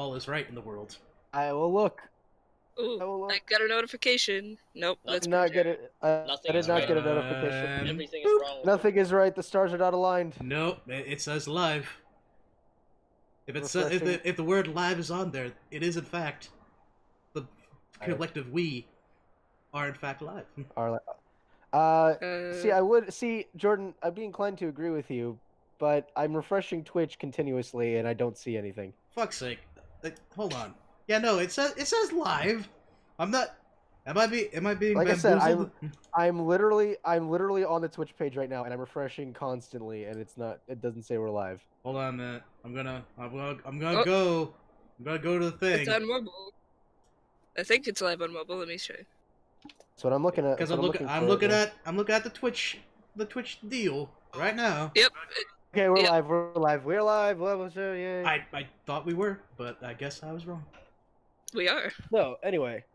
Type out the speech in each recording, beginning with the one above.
all is right in the world. I will look. Ooh, I got a notification. Nope, that's not get it. I Nothing did is not right. get a notification. Everything is wrong with Nothing is right. The stars are not aligned. Nope, it says live. If it's if the word live is on there, it is in fact the collective we are in fact live. See, Jordan, I'd be inclined to agree with you, but I'm refreshing Twitch continuously and I don't see anything. Fuck's sake! Hold on. Yeah, no, it says live. I'm not. Am I being like I said, bamboozled? I'm literally on the Twitch page right now and I'm refreshing constantly and it doesn't say we're live. Hold on a minute. I'm gonna go to the thing. It's on mobile. I think it's live on mobile. Let me show you. That's what I'm looking at. Because I'm looking at the Twitch deal right now. Yep. Okay, we're live. We're live. Yay. I thought we were, but I guess I was wrong. We are. No, anyway.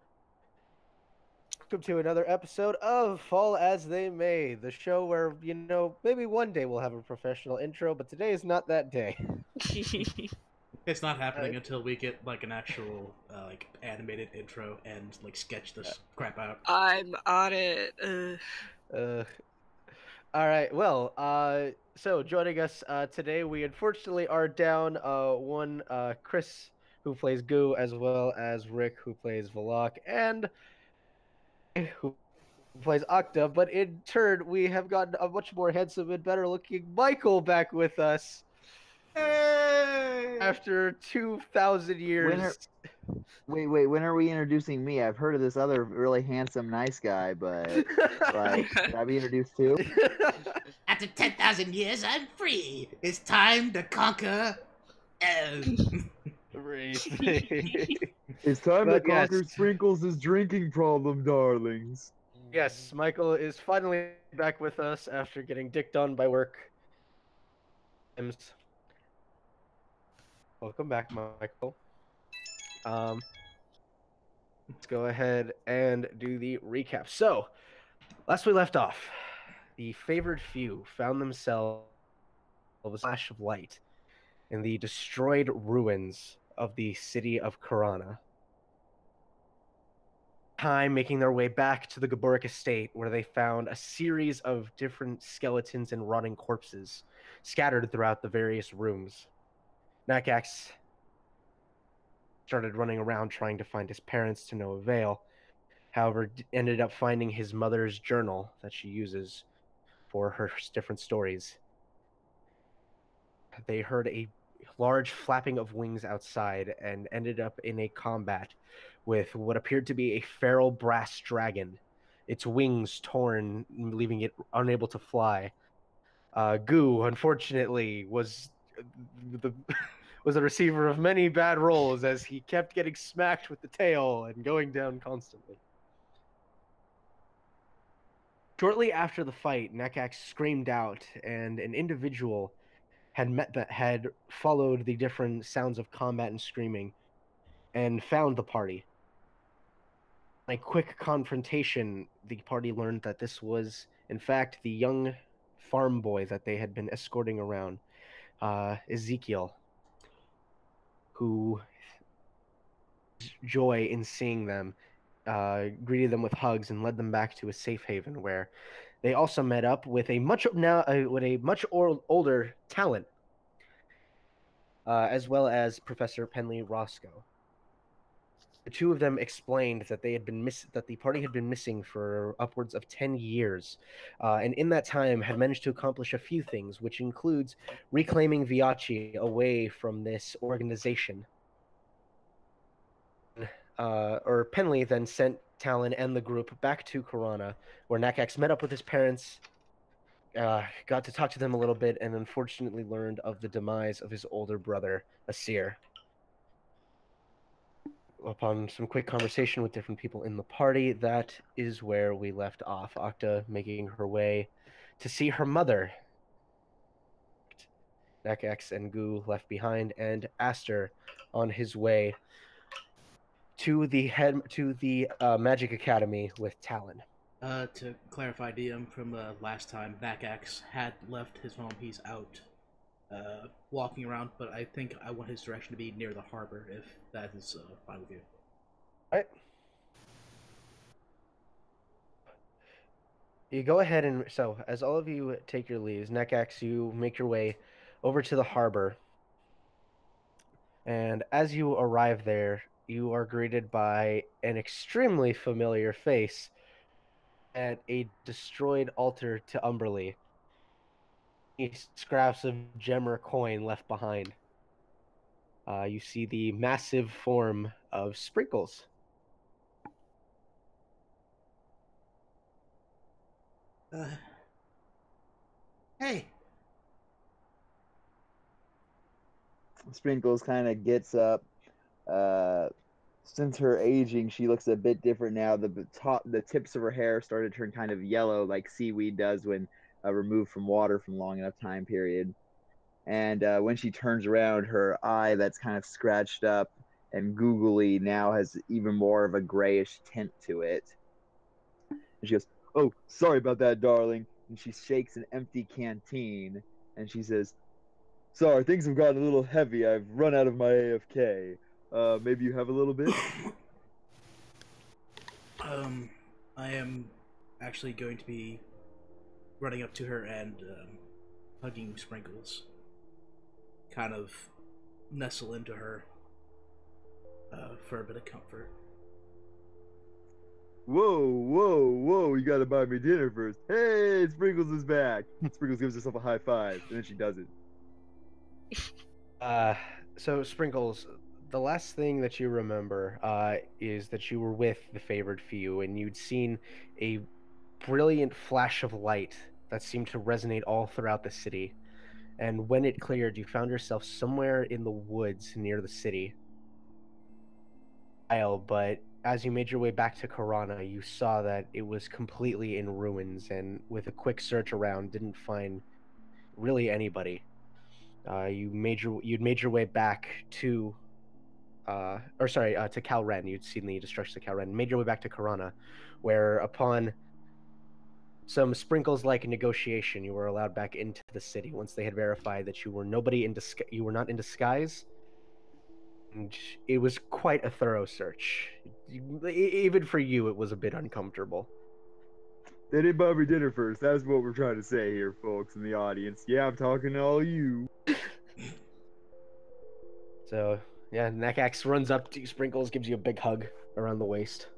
Welcome to another episode of Fall As They May, the show where, maybe one day we'll have a professional intro, but today is not that day. It's not happening until we get, like, an actual, animated intro and, like, sketch this crap out. I'm on it. Alright, well, so joining us today, we unfortunately are down one Chris, who plays Goo, as well as Rick, who plays Valak, and who plays Akta, but in turn, we have gotten a much more handsome and better-looking Michael back with us. Hey! After 2,000 years. Wait, when are we introducing me? I've heard of this other really handsome, nice guy, but, like, should I be introduced too? After 10,000 years, I'm free. It's time to conquer... It's time to conquer Sprinkles' drinking problem, darlings. Yes, Michael is finally back with us after getting dicked on by work. Welcome back, Michael. Let's go ahead and do the recap. So, last we left off, the favored few found themselves a flash of light in the destroyed ruins of the city of Karana. Making their way back to the Gaburic estate, where they found a series of different skeletons and rotting corpses scattered throughout the various rooms. Nakax started running around trying to find his parents to no avail. However, ended up finding his mother's journal that she uses for her different stories. They heard a large flapping of wings outside and ended up in a combat with what appeared to be a feral brass dragon, its wings torn, leaving it unable to fly. Goo, unfortunately, was the receiver of many bad rolls as he kept getting smacked with the tail and going down constantly. Shortly after the fight, Nakax screamed out, and an individual had followed the different sounds of combat and screaming and found the party. In a quick confrontation, the party learned that this was, in fact, the young farm boy that they had been escorting around, Ezekiel, who joy in seeing them, greeted them with hugs and led them back to a safe haven where they also met up with a much older Talon, as well as Professor Penley Roscoe. The two of them explained that that the party had been missing for upwards of 10 years, and in that time had managed to accomplish a few things, which includes reclaiming Viachi away from this organization. Penley then sent Talon and the group back to Karana, where Nakax met up with his parents, got to talk to them a little bit, and unfortunately learned of the demise of his older brother, Asir. Upon some quick conversation with different people in the party, that is where we left off. Akta making her way to see her mother. Nakax and Goo left behind, and Aster on his way to the Magic Academy with Talon. To clarify, DM, from last time, Nakax had left his home. He's out. walking around, but I think I want his direction to be near the harbor, if that is fine with you. All right. You go ahead and so as all of you take your leaves, Nekax, you make your way over to the harbor. And as you arrive there, you are greeted by an extremely familiar face at a destroyed altar to Umberly. Scraps of gem or coin left behind. You see the massive form of Sprinkles. Hey. Sprinkles kind of gets up. Since her aging, she looks a bit different now. The tips of her hair started to turn kind of yellow, like seaweed does when removed from water from long enough time period. And when she turns around, her eye that's kind of scratched up and googly now has even more of a grayish tint to it. And she goes, "Oh, sorry about that, darling." And she shakes an empty canteen and she says, "Sorry, things have gotten a little heavy. I've run out of my AFK. Maybe you have a little bit?" I am actually going to be running up to her and hugging Sprinkles. Kind of nestle into her for a bit of comfort. Whoa, whoa, whoa, you gotta buy me dinner first. Hey, Sprinkles is back. Sprinkles gives herself a high five, and then she does it. So Sprinkles, the last thing that you remember is that you were with the favored few, and you'd seen a brilliant flash of light that seemed to resonate all throughout the city. And when it cleared, you found yourself somewhere in the woods near the city. But as you made your way back to Karana, you saw that it was completely in ruins, and with a quick search around, didn't find really anybody. You'd made your way back to to Calren. You'd seen the destruction of Calren. Made your way back to Karana, where upon some Sprinkles-like negotiation, you were allowed back into the city once they had verified that you were you were not in disguise. And it was quite a thorough search. Even for you, it was a bit uncomfortable. They didn't buy me dinner first. That's what we're trying to say here, folks in the audience. Yeah, I'm talking to all you. So, yeah, Nekax runs up to Sprinkles, gives you a big hug around the waist.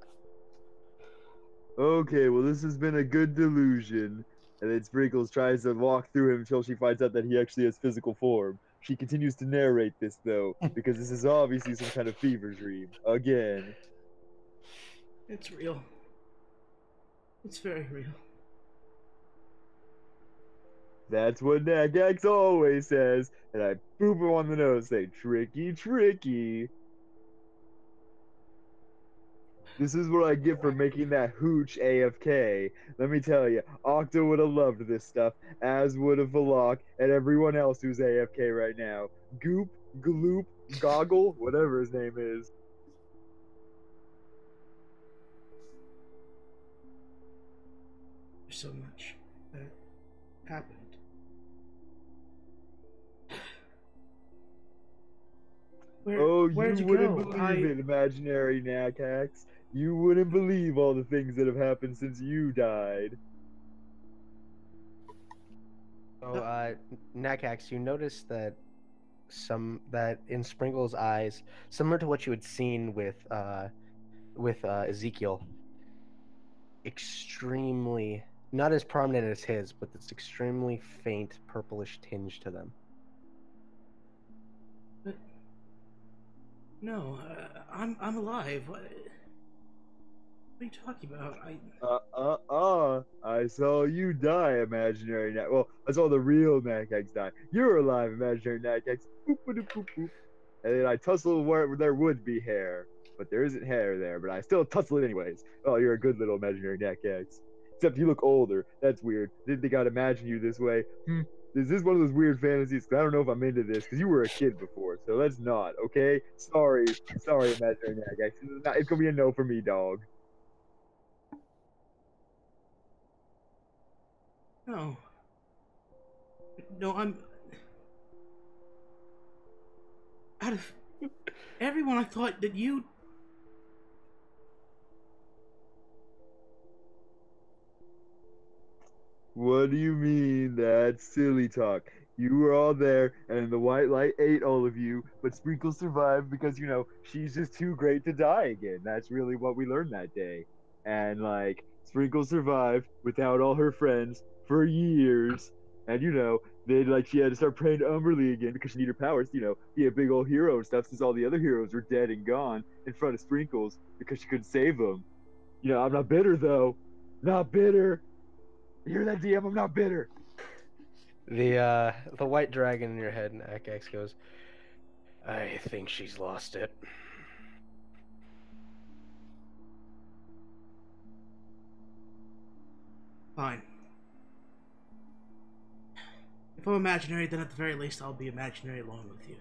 Okay, well, this has been a good delusion. And then Sprinkles tries to walk through him until she finds out that he actually has physical form. She continues to narrate this, though, because this is obviously some kind of fever dream. Again. It's real. It's very real. That's what Nagax always says. And I boop him on the nose, say, "Tricky, tricky." This is what I get for making that hooch AFK. Let me tell you, Akta would have loved this stuff, as would have Valak and everyone else who's AFK right now. Goop, Gloop, Goggle, whatever his name is. There's so much that happened. Oh, Where'd you you wouldn't go? believe it, imaginary Nakax. You wouldn't believe all the things that have happened since you died. So, Nakax, you notice that that in Sprinkle's eyes, similar to what you had seen with Ezekiel, extremely not as prominent as his, but this extremely faint purplish tinge to them. But no, I'm alive. What are you talking about? I saw you die, imaginary Nak. Well, I saw the real Nakax die. You're alive, imaginary Nakax. Boop, boop, boop, boop. And then I tussle where there would be hair, but there isn't hair there, but I still tussle it anyways. Oh, you're a good little imaginary Nakax. Except you look older. That's weird. Didn't think I'd imagine you this way. Is this one of those weird fantasies? Because I don't know if I'm into this, because you were a kid before, so let's not, okay? Sorry, imaginary Nakax. It's gonna be a no for me, dog. No. No, I'm. Out of everyone, I thought that you... What do you mean? That's silly talk. You were all there, and the white light ate all of you, but Sprinkle survived because, she's just too great to die again. That's really what we learned that day. And, like, Sprinkle survived without all her friends for years. And, then, like, she had to start praying to Umberly again because she needed her powers, be a big old hero and stuff since all the other heroes were dead and gone in front of Sprinkles because she couldn't save them. I'm not bitter, though. Not bitter. You hear that, DM? I'm not bitter. The white dragon in your head, and Akax goes, I think she's lost it. Fine. If I'm imaginary, then at the very least I'll be imaginary along with you.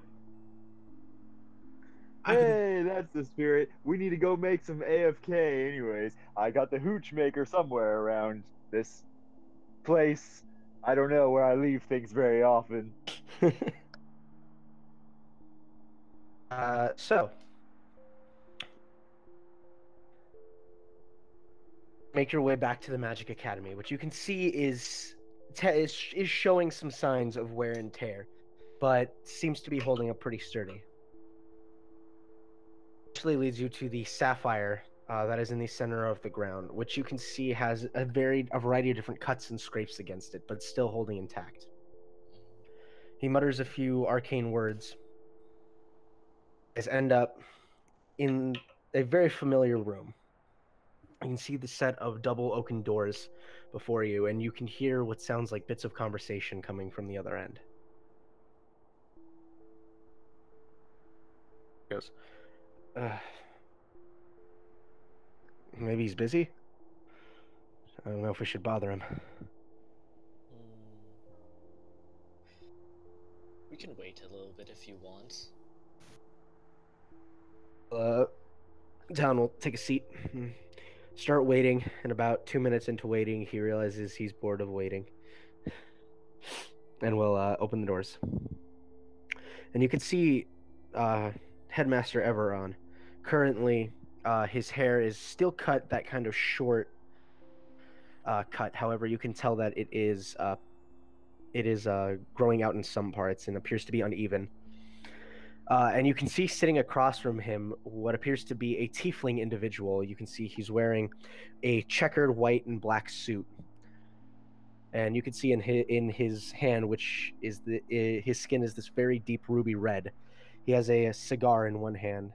Hey, that's the spirit. We need to go make some AFK anyways. I got the hooch maker somewhere around this place. I don't know where I leave things very often. So make your way back to the Magic Academy, which you can see is showing some signs of wear and tear, but seems to be holding up pretty sturdy. Actually leads you to the sapphire that is in the center of the ground, which you can see has a variety of different cuts and scrapes against it, but still holding intact. He mutters a few arcane words. Guys end up in a very familiar room. You can see the set of double oaken doors before you, and you can hear what sounds like bits of conversation coming from the other end. He goes, maybe he's busy? I don't know if we should bother him. We can wait a little bit if you want. Town will take a seat. Start waiting, and about 2 minutes into waiting, he realizes he's bored of waiting. And we'll open the doors. And you can see Headmaster Everon. Currently, his hair is still cut that kind of short cut. However, you can tell that it is growing out in some parts and appears to be uneven. And you can see sitting across from him what appears to be a tiefling individual. You can see he's wearing a checkered white and black suit. And you can see in his hand, which is his skin is this very deep ruby red. He has a cigar in one hand,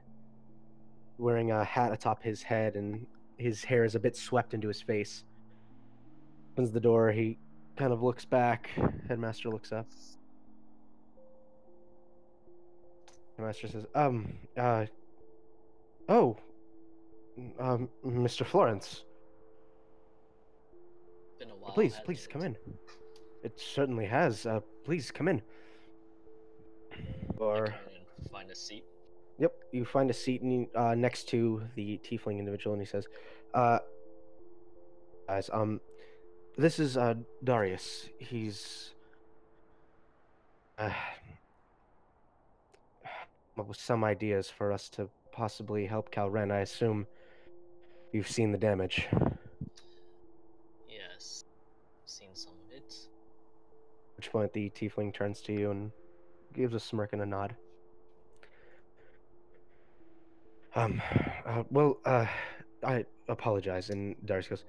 wearing a hat atop his head, and his hair is a bit swept into his face. Opens the door, he kind of looks back. Headmaster looks up. Headmaster says, Mr. Florence. Been a while. Please come in. It certainly has. Please come in. Or Come in and find a seat. Yep, you find a seat next to the tiefling individual, and he says, guys, this is Darius. He's with some ideas for us to possibly help Calren. I assume you've seen the damage. Yes, I've seen some of it. At which point the tiefling turns to you and gives a smirk and a nod. I apologize. And Darius goes,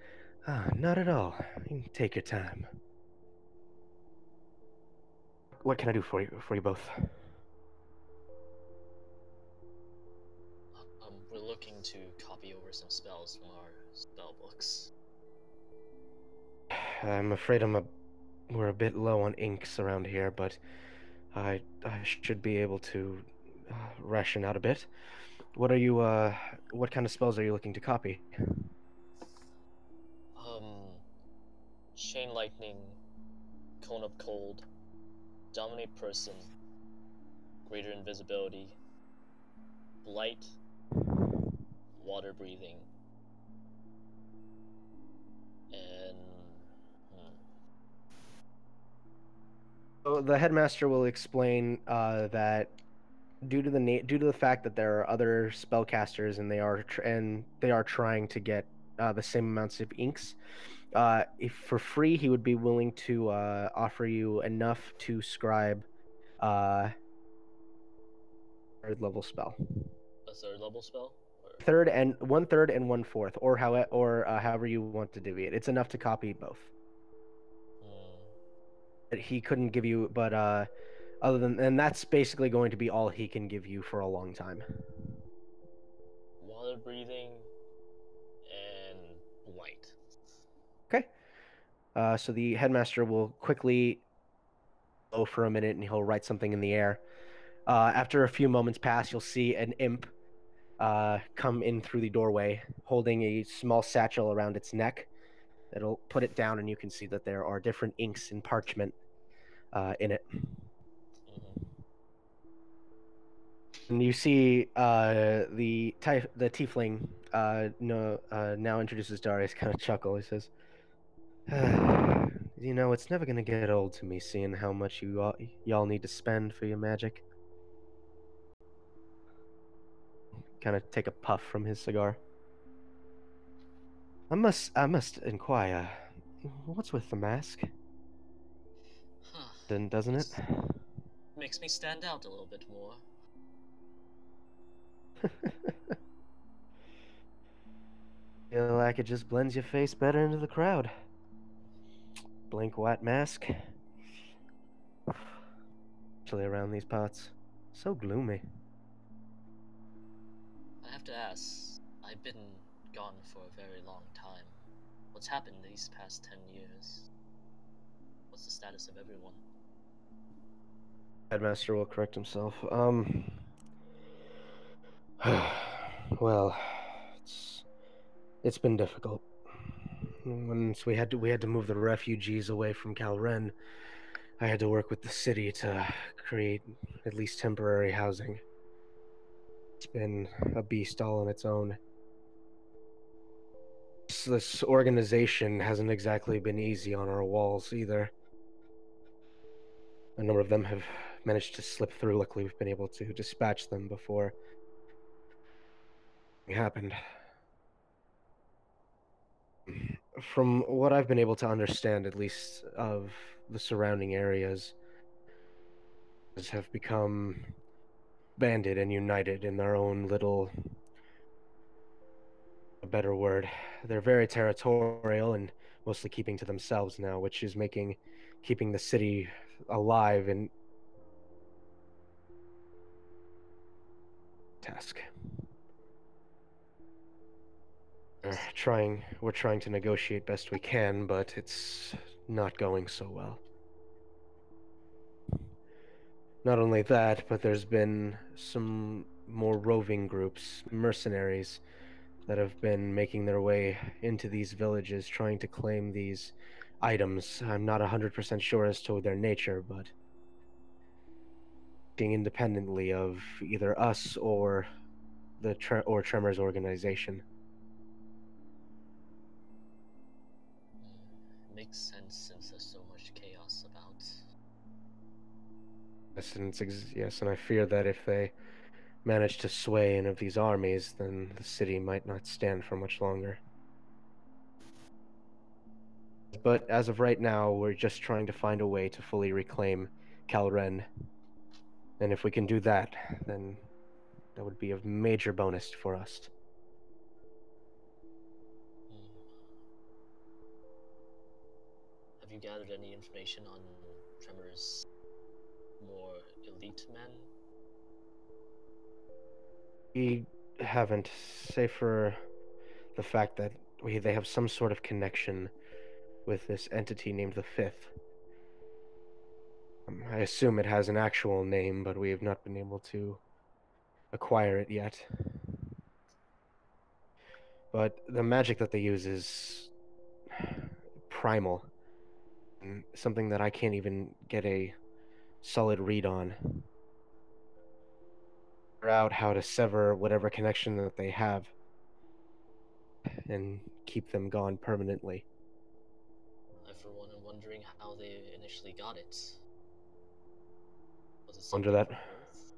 not at all. You can take your time. What can I do for you both? We're looking to copy over some spells from our spell books. I'm afraid we're a bit low on inks around here, but I should be able to ration out a bit. What kind of spells are you looking to copy? Chain Lightning, Cone of Cold, Dominate Person, Greater Invisibility, Blight, Water Breathing, and... So the headmaster will explain that due to the fact that there are other spellcasters and they are trying to get the same amounts of inks, if for free he would be willing to offer you enough to scribe third level spell. A third level spell? Or... Third and 1/3 and 1/4, or however you want to divvy it. It's enough to copy both. But he couldn't give you, but other than, and that's basically going to be all he can give you for a long time. Water breathing and light. Okay. So the headmaster will quickly go for a minute and he'll write something in the air. After a few moments pass, you'll see an imp come in through the doorway, holding a small satchel around its neck. It'll put it down, and you can see that there are different inks and parchment in it. And you see the tiefling now introduces Darius, kind of chuckle. He says, "You know, it's never gonna get old to me seeing how much y'all need to spend for your magic." Kind of take a puff from his cigar. I must inquire, what's with the mask? Huh. Doesn't it? Makes me stand out a little bit more. Feel like it just blends your face better into the crowd. Blank white mask. Especially around these parts. So gloomy. I have to ask, I've been gone for a very long time. What's happened these past 10 years? What's the status of everyone? Headmaster will correct himself. Well, it's been difficult. Once we had to move the refugees away from Calren, I had to work with the city to create at least temporary housing. It's been a beast all on its own. This organization hasn't exactly been easy on our walls either. A number of them have managed to slip through. Luckily, we've been able to dispatch them before it happened. From what I've been able to understand, at least, of the surrounding areas, have become banded and united in their own little, a better word. They're very territorial and mostly keeping to themselves now, which is keeping the city alive and task. We're trying to negotiate best we can, but it's not going so well. Not only that, but there's been some more roving groups, mercenaries, that have been making their way into these villages trying to claim these items. I'm not 100% sure as to their nature, but acting independently of either us or the Tremors organization. Makes sense since there's so much chaos about. Yes, and I fear that if they manage to sway any of these armies, then the city might not stand for much longer. But as of right now, we're just trying to find a way to fully reclaim Calren. And if we can do that, then that would be a major bonus for us. Have you gathered any information on Tremor's more elite men? We haven't, save for the fact that they have some sort of connection with this entity named the Fifth. I assume it has an actual name, but we have not been able to acquire it yet. But the magic that they use is primal, and something that I can't even get a solid read on. Figure out how to sever whatever connection that they have and keep them gone permanently. I, for one, am wondering how they initially got it. Was it Wonder something that. from Earth?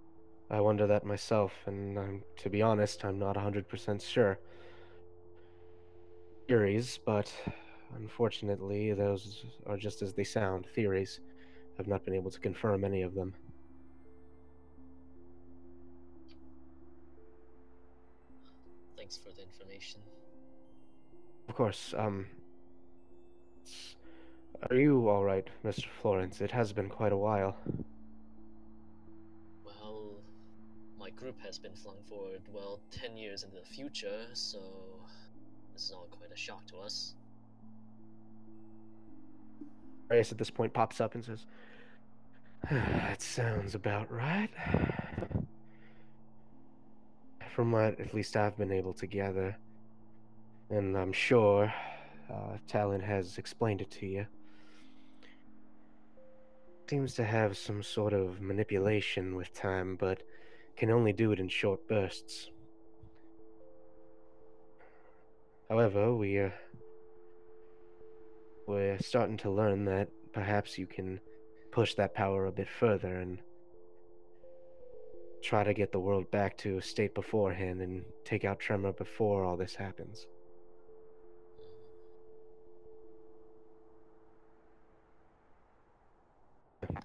I wonder that myself, and to be honest, I'm not 100% sure. Theories, but unfortunately, those are just as they sound, theories. I've not been able to confirm any of them. Thanks for the information. Of course, are you alright, Mr. Florence? It has been quite a while. Well, my group has been flung forward, 10 years into the future, so this is all quite a shock to us. Reyes at this point pops up and says, that sounds about right. From what at least I've been able to gather, and I'm sure Talon has explained it to you. Seems to have some sort of manipulation with time, but can only do it in short bursts. However, we're starting to learn that perhaps you can push that power a bit further and try to get the world back to a state beforehand and take out Tremor before all this happens.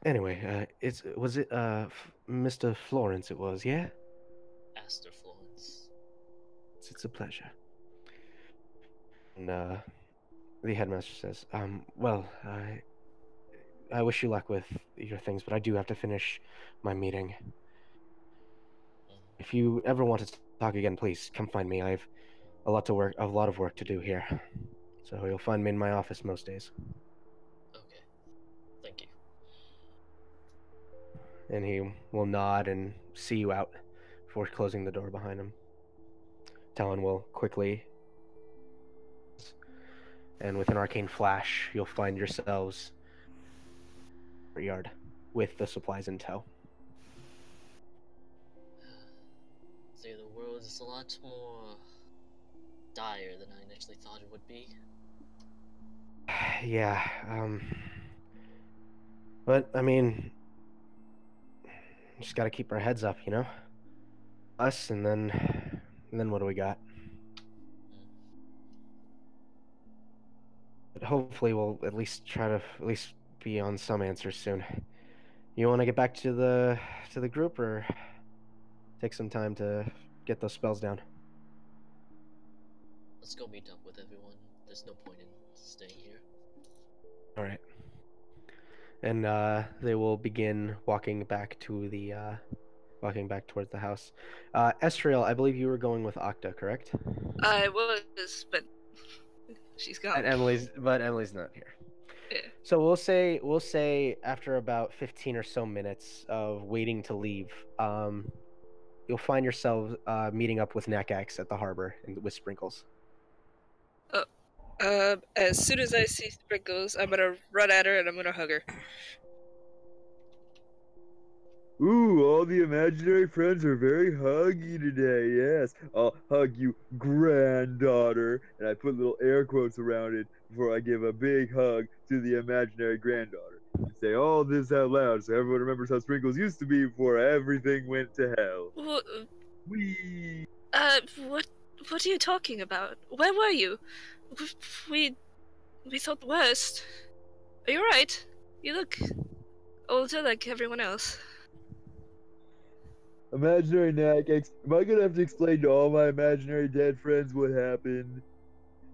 Anyway, was it Mr. Florence? It was, yeah. Aster Florence. It's a pleasure. And the headmaster says, well, I wish you luck with your things, but I do have to finish my meeting. If you ever want to talk again, please come find me. I've a lot of work to do here. So you'll find me in my office most days. Okay. Thank you. And he will nod and see you out before closing the door behind him. Talon will quickly, and with an arcane flash, you'll find yourselves in the yard with the supplies in tow. Say the world is a lot more dire than I initially thought it would be. Yeah, but I mean, just gotta keep our heads up, you know? Us, and then what do we got? But hopefully we'll at least try to be on some answers soon. You want to get back to the group, or take some time to get those spells down? Let's go meet up with everyone. There's no point in staying here. All right. And they will begin walking back towards the house. Estriel, I believe you were going with Akta, correct? I was, but she's gone. But Emily's not here. Yeah. So we'll say after about 15 or so minutes of waiting to leave, you'll find yourselves meeting up with Nakax at the harbor with Sprinkles. As soon as I see Sprinkles, I'm gonna run at her and I'm gonna hug her. Ooh, all the imaginary friends are very huggy today, yes. I'll hug you, granddaughter. And I put little air quotes around it before I give a big hug to the imaginary granddaughter. And say all this out loud so everyone remembers how Sprinkles used to be before everything went to hell. What? Whee! What are you talking about? Where were you? We thought the worst. Are you right? You look older like everyone else. Imaginary Nakax, am I gonna have to explain to all my imaginary dead friends what happened?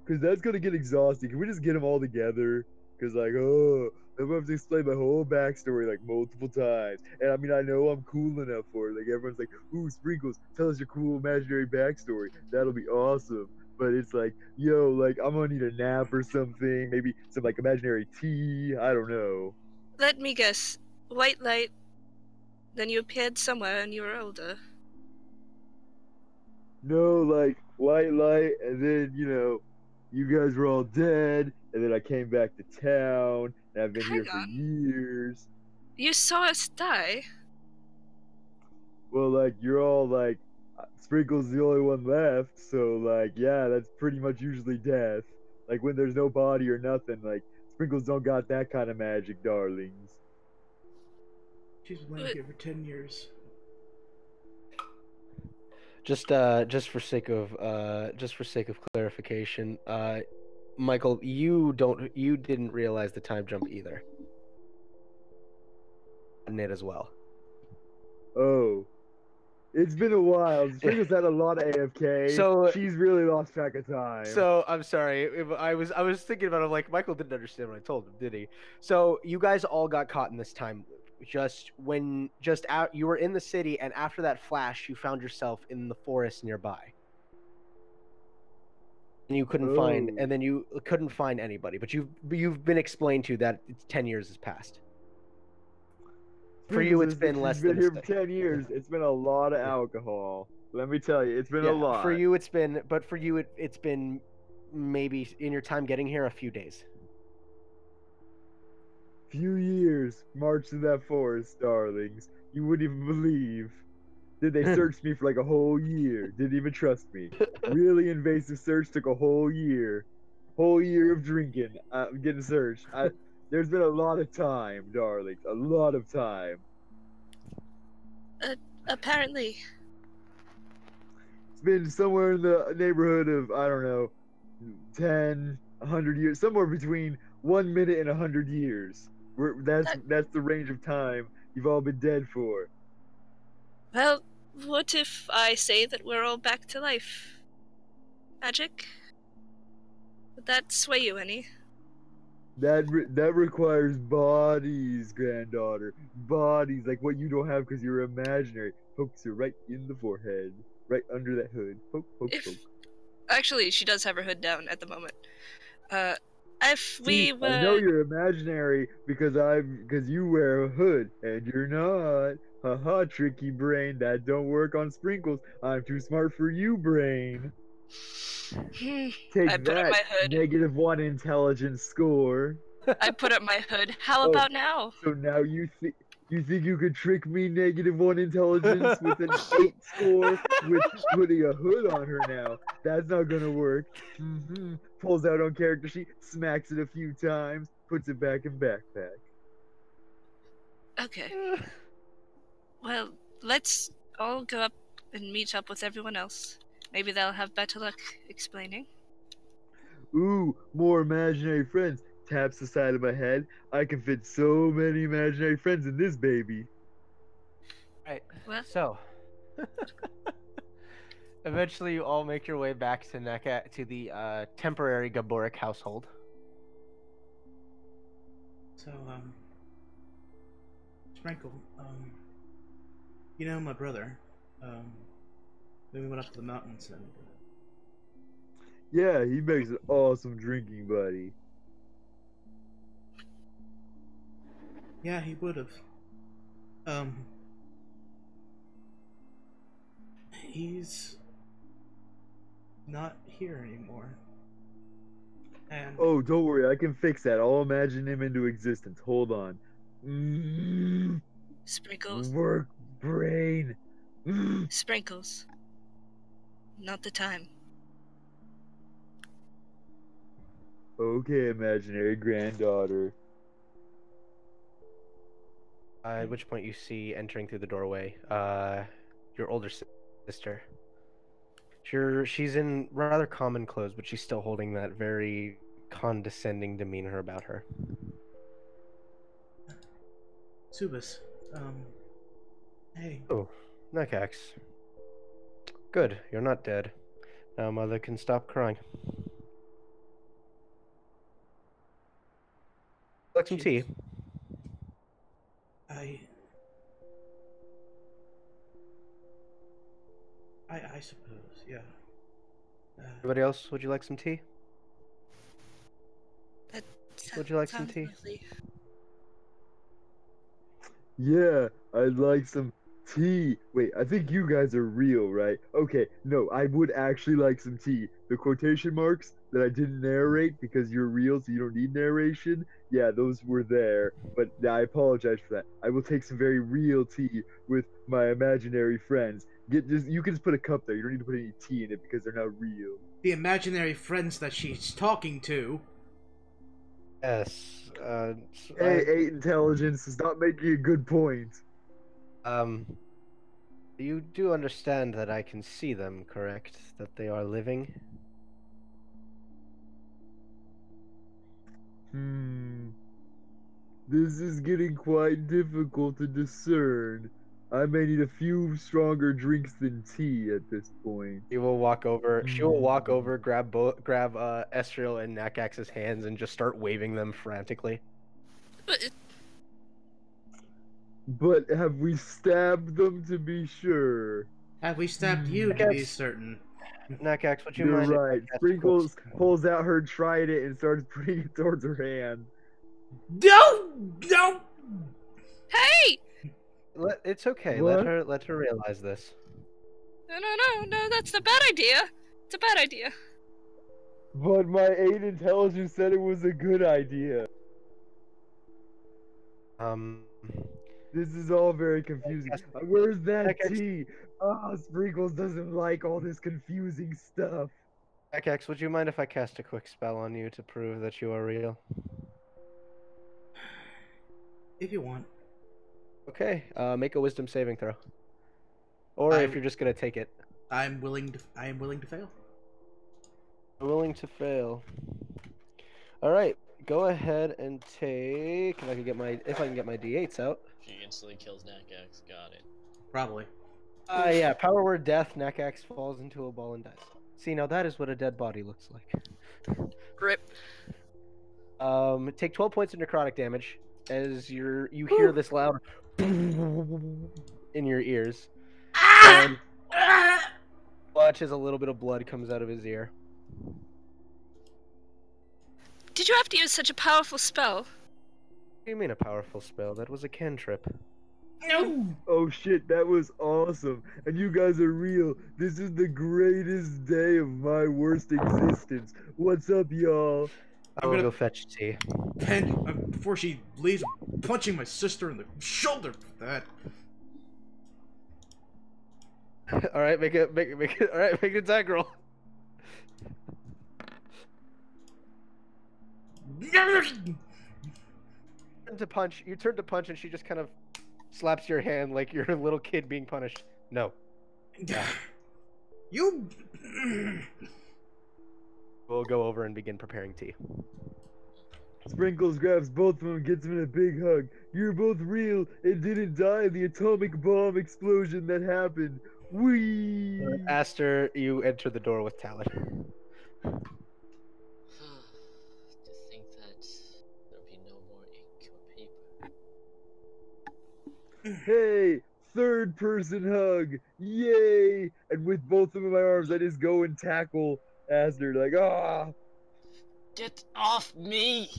Because that's gonna get exhausting. Can we just get them all together? Because, like, I'm gonna have to explain my whole backstory, like, multiple times. And I mean, I know I'm cool enough for it. Like, everyone's like, ooh, Sprinkles, tell us your cool imaginary backstory. That'll be awesome. But it's like, yo, like, I'm gonna need a nap or something. Maybe some, like, imaginary tea. I don't know. Let me guess. White light. Then you appeared somewhere and you were older. No, like, white light, and then, you guys were all dead, and then I came back to town, and I've been Hang here for on. years. You saw us die. Well, like, you're all like, Sprinkle's the only one left, so, like, yeah, that's pretty much usually death. Like, when there's no body or nothing, like, Sprinkles don't got that kind of magic, darlings. She's been laying here for 10 years. Just for sake of clarification, Michael, you didn't realize the time jump either. And it as well. Oh. It's been a while. Sprinkle's had a lot of AFK. So she's really lost track of time. So I'm sorry. I was thinking about it. Like Michael didn't understand what I told him, did he? So you guys all got caught in this time loop. You were in the city, and after that flash, you found yourself in the forest nearby. And you couldn't find, and then you couldn't find anybody. But you've been explained to that 10 years has passed. For you, it's been less than here for 10 years. It's been a lot of alcohol. Let me tell you, it's been a lot. For you, it's been maybe in your time getting here a few days. Few years marched in that forest, darlings. You wouldn't even believe. Did they search me for like a whole year? Didn't even trust me. Really invasive search took a whole year. Whole year of drinking, getting searched. There's been a lot of time, darlings. A lot of time. Apparently. It's been somewhere in the neighborhood of, I don't know, 10, 100 years. Somewhere between 1 minute and 100 years. That's the range of time you've all been dead for. Well, what if I say that we're all back to life? Magic? Would that sway you any? That requires bodies, granddaughter. Bodies, like what you don't have because you're imaginary. Pokes you right in the forehead, right under that hood. Poke, poke, poke. Actually, she does have her hood down at the moment. If we were... I know you're imaginary because you wear a hood and you're not. Haha, tricky brain. That don't work on Sprinkles. I'm too smart for you, brain. Take I put up my hood. -1 intelligence score. I put up my hood. How about now? So now you think you could trick me -1 intelligence with an 8 score with putting a hood on her now? That's not gonna work. Pulls out on character sheet, smacks it a few times, puts it back in backpack. Okay. Well, let's all go up and meet up with everyone else. Maybe they'll have better luck explaining. Ooh, more imaginary friends. Taps the side of my head. I can fit so many imaginary friends in this baby. Right. Well, so, eventually you all make your way back to the temporary Gaboric household. So, Sprinkle, you know my brother, we went up to the mountains and... Yeah, he makes an awesome drinking buddy. Yeah, he would have. He's not here anymore. And oh, don't worry, I can fix that. I'll imagine him into existence. Hold on. Sprinkles. Work, brain. Sprinkles. Not the time. Okay, imaginary granddaughter. At which point you see entering through the doorway, your older sister. She's in rather common clothes, but she's still holding that very condescending demeanor about her. Subas, hey. Oh, Nakax. Good, you're not dead. Now Mother can stop crying. Like some tea. I suppose, yeah. Anybody else? Would you like some tea? Would you like some tea? Lovely. Yeah, I'd like some tea. Wait, I think you guys are real, right? Okay, no, I would actually like some tea. The quotation marks that I didn't narrate because you're real, so you don't need narration. Yeah, those were there, but I apologize for that. I will take some very real tea with my imaginary friends. You can just put a cup there. You don't need to put any tea in it because they're not real. The imaginary friends that she's talking to. Yes. Hey, 8 intelligence is not making a good point. You do understand that I can see them, correct? That they are living? This is getting quite difficult to discern. I may need a few stronger drinks than tea at this point. She will walk over. She will walk over, grab Estriel and Nakax's hands, and just start waving them frantically. But But have we stabbed them to be sure? Have we stabbed you to be certain? Nakax, would you You're mind? if I right. cast a quick Sprinkles spell? pulls out her trident and starts putting it towards her hand. No! No! hey! It's okay. What? Let her realize this. No, that's a bad idea. It's a bad idea. But my 8 intelligence said it was a good idea. This is all very confusing. Where's that Nakax- tea? Sprinkles doesn't like all this confusing stuff. Nakax, would you mind if I cast a quick spell on you to prove that you are real? If you want. Okay. Make a Wisdom saving throw. Or if you're just gonna take it. I am willing to fail. Willing to fail. All right. Go ahead and take. If I can get my d8s out. She instantly kills Nakax. Got it. Probably. Yeah. Power word death. Nakax falls into a ball and dies. See, now that is what a dead body looks like. Rip. Take 12 points of necrotic damage as you hear this loud in your ears. And watch as a little bit of blood comes out of his ear. Did you have to use such a powerful spell? What do you mean a powerful spell? That was a cantrip. No! Oh shit, that was awesome. And you guys are real. This is the greatest day of my worst existence. What's up, y'all? I'm gonna go fetch tea. Pen, before she leaves, I'm punching my sister in the shoulder for that. All right, make it. All right, make an attack roll. You turn to punch, and she just kind of slaps your hand like you're a little kid being punished. No. You. We'll go over and begin preparing tea. Sprinkles grabs both of them, gets them in a big hug. You're both real and didn't die in the atomic bomb explosion that happened. Whee! Aster, you enter the door with Talon. To think that there'll be no more ink or paper. Hey, third person hug. Yay! And with both of my arms, I just go and tackle Aster. Like, ah! Get off me!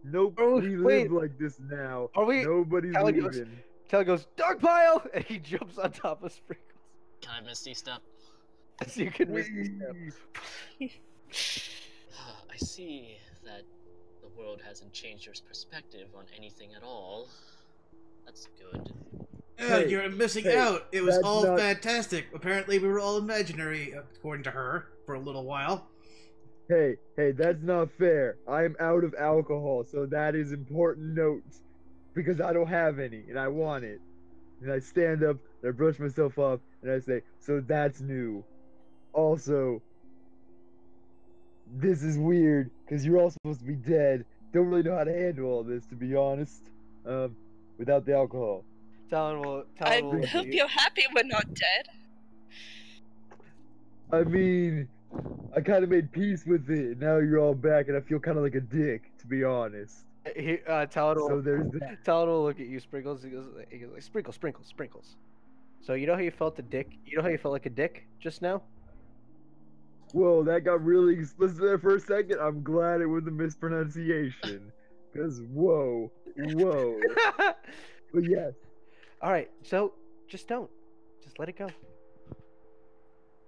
Nope, Oh, we wait. live like this now. Are we? Nobody's Talon leaving. Talon goes, dog pile! And he jumps on top of Sprinkles. Can I Misty Step? So you can miss Whee! I see that the world hasn't changed your perspective on anything at all. That's good. Hey, You're missing hey, out. It was that's all not- fantastic. Apparently, we were all imaginary, according to her, for a little while. Hey, that's not fair. I am out of alcohol, so that is important note. Because I don't have any, and I want it. And I stand up, and I brush myself off, and I say, so that's new. Also, this is weird, because you're all supposed to be dead. Don't really know how to handle all this, to be honest. Without the alcohol. Talon will I look at hope you. you're happy we're not dead. I mean, I kind of made peace with it, and now you're all back, and I feel kind of like a dick, to be honest. Talon will, So there's that. Talon will look at you, Sprinkles. He goes like, Sprinkles. So you know how you felt a dick? You know how you felt like a dick just now? Whoa, that got really explicit there for a second. I'm glad it was a mispronunciation. Because, whoa. But yes, All right, so just don't. Just let it go.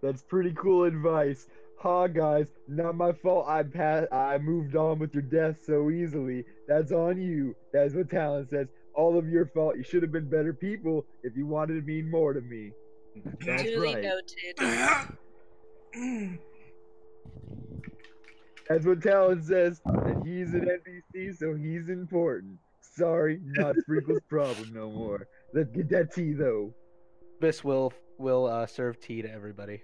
that's pretty cool advice. Ha, guys, not my fault I moved on with your death so easily. That's on you. That's what Talon says. All of your fault. You should have been better people if you wanted to mean more to me. That's Duly right. noted. That's what Talon says. And he's an NPC, so he's important. Sorry, not Sprinkle's problem no more. Let's get that tea though. This will serve tea to everybody.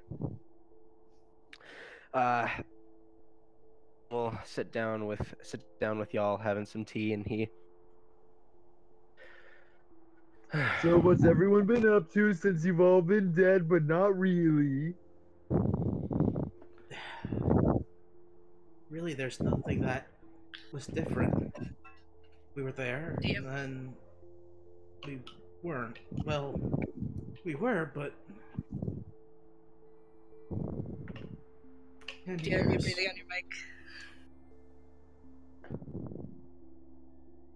We'll sit down with y'all having some tea, and he. So what's everyone been up to since you've all been dead, but not really? Really, there's nothing that was different. We were there, Yep. and then we weren't. Well, we were, but 10 Do you have your years. breathing on your mic?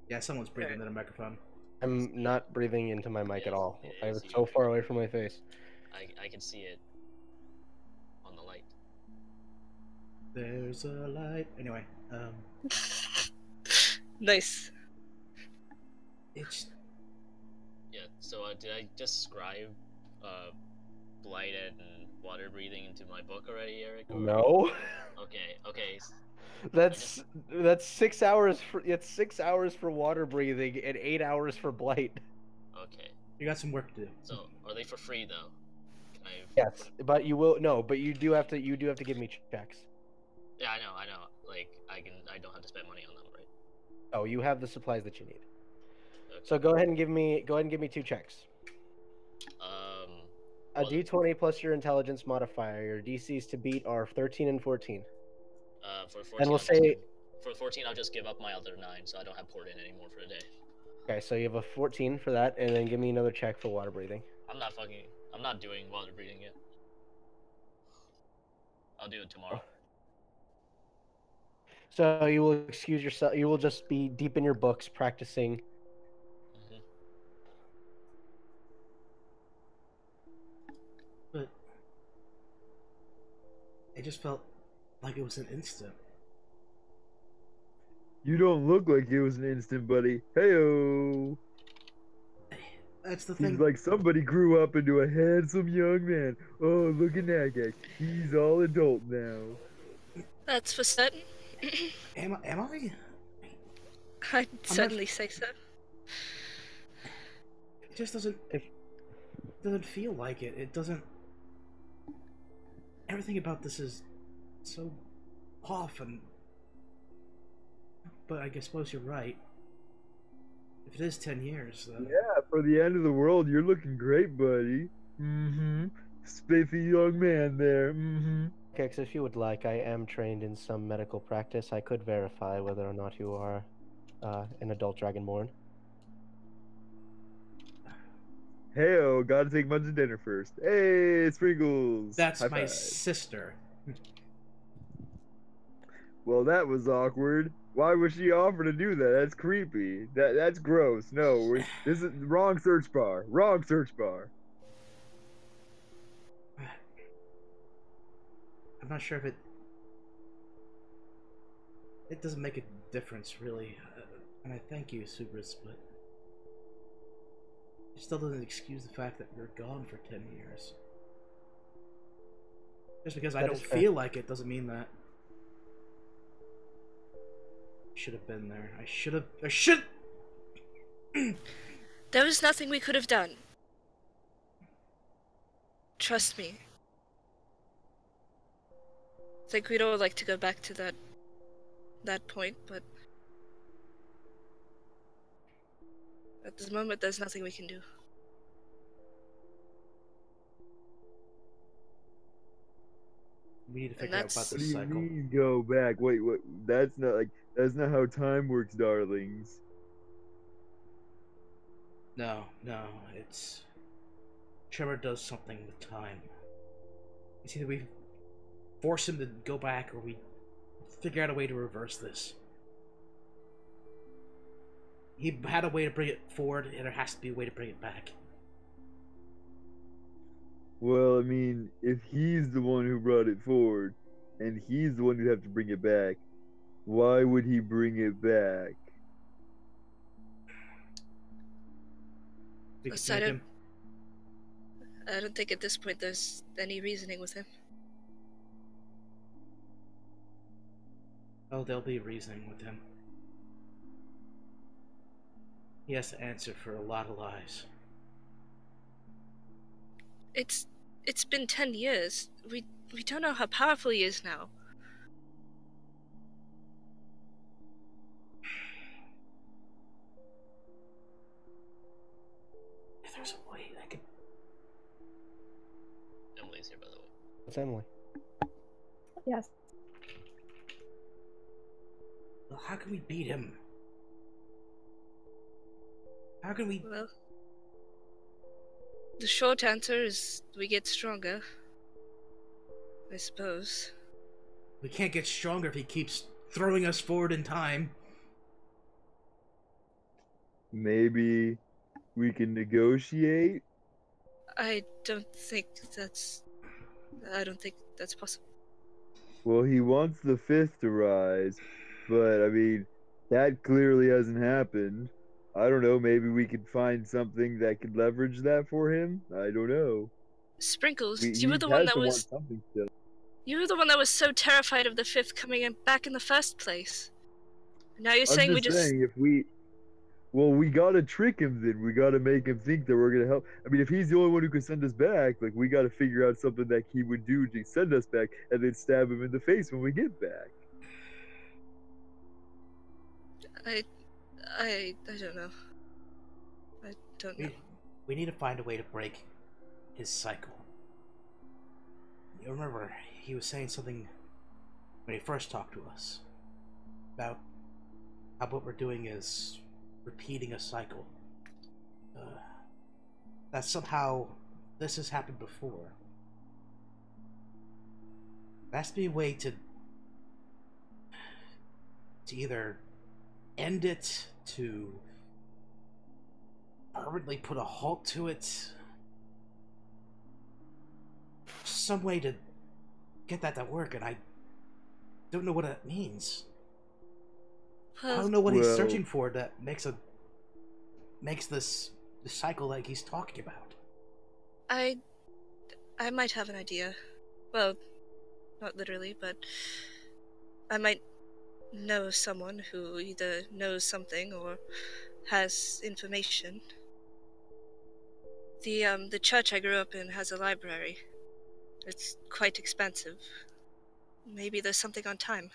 Yeah, someone's breathing into the microphone. I'm not breathing into my mic at all. It I is was you. so far away from my face. I can see it on the light. There's a light. Anyway, Nice. it's Yeah. So did I describe blight and water breathing into my book already, Eric? Or... No. Okay. Okay. That's 6 hours for 6 hours for water breathing and 8 hours for blight. Okay. you got some work to do. So are they for free though? Can I... Yes, but you do have to give me checks. Yeah, I know. Like I don't have to spend money on them, right? Oh, you have the supplies that you need. Okay. So go ahead and give me 2 checks. A Well, D20 plus your intelligence modifier. Your DCs to beat are 13 and 14. For 14, And we'll I'll just say for 14, I'll just give up my other 9, so I don't have port in anymore for a day. okay, so you have a 14 for that, and then give me another check for water breathing. I'm not doing water breathing yet. I'll do it tomorrow. So you will excuse yourself. You will just be deep in your books practicing. Mm-hmm. But it just felt like it was an instant. You don't look like it was an instant, buddy. Heyo. That's the thing. Seems like somebody grew up into a handsome young man. Oh, look at that guy. He's all adult now. That's for certain. Am I? I'd certainly say so. It just doesn't feel like it. It doesn't. Everything about this is so off, and but I suppose you're right. If it is 10 years, then Yeah, for the end of the world, you're looking great, buddy. Mm-hmm. Spiffy young man there. Mm-hmm. Okay, so if you would like, I am trained in some medical practice. I could verify whether or not you are an adult dragonborn. Heyo, gotta take Mudge to dinner first. Hey, Sprinkles. that's High my five. sister. Well, that was awkward. Why would she offer to do that? That's creepy. That's gross. No, this is wrong search bar. Wrong search bar. I'm not sure if it doesn't make a difference really, and I thank you, Subris, but it still doesn't excuse the fact that we're gone for 10 years. Just because I That don't is fair. feel like it doesn't mean that I should have been there. I should. There was nothing we could have done. Trust me. I think we'd all like to go back to that point, but at this moment there's nothing we can do. We need to And figure out about that's- What this do you cycle. mean go back? Wait, what? That's not how time works, darlings. No, it's Trevor does something with time. It's either we force him to go back, or we figure out a way to reverse this. He had a way to bring it forward, and there has to be a way to bring it back. Well, I mean, if he's the one who brought it forward, and he's the one who'd have to bring it back, why would he bring it back? We could Aside take of- him. I don't think at this point there's any reasoning with him. Oh, there'll be reasoning with him. He has to answer for a lot of lives. It's been 10 years. We don't know how powerful he is now. If there's a way I could... Emily's here, by the way. It's Emily. Yes. Well, how can we beat him? How can we... Well, the short answer is we get stronger. I suppose. We can't get stronger if he keeps throwing us forward in time. Maybe we can negotiate. I don't think that's possible. Well, he wants the fifth to rise, but I mean, that clearly hasn't happened. I don't know, maybe we could find something that could leverage that for him? I don't know. Sprinkles, He you were the one has that to want was something still. you were the one that was so terrified of the fifth coming back in the first place. Now you're I'm saying we just just saying, we gotta trick him then. We gotta make him think that we're gonna help. I mean, if he's the only one who can send us back, like, we gotta figure out something that he would do to send us back and then stab him in the face when we get back. I don't know. I don't know. We need to find a way to break his cycle. You remember, he was saying something when he first talked to us about how what we're doing is repeating a cycle. That somehow this has happened before. There has to be a way to either end it, to permanently put a halt to it. Some way to get that to work, and I don't know what it means. I don't know what he's searching for that makes this cycle like he's talking about. I might have an idea. Well, not literally, but I might know someone who either knows something or has information. The church I grew up in has a library. It's quite expensive. Maybe there's something on time.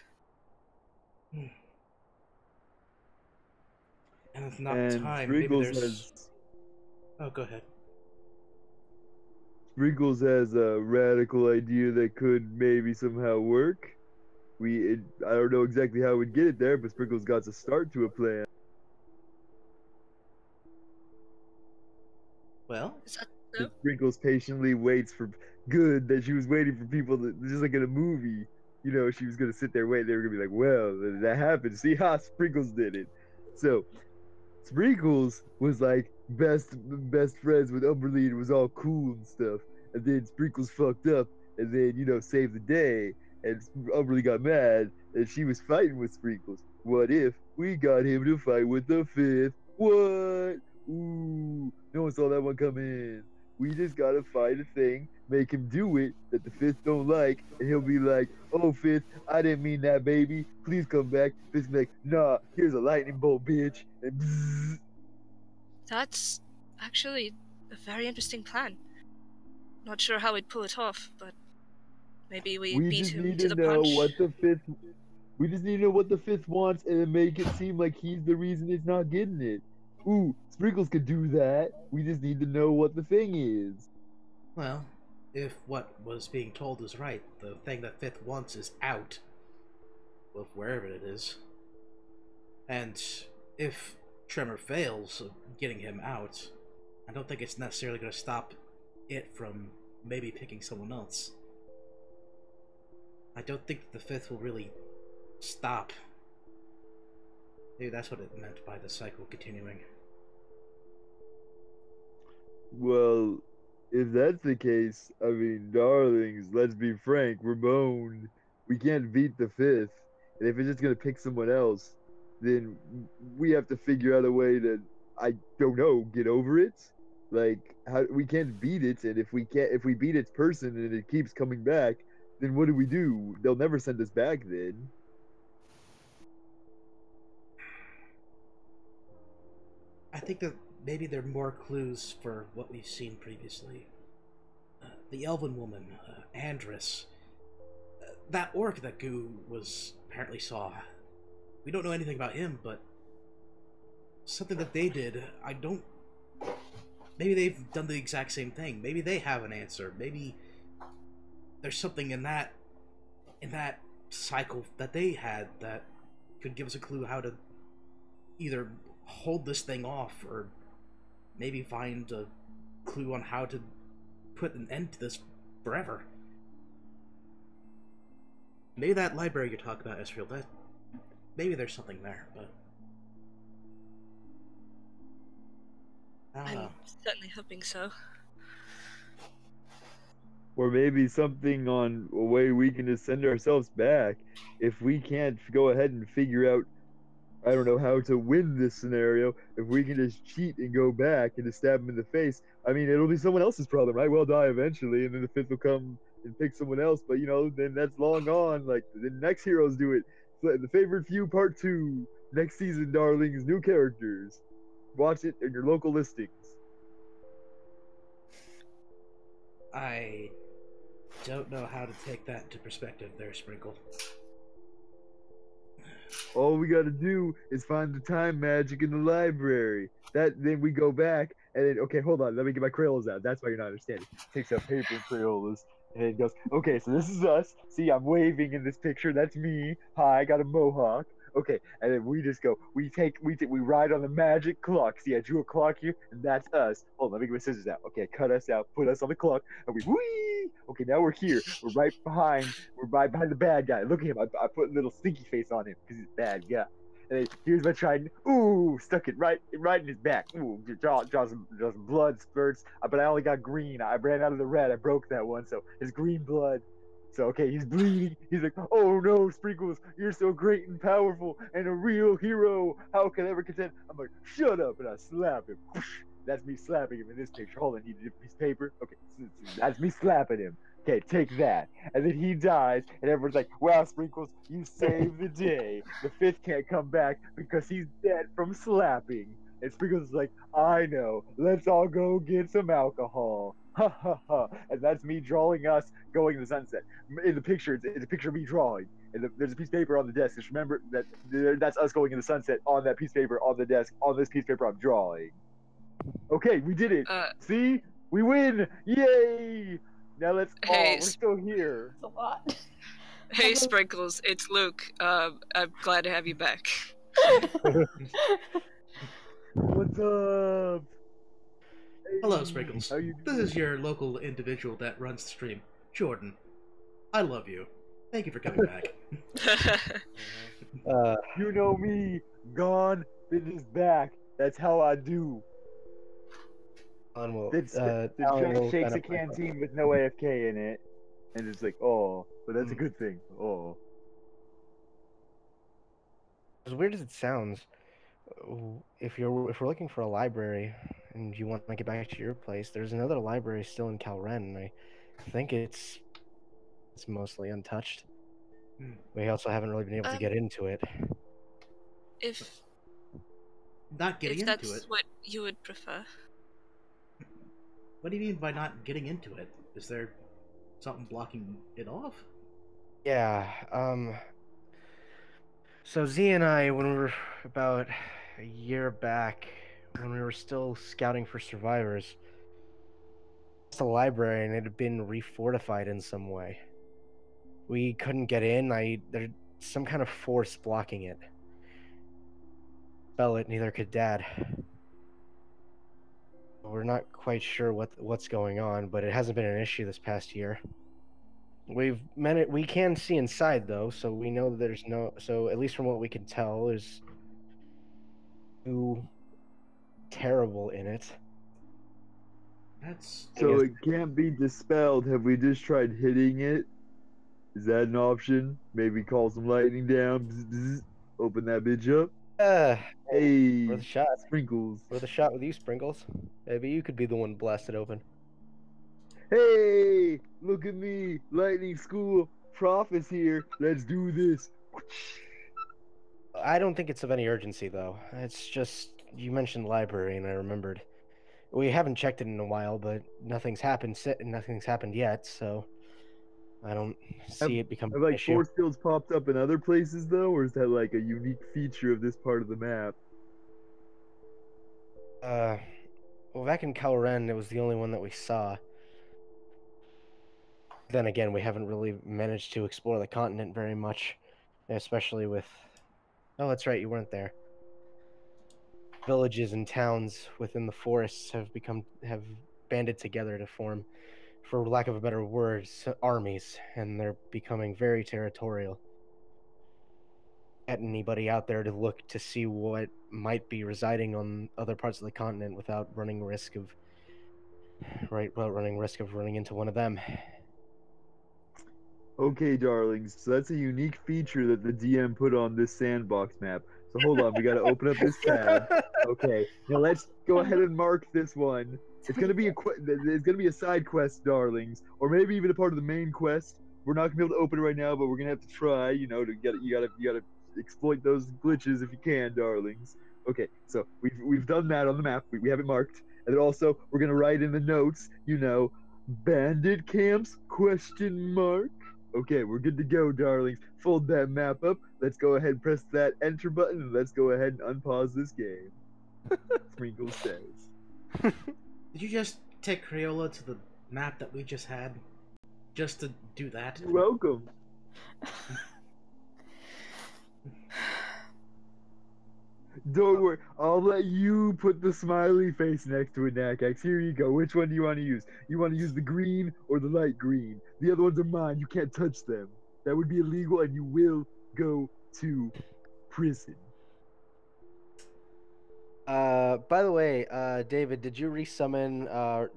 And if not And time, maybe Sprinkles there's... Oh, go ahead. Sprinkles has a radical idea that could maybe somehow work. I don't know exactly how we'd get it there, but Sprinkles got to start to a plan. Well, Is that so? Sprinkles patiently waits for good, that she was waiting for people to, just like in a movie. You know, she was gonna sit there waiting. They were gonna be like, "Well, that happened. See how Sprinkles did it." So Sprinkles was like best friends with Umberly and was all cool and stuff. And then Sprinkles fucked up and then, saved the day. And Umberly got mad and she was fighting with Sprinkles. What if we got him to fight with the fifth? What? Ooh, no one saw that one come in. We just gotta find a thing, make him do it that the fifth don't like, and he'll be like, "Oh, fifth, I didn't mean that, baby. Please come back." Fifth's like, "Nah, here's a lightning bolt, bitch." And bzzz. That's actually a very interesting plan. Not sure how we'd pull it off, but maybe we beat just him need to to the know punch. what the fifth. We just need to know what the fifth wants, and then make it seem like he's the reason it's not getting it. Ooh, Sprinkles could do that. We just need to know what the thing is. well, if what was being told is right, the thing that Fifth wants is out. Well, wherever it is. And if Tremor fails of getting him out, I don't think it's necessarily going to stop it from maybe picking someone else. I don't think the fifth will really stop. Maybe that's what it meant by the cycle continuing. Well, if that's the case, I mean, darlings, let's be frank, we're boned. We can't beat the fifth. And if it's just gonna pick someone else, then we have to figure out a way to, I don't know, get over it. Like, how we can't beat it, and if we beat its person and it keeps coming back, then what do? They'll never send us back then. I think that maybe there are more clues for what we've seen previously. the elven woman, Andress, that orc that Goo was apparently saw. We don't know anything about him, but something that they did, I don't... Maybe they've done the exact same thing. Maybe they have an answer. Maybe there's something in that cycle that they had that could give us a clue how to either hold this thing off or maybe find a clue on how to put an end to this forever. Maybe that library you're talking about, Esriel, that maybe there's something there, but I don't I'm know. certainly hoping so. Or maybe something on a way we can just send ourselves back. If we can't go ahead and figure out, I don't know, how to win this scenario, if we can just cheat and go back and just stab him in the face, I mean, it'll be someone else's problem, right? We'll die eventually, and then the fifth will come and pick someone else, but, you know, then that's long gone. Like, the next heroes do it. So, the Favorite Few Part 2, next season, darlings, new characters. Watch it in your local listings. I don't know how to take that into perspective there, Sprinkle. All we gotta do is find the time magic in the library. Then we go back and then, okay, hold on, let me get my Crayolas out. That's why you're not understanding. Takes out paper and Crayolas and then goes, okay, so this is us. See, I'm waving in this picture. That's me. Hi, I got a mohawk. Okay, and then we just go. We ride on the magic clock. See, I drew a clock here, and that's us. Hold on, let me get my scissors out. Okay, cut us out, put us on the clock, and we whee. Okay, now we're here. We're right behind. We're right behind the bad guy. Look at him. I put a little stinky face on him because he's a bad guy. And then here's my trident. Ooh, stuck it right in his back. Ooh, draw some blood spurts. But I only got green. I ran out of the red. I broke that one, so it's green blood. So, okay, he's bleeding. He's like, oh no, Sprinkles, you're so great and powerful and a real hero. How can I ever contend? I'm like, shut up, and I slap him. That's me slapping him in this picture. Hold on, you need a piece of paper? Okay, that's me slapping him. Okay, take that. And then he dies, and everyone's like, wow, Sprinkles, you saved the day. The fifth can't come back because he's dead from slapping. And Sprinkles is like, I know. Let's all go get some alcohol. Ha ha ha. And that's me drawing us going to the sunset. In the picture, it's a picture of me drawing. And there's a piece of paper on the desk. Just remember that's us going in the sunset on that piece of paper on the desk. On this piece of paper, I'm drawing. Okay, we did it. See? We win. Yay! Now let's. Hey, we're still here. It's a lot. Hey, Sprinkles, it's Luke. I'm glad to have you back. What's up? Hello, Sprinkles. How you This doing? is your local individual that runs the stream, Jordan. I love you. Thank you for coming back. You know me. Gone, is back. That's how I do. Alan will, The Alan Jack will shakes kind a of canteen with no AFK in it, and it's like, oh, but that's a good thing. Oh. As weird as it sounds, if we're looking for a library and you want to get back to your place, there's another library still in Calren, and I think it's mostly untouched. We also haven't really been able to get into it. If Not getting if into that's it? what you would prefer. What do you mean by not getting into it? Is there something blocking it off? Yeah, so Z and I, when we were about a year back, when we were still scouting for survivors, it's a library and it had been refortified in some way. We couldn't get in. There's some kind of force blocking it. Spell it, neither could Dad. We're not quite sure what's going on, but it hasn't been an issue this past year. We can see inside though, so we know that there's no. So at least from what we can tell, there's no terrible in it. That's So it can't be dispelled. Have we just tried hitting it? Is that an option? Maybe call some lightning down. Bzz, bzz, open that bitch up. Hey, Worth a shot. Sprinkles. Worth a shot with you, Sprinkles. Maybe you could be the one to blast it open. Hey, look at me. Lightning School Prof is here. Let's do this. I don't think it's of any urgency though. It's just you mentioned library, and I remembered We haven't checked it in a while, but nothing's happened yet, so I don't see it becoming Have an like issue. force fields popped up in other places though, or is that like a unique feature of this part of the map? Well, back in Kalren, it was the only one that we saw. Then again, we haven't really managed to explore the continent very much, especially with... Oh, that's right, you weren't there. Villages and towns within the forests have banded together to form, for lack of a better word, armies, and they're becoming very territorial. Get anybody out there to look to see what might be residing on other parts of the continent without running risk of running into one of them. Okay, darlings, so that's a unique feature that the DM put on this sandbox map. So hold on, we gotta open up this tab. Okay, now let's go ahead and mark this one. It's gonna be it's gonna be a side quest, darlings, or maybe even a part of the main quest. We're not gonna be able to open it right now, but we're gonna have to try. You know, you gotta exploit those glitches if you can, darlings. Okay, so we've done that on the map. We have it marked, and then also we're gonna write in the notes. You know, bandit camps ? Okay, we're good to go, darlings. Fold that map up. Let's go ahead and press that enter button, and let's go ahead and unpause this game. Sprinkle says. Did you just take Crayola to the map that we just had? Just to do that? You're welcome. Don't worry, I'll let you put the smiley face next to it, Nakax. Here you go. Which one do you want to use? You want to use the green or the light green? The other ones are mine. You can't touch them. That would be illegal, and you will go to prison. By the way, David, did you resummon,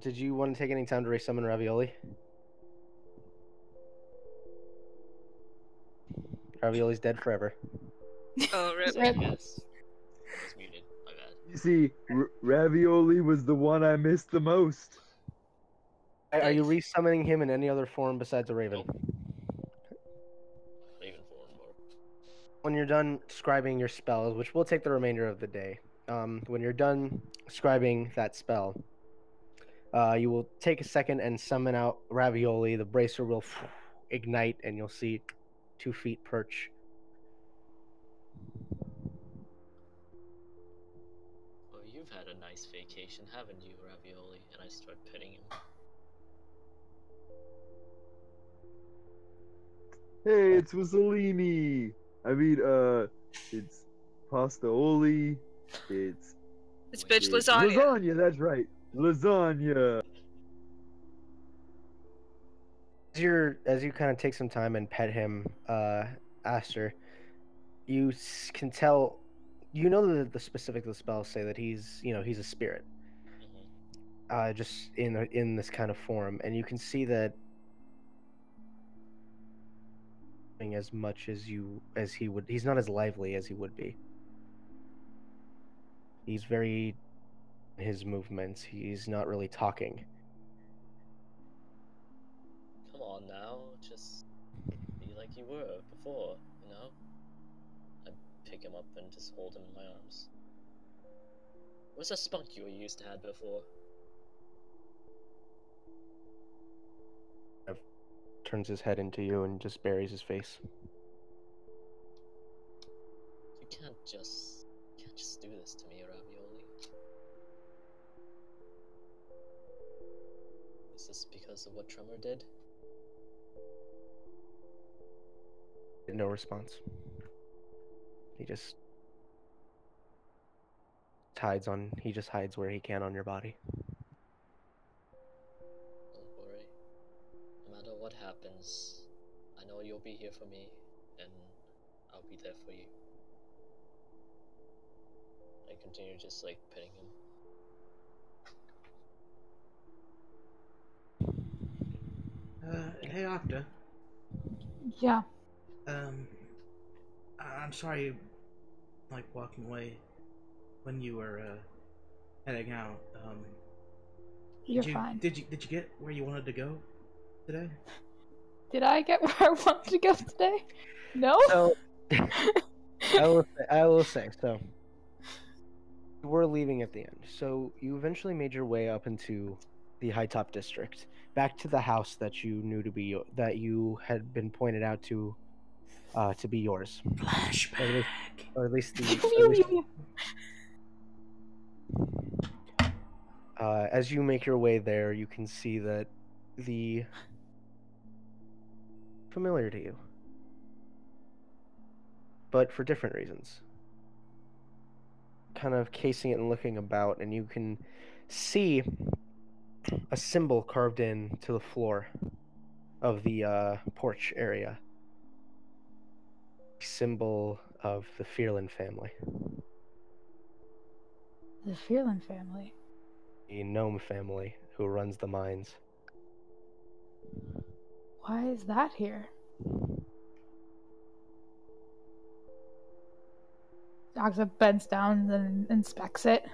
did you want to take any time to resummon Ravioli? Ravioli's dead forever. Oh, rip. Yes. I was muted. My bad. You see, Ravioli was the one I missed the most. Are you resummoning him in any other form besides a raven? Nope. Raven form or... When you're done scribing your spells, which will take the remainder of the day, when you're done scribing that spell, you will take a second and summon out Ravioli. The bracer will ignite, and you'll see 2 feet perch. Oh, you've had a nice vacation, haven't you, Ravioli? And I start petting him. Hey, it's Mussolini. I mean, it's pastaoli. It's Bitch lasagna. Lasagna, that's right. Lasagna. As you kind of take some time and pet him, Aster, you can tell, you know that the specifics of the spells say that he's a spirit, just in this kind of form, and you can see that as much as he would, he's not as lively as he would be. He's very his movements. He's not really talking. Come on now, just be like you were before, you know? I pick him up and just hold him in my arms. Where's that spunk you used to have before? Turns his head into you and just buries his face. You can't just do this to me, Ravioli. Is this because of what Tremor did? No response. He just hides where he can on your body. Don't worry. No matter what happens, I know you'll be here for me, and I'll be there for you. I continue just like petting him. Hey, Akta. Yeah. I'm sorry, like, walking away when you were, heading out. You're fine. Did you get where you wanted to go today? Did I get where I wanted to go today? No? So, I will say, so, You were leaving at the end, so you eventually made your way up into the High Top District, back to the house that you knew to be that you had been pointed out to be yours, Flashback. or at least as you make your way there, you can see that the familiar to you, but for different reasons. Kind of casing it and looking about, and you can see a symbol carved into the floor of the porch area. Symbol of the Fierlan family. The Fierlan family. The gnome family who runs the mines. Why is that here? Akta bends down and inspects it.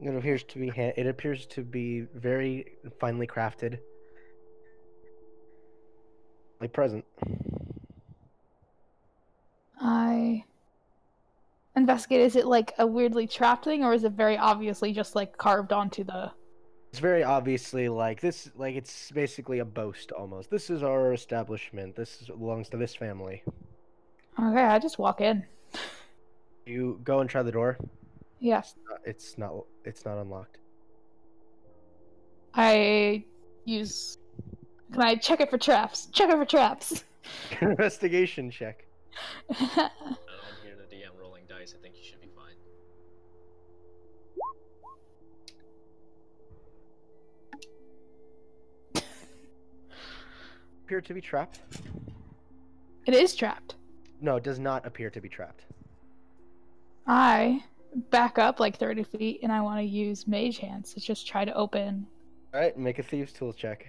It appears to be very finely crafted. Like present. I investigate. Is it like a weirdly trapped thing, or is it very obviously just like carved onto the? It's very obviously like this. Like it's basically a boast almost. This is our establishment. Belongs to this family. Okay, I just walk in. You go and try the door. Yes. It's not unlocked. I use. Can I check it for traps? Check it for traps. Investigation check. I don't hear the DM rolling dice. I think you should be fine. Appear to be trapped? It is trapped. No, it does not appear to be trapped. I back up like 30 feet and I want to use Mage Hands to just try to open. Alright, make a Thieves' Tools check.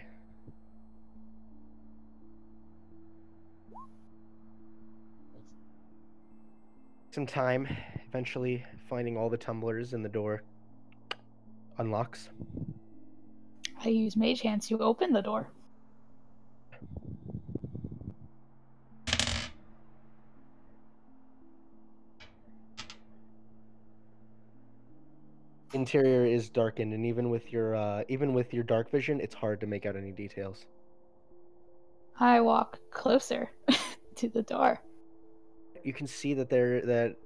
Some time, eventually finding all the tumblers in the door unlocks. I use Mage Hands to open the door. Interior is darkened, and even with your dark vision, it's hard to make out any details. I walk closer to the door. You can see that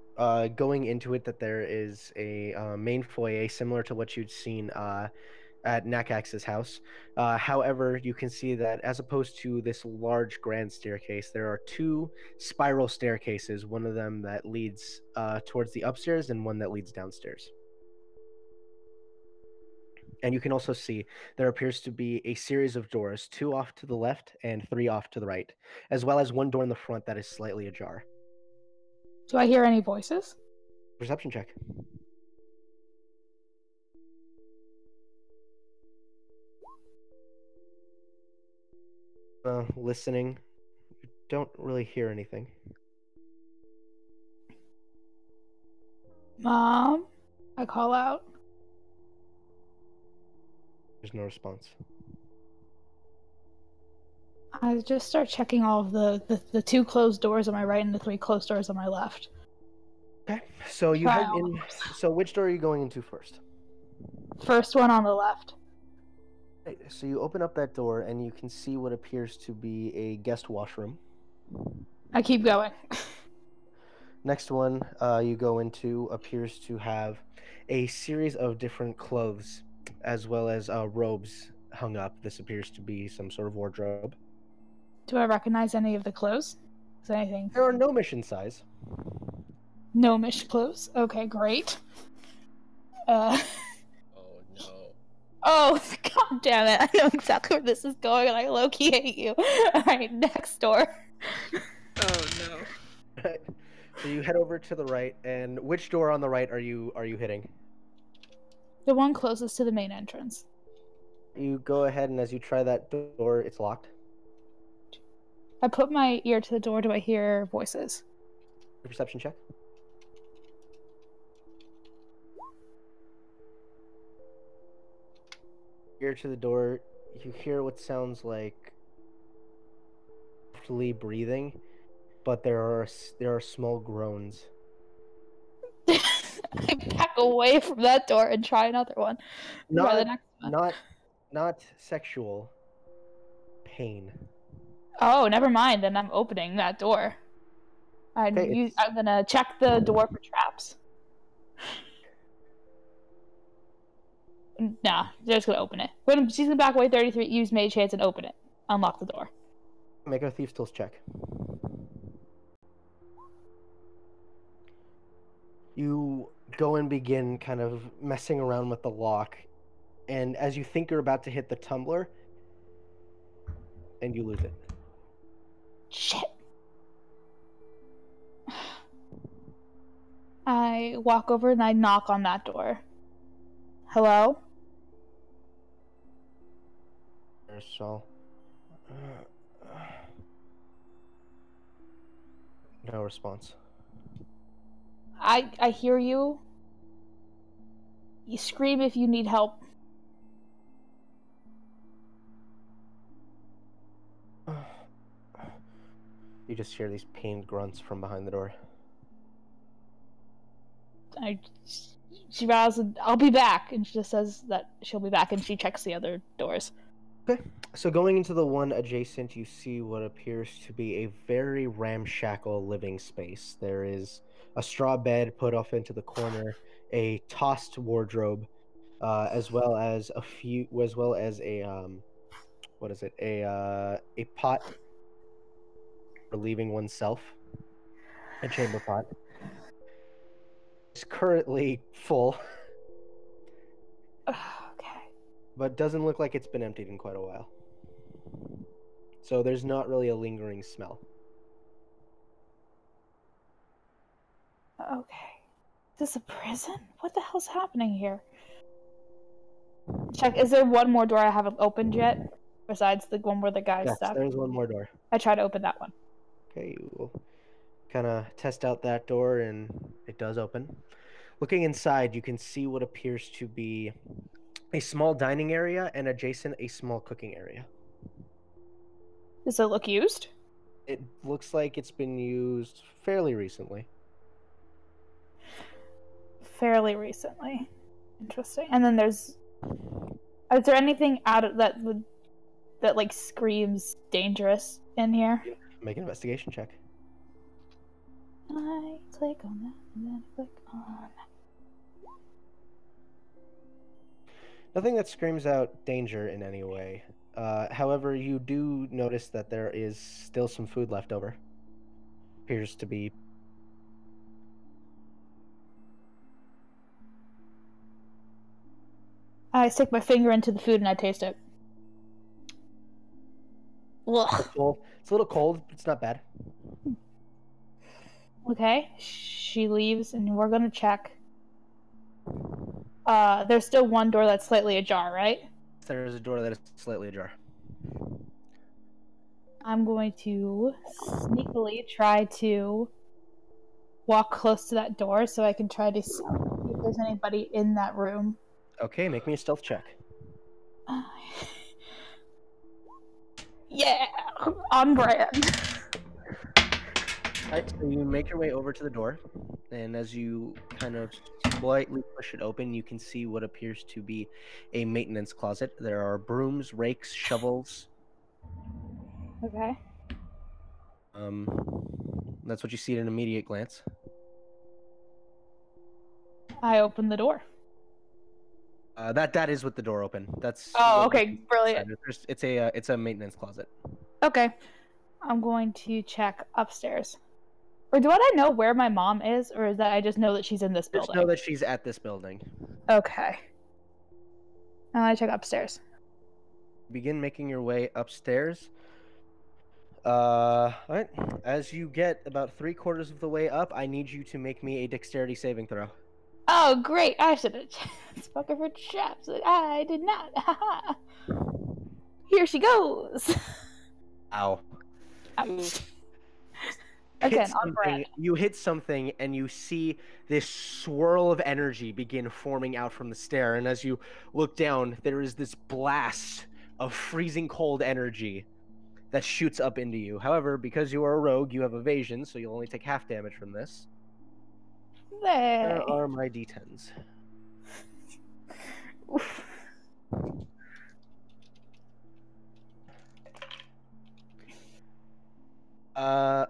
going into it, that there is a main foyer similar to what you'd seen at Nakax's house. However, you can see that as opposed to this large grand staircase, there are two spiral staircases, one of them that leads towards the upstairs and one that leads downstairs. And you can also see there appears to be a series of doors, 2 off to the left and 3 off to the right, as well as one door in the front that is slightly ajar. Do I hear any voices? Perception check. Listening, you don't really hear anything. Mom? I call out. There's no response. I just start checking all of the 2 closed doors on my right and the 3 closed doors on my left. Okay, so you head in. So which door are you going into first? First one on the left. Okay, so you open up that door and you can see what appears to be a guest washroom. I keep going. Next one you go into appears to have a series of different clothes, as well as robes hung up. This appears to be some sort of wardrobe. Do I recognize any of the clothes? Is anything? There are no mission size. No mission clothes. Okay, great. Oh no. Oh, god damn it. I know exactly where this is going and I low-key hate you. Alright, next door. Oh no. Right. So you head over to the right, and which door on the right are you hitting? The one closest to the main entrance. You go ahead, and as you try that door, it's locked. I put my ear to the door. Do I hear voices? Perception check. Ear to the door, you hear what sounds like softly breathing, but there are small groans. I away from that door and try another one. Try the next one. Not sexual. Pain. Oh, never mind. Then I'm opening that door. I'm gonna check the door for traps. Nah, they're just gonna open it. She's gonna back away 33, use Mage Hands and open it. Unlock the door. Make a Thief's Tools check. You go and begin kind of messing around with the lock, and as you think you're about to hit the tumbler, and you lose it. Shit. I walk over and I knock on that door. Hello? There's Saul. No response. I hear you. You scream if you need help. You just hear these pained grunts from behind the door. She rattles, and I'll be back, and she just says that she'll be back, and she checks the other doors. Okay, so going into the one adjacent, you see what appears to be a very ramshackle living space. There is a straw bed put off into the corner, a tossed wardrobe, as well as a pot for leaving oneself, a chamber pot. It's currently full. Okay. But doesn't look like it's been emptied in quite a while. So there's not really a lingering smell. Okay. Is this a prison? What the hell's happening here? Check, is there one more door I haven't opened yet? Besides the one where the guy's Yes, stuck? there's one more door. I try to open that one. Okay, you will kind of test out that door, and it does open. Looking inside, you can see what appears to be a small dining area and adjacent a small cooking area. Does it look used? It looks like it's been used fairly recently. Fairly recently. Interesting. And then is there anything out of that like screams dangerous in here? Make an investigation check. I click on that and then click on. Nothing that screams out danger in any way. However, you do notice that there is still some food left over. Appears to be. I stick my finger into the food and I taste it. Ugh. It's a little cold, but it's not bad. Okay, she leaves and we're gonna check. There's still one door that's slightly ajar, right? There is a door that is slightly ajar. I'm going to sneakily try to walk close to that door so I can try to see if there's anybody in that room. Okay, make me a stealth check. Yeah, on brand. Alright, so you make your way over to the door, and as you kind of slightly push it open, you can see what appears to be a maintenance closet. There are brooms, rakes, shovels. Okay. That's what you see at an immediate glance. I open the door. That is with the door open. That's. Oh, okay, brilliant. It's a maintenance closet. Okay, I'm going to check upstairs. Or do I know where my mom is, or is that I just know that she's in this building? Just know that she's at this building. Okay. Now I check upstairs. Begin making your way upstairs. Alright. As you get about 3/4 of the way up, I need you to make me a dexterity saving throw. Oh, great! I should have spoken for traps. I did not. Here she goes. Ow. Ouch. Again, on brand. You hit something, and you see this swirl of energy begin forming out from the stair. And as you look down, there is this blast of freezing cold energy that shoots up into you. However, because you are a rogue, you have evasion, so you'll only take half damage from this. Where Hey. are my d10s? Oof.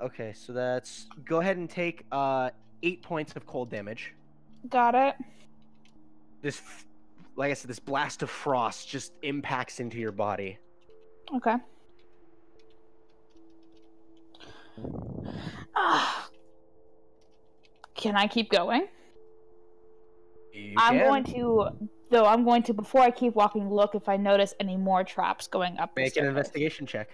Okay, so that's... Go ahead and take 8 points of cold damage. Got it. This, like I said, this blast of frost just impacts into your body. Okay. Can I keep going? I'm going to, before I keep walking, look if I notice any more traps going up the Make an staircase. investigation check.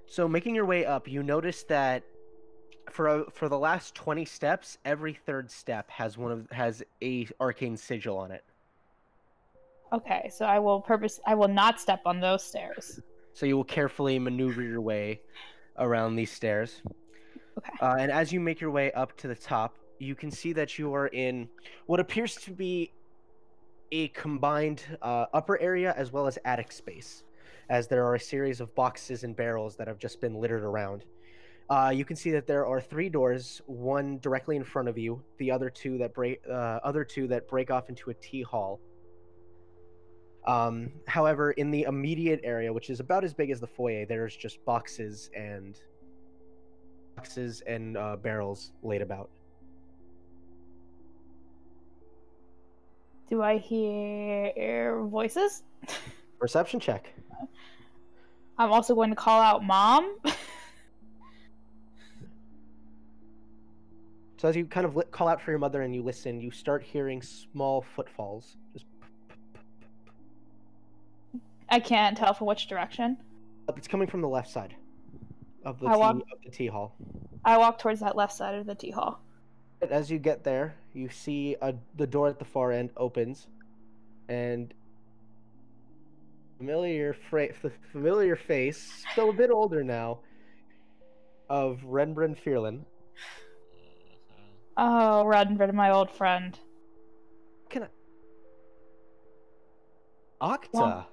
So making your way up, you notice that for the last 20 steps, every third step has a arcane sigil on it. Okay, so I will not step on those stairs. So you will carefully maneuver your way around these stairs. Okay. And as you make your way up to the top, you can see that you are in what appears to be a combined upper area as well as attic space, as there are a series of boxes and barrels that have just been littered around. You can see that there are 3 doors, one directly in front of you, the other two that break off into a tea hall. However, in the immediate area, which is about as big as the foyer, there's just boxes and barrels laid about. Do I hear voices? Perception check. I'm also going to call out Mom. So as you kind of call out for your mother and you listen, you start hearing small footfalls. Just I can't tell from which direction. it's coming from the left side of the tea hall. I walk towards that left side of the tea hall. As you get there, you see the door at the far end opens, and the familiar face, still a bit older now, of Renbren Fierlan. Oh, Renbren, my old friend. Can I... Akta!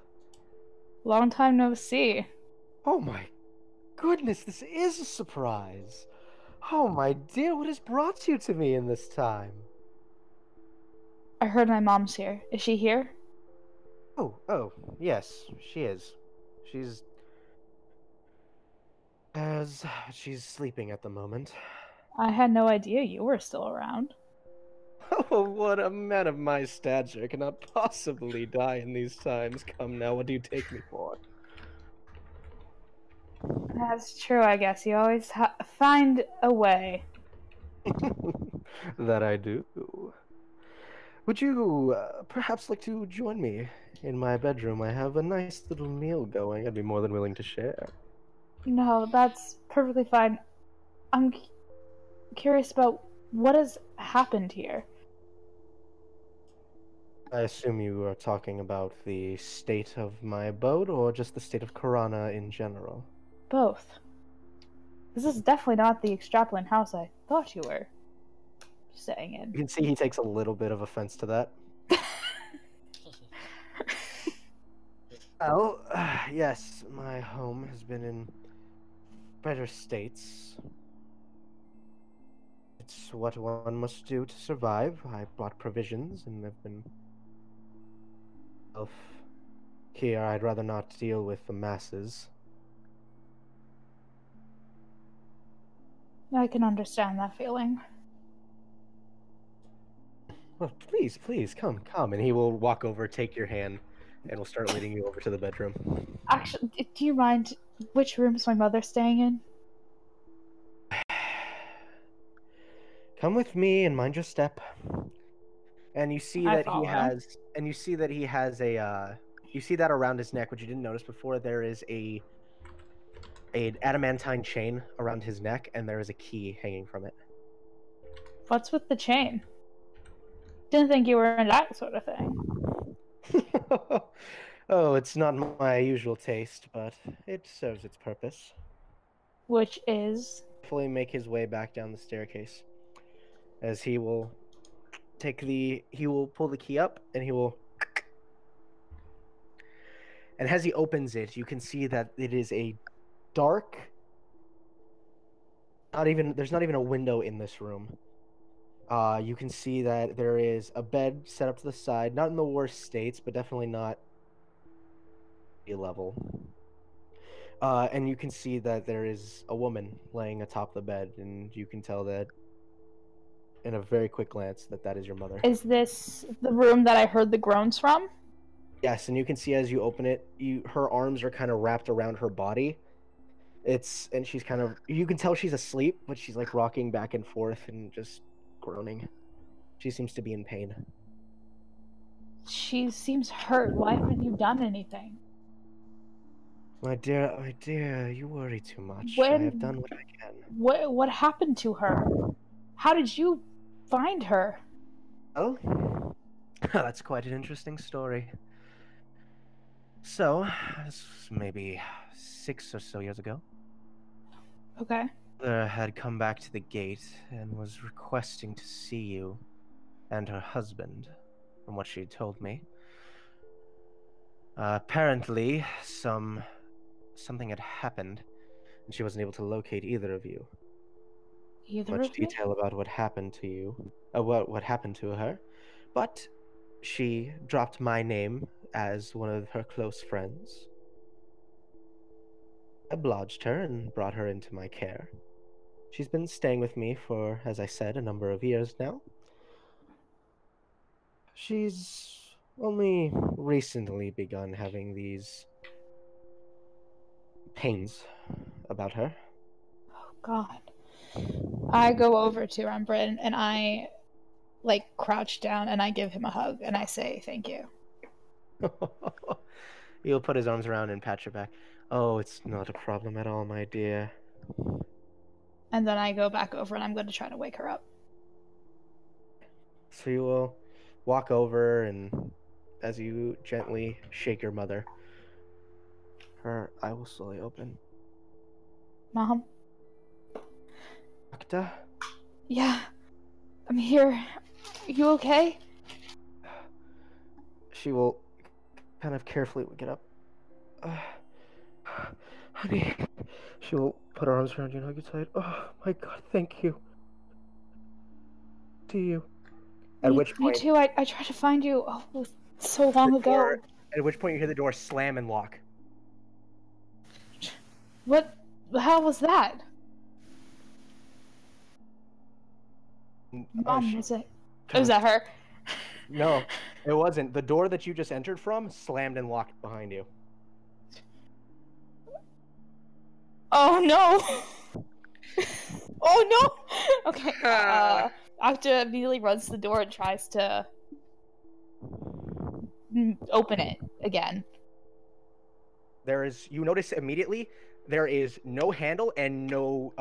Long time no see. Oh my goodness, this is a surprise. Oh my dear, what has brought you to me in this time? I heard my mom's here. Is she here? Oh, yes, she is. She's sleeping at the moment. I had no idea you were still around. Oh, what a man of my stature cannot possibly die in these times. Come now, what do you take me for? That's true, I guess. You always find a way. That I do. Would you perhaps like to join me in my bedroom? I have a nice little meal going. I'd be more than willing to share. No, that's perfectly fine. I'm curious about what has happened here. I assume you are talking about the state of my abode, or just the state of Karana in general? Both. This is definitely not the extravagant house I thought you were staying in. You can see he takes a little bit of offense to that. Well, yes, my home has been in better states. It's what one must do to survive. I brought provisions and have been... Here, I'd rather not deal with the masses. I can understand that feeling. Well, please, come. And he will walk over, take your hand, and will start leading you over to the bedroom. Actually, do you mind which room's my mother staying in? Come with me and mind your step. And you see that follow. he has a you see that around his neck, which you didn't notice before, there is an adamantine chain around his neck, and there is a key hanging from it. What's with the chain? Didn't think you were in that sort of thing. Oh, it's not my usual taste, but it serves its purpose. Which is? Fully make his way back down the staircase, as he will pull the key up, and and as he opens it, you can see that it is a dark There's not even a window in this room. You can see that there is a bed set up to the side, not in the worst states, but definitely not a level. And you can see that there is a woman laying atop the bed, and you can tell that in a very quick glance that is your mother. Is this the room that I heard the groans from? Yes, and you can see as you open it, her arms are kind of wrapped around her body. And she's kind of, you can tell she's asleep, but she's like rocking back and forth and just groaning. She seems to be in pain. She seems hurt. Why haven't you done anything? My dear, you worry too much. I When- have done what I can. What happened to her? How did you find her? Oh, that's quite an interesting story. So, this was maybe 6 or so years ago. Okay. Mother had come back to the gate and was requesting to see you and her husband, from what she told me. Apparently, something had happened, and she wasn't able to locate either of you. Either Much of me? detail about what happened to you, what happened to her, but she dropped my name as one of her close friends. I obliged her and brought her into my care. She's been staying with me for, as I said, a number of years now. She's only recently begun having these pains about her. Oh God. I go over to Renbren and I crouch down and I give him a hug and I say thank you. He'll put his arms around and pat your back. Oh, it's not a problem at all, my dear. And then I go back over and I'm going to try to wake her up. So you will walk over, and as you gently shake your mother, her eye will slowly open. Mom? Akta? Yeah, I'm here. Are you okay? She will kind of carefully get up. Honey. She will put her arms around you and hug you tight. Oh my God, thank you. To you. At which Me point, too. I tried to find you so long ago. At which point you hear the door slam and lock. What the hell was that? Mom, was it? Was that her? No, it wasn't. The door that you just entered from slammed and locked behind you. Oh no! Oh no! Okay. Akta immediately runs to the door and tries to open it again. You notice immediately there is no handle and no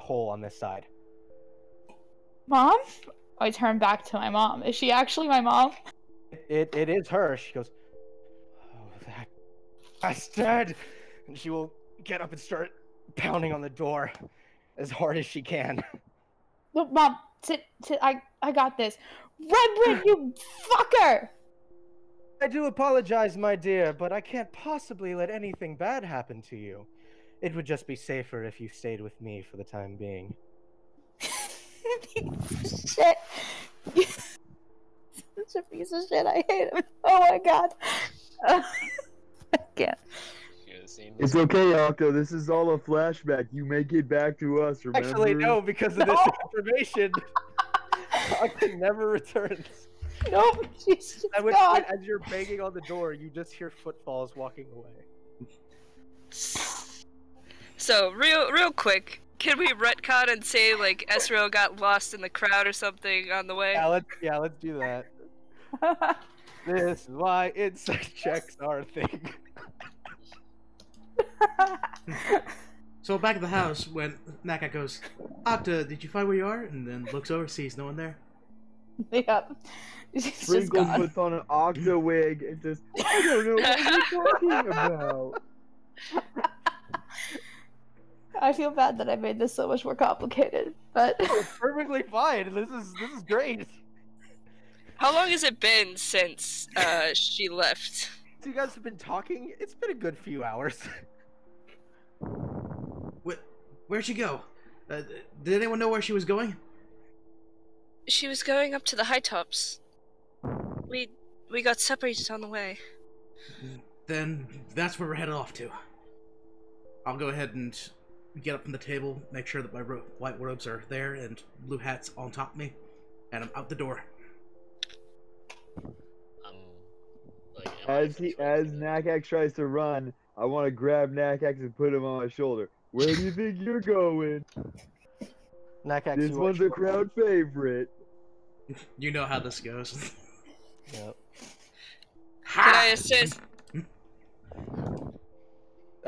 hole on this side. Mom? I turn back to my mom. Is she actually my mom? It is her. She goes, oh, that bastard! And she will get up and start pounding on the door as hard as she can. Look, Mom, sit. I got this. Renbren, you fucker! I do apologize, my dear, but I can't possibly let anything bad happen to you. It would just be safer if you stayed with me for the time being. Shit. Such a piece of shit. I hate him. Oh my God. I can't. It's okay, Akta. This is all a flashback. You make it back to us, remember? Actually, no, because of this information, Akta never returns. Nope, she's At which gone. point, as you're banging on the door, you just hear footfalls walking away. So, real quick, can we retcon and say, like, Ezreal got lost in the crowd or something on the way? Yeah, let's do that. This is why insight checks are a thing. So back at the house, when Naka goes, Akta, did you find where you are? And then looks over, sees no one there. Yep. She's just Sprinkles gone. puts on an Akta wig and says, I don't know what you're talking about. I feel bad that I made this so much more complicated, but It's perfectly fine. This is great. How long has it been since she left? So you guys have been talking? It's been a good few hours. Where'd she go? Did anyone know where she was going? She was going up to the high tops. We got separated on the way. Then that's where we're headed off to. I'll go ahead and get up from the table, make sure that my white robes are there and blue hat's on top of me, and I'm out the door. As Nakax tries to run, I want to grab Nakax and put him on my shoulder. Where do you think you're going? Nakax, This one's a crowd favorite. You know how this goes. Yep. Can I assist?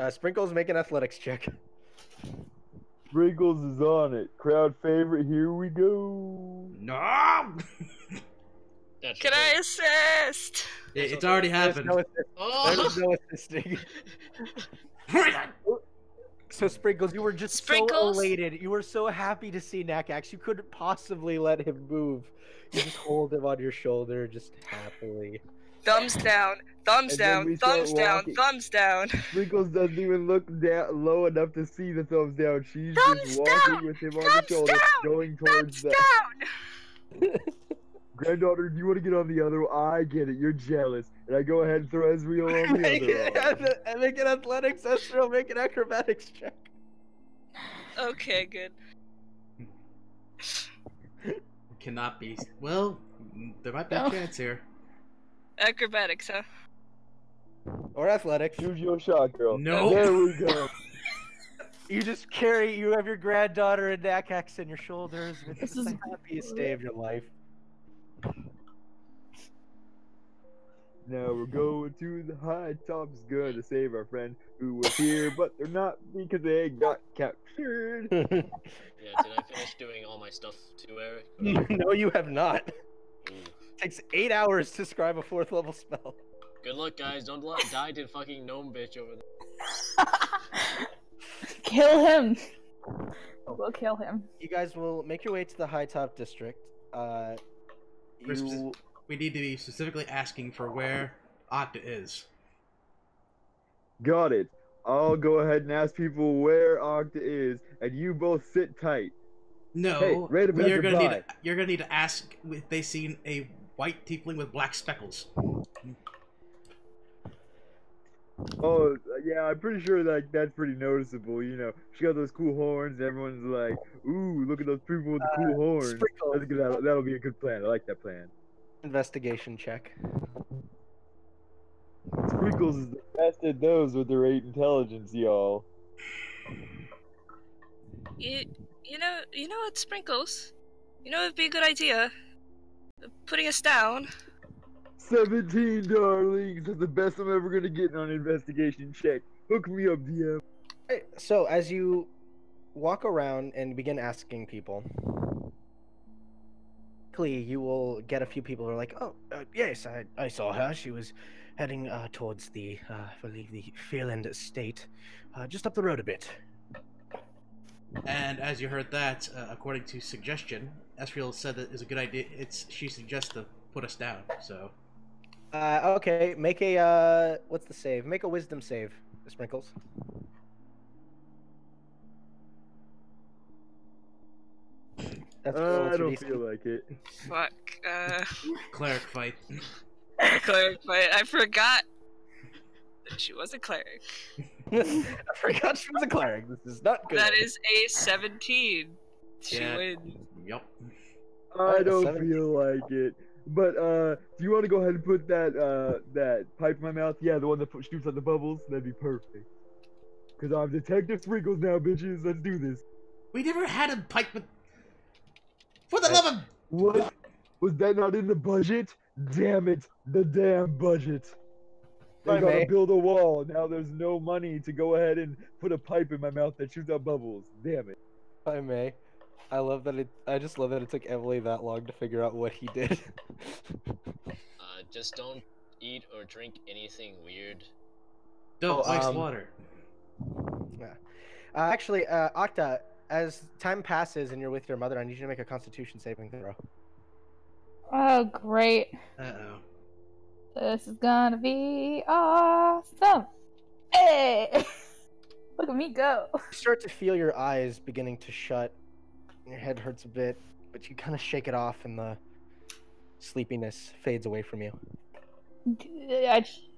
Sprinkles, make an athletics check. Sprinkles is on it. Crowd favorite, here we go. No! Can I assist? It's already happened. There's no assisting. So Sprinkles, you were just so elated. You were so happy to see Nakax. You couldn't possibly let him move. You just hold him on your shoulder, just happily. Thumbs down, thumbs down, thumbs down, thumbs down. Sprinkles doesn't even look down low enough to see the thumbs down. She's just walking with him on the shoulder, going towards the. Granddaughter, do you want to get on the other one? I get it. You're jealous. And I go ahead and throw Ezreal on the other one. Make an athletics, Ezreal. Make an acrobatics check. Okay, good. Cannot be. Well, there might be a chance here. Acrobatics, huh? Or athletics. Choose your shot, girl. No. There we go. You just you have your granddaughter and Nakax on your shoulders. This is the happiest day of your life. Now we're going to the high tops, going to save our friend who was here, but they're not because they got captured. Yeah, did I finish doing all my stuff too, Eric? No, you have not. Ooh. It takes 8 hours to scribe a 4th level spell. Good luck, guys. Don't die to fucking gnome bitch over there. Kill him. We'll kill him. You guys will make your way to the high top district. We need to be specifically asking for where Akta is. Got it. I'll go ahead and ask people where Akta is, and you both sit tight. No, hey, you're gonna need to ask if they seen a white tiefling with black speckles. Oh, yeah, I'm pretty sure that's pretty noticeable, you know. She got those cool horns, and everyone's like, ooh, look at those people with the cool horns. That'll be a good plan. I like that plan. Investigation check. Sprinkles is the best at those with their 8 intelligence, y'all. You know what, Sprinkles? You know it'd be a good idea. Putting us down. 17, darlings. That's the best I'm ever gonna get on an investigation check. Hook me up, DM. Right, so as you walk around and begin asking people, you will get a few people who are like, oh, yes, I saw her. She was heading towards the, I believe, the Fierlan estate, just up the road a bit. And as you heard that, according to suggestion, Ezreal said that is a good idea. She suggests to put us down, so... Okay, make a, what's the save? Make a wisdom save, Sprinkles. I don't feel like it. Fuck, Cleric fight. Cleric fight. I forgot that she was a cleric. I forgot she was a cleric. This is not good. That is a 17. She wins. Yep. I don't feel like it. But, do you want to go ahead and put that pipe in my mouth? Yeah, the one that shoots out the bubbles? That'd be perfect. Because I'm Detective Sprinkles now, bitches. Let's do this. We never had a pipe with... For the love of... What? Was that not in the budget? Damn it. The damn budget. They gotta build a wall. Now there's no money to go ahead and put a pipe in my mouth that shoots out bubbles. Damn it. If I may. I just love that it took Emily that long to figure out what he did. Just don't eat or drink anything weird. Don't ice water. Yeah. Actually, Akta, as time passes and you're with your mother, I need you to make a Constitution saving throw. Oh, great. Uh-oh. This is gonna be awesome. Hey! Look at me go. You start to feel your eyes beginning to shut. Your head hurts a bit, but you kind of shake it off, and the sleepiness fades away from you.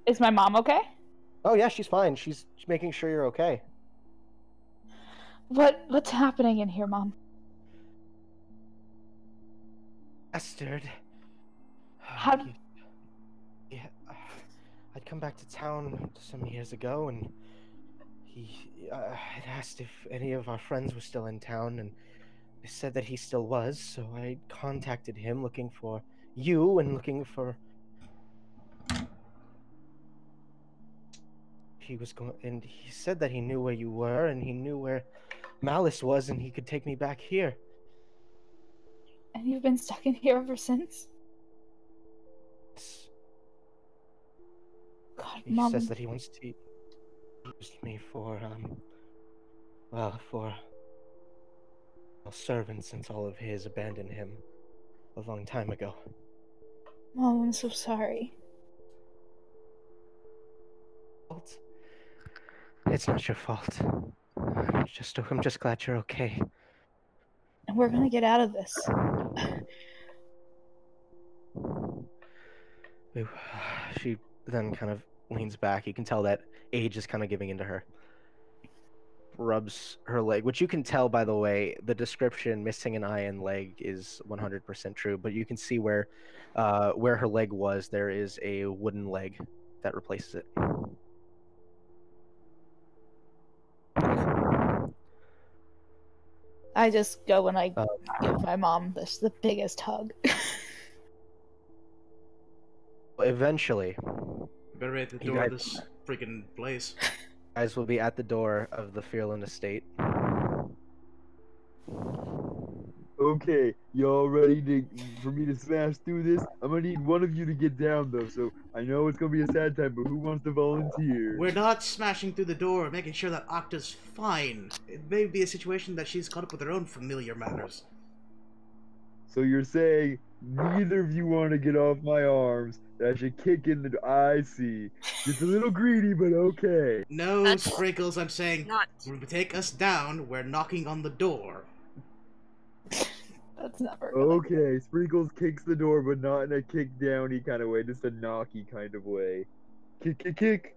Is my mom okay? Oh yeah, she's fine. She's making sure you're okay. What's happening in here, Mom? Bastard. How? Yeah, I'd come back to town some years ago, and he had asked if any of our friends were still in town, and I said that he still was. So I contacted him, looking for you and looking for. He was going, and he said that he knew where you were, and he knew where Malice was, and he could take me back here. And you've been stuck in here ever since? God, He Mom. says that he wants to use me for, for a servant, since all of his abandoned him a long time ago. Mom, I'm so sorry. It's not your fault. I'm just glad you're okay. And we're gonna get out of this. She then kind of leans back. You can tell that age is kind of giving into her. Rubs her leg, which you can tell, by the way, the description missing an eye and leg is 100% true, but you can see where her leg was, there is a wooden leg that replaces it. I just go and I give my mom the biggest hug. Eventually, Better be at the door of this freaking place. guys will be at the door of the Fierlan estate. Okay, y'all ready for me to smash through this? I'm gonna need one of you to get down though, so I know it's gonna be a sad time, but who wants to volunteer? We're not smashing through the door, making sure that Akta's fine. It may be a situation that she's caught up with her own familiar matters. So you're saying neither of you want to get off my arms, that I should kick in the... I see. Just a little greedy, but okay. No, That's Sprinkles, I'm saying, not- when we take us down, we're knocking on the door. That's never gonna Okay, Sprinkles kicks the door, but not in a kick-downy kind of way, just a knocky kind of way. Kick, kick, kick.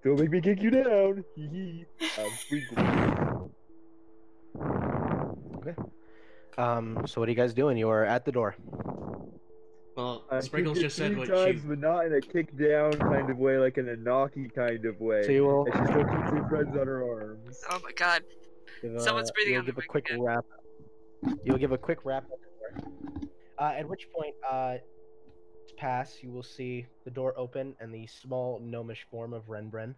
Don't make me kick you down. Hee hee. I'm Sprinkles. Okay. So what are you guys doing? You are at the door. Well, I Sprinkles kicked it just said 3 what times, she... but not in a kick-down kind of way, like in a knocky kind of way. So you will And she still keeps her friends on her arms. Oh my god. Someone's breathing you'll on give the a quick mic again. wrap. You'll give a quick wrap at the door. At which point, pass, you will see the door open and the small gnomish form of Renbren.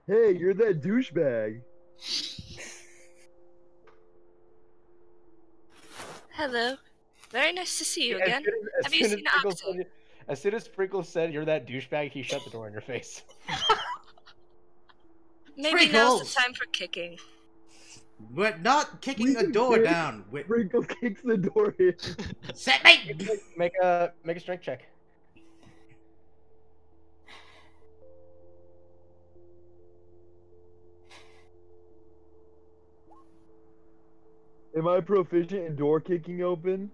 Hey, you're that douchebag. Hello. Very nice to see you As again. soon as- Have you soon as seen Sprinkles Akta? said- As soon as Sprinkles said you're that douchebag, he shut the door in your face. Maybe now's Sprinkles! the time for kicking. We're not kicking We a door did. down. We're... Sprinkles kicks the door in. Set me! Make a strength check. Am I proficient in door kicking open?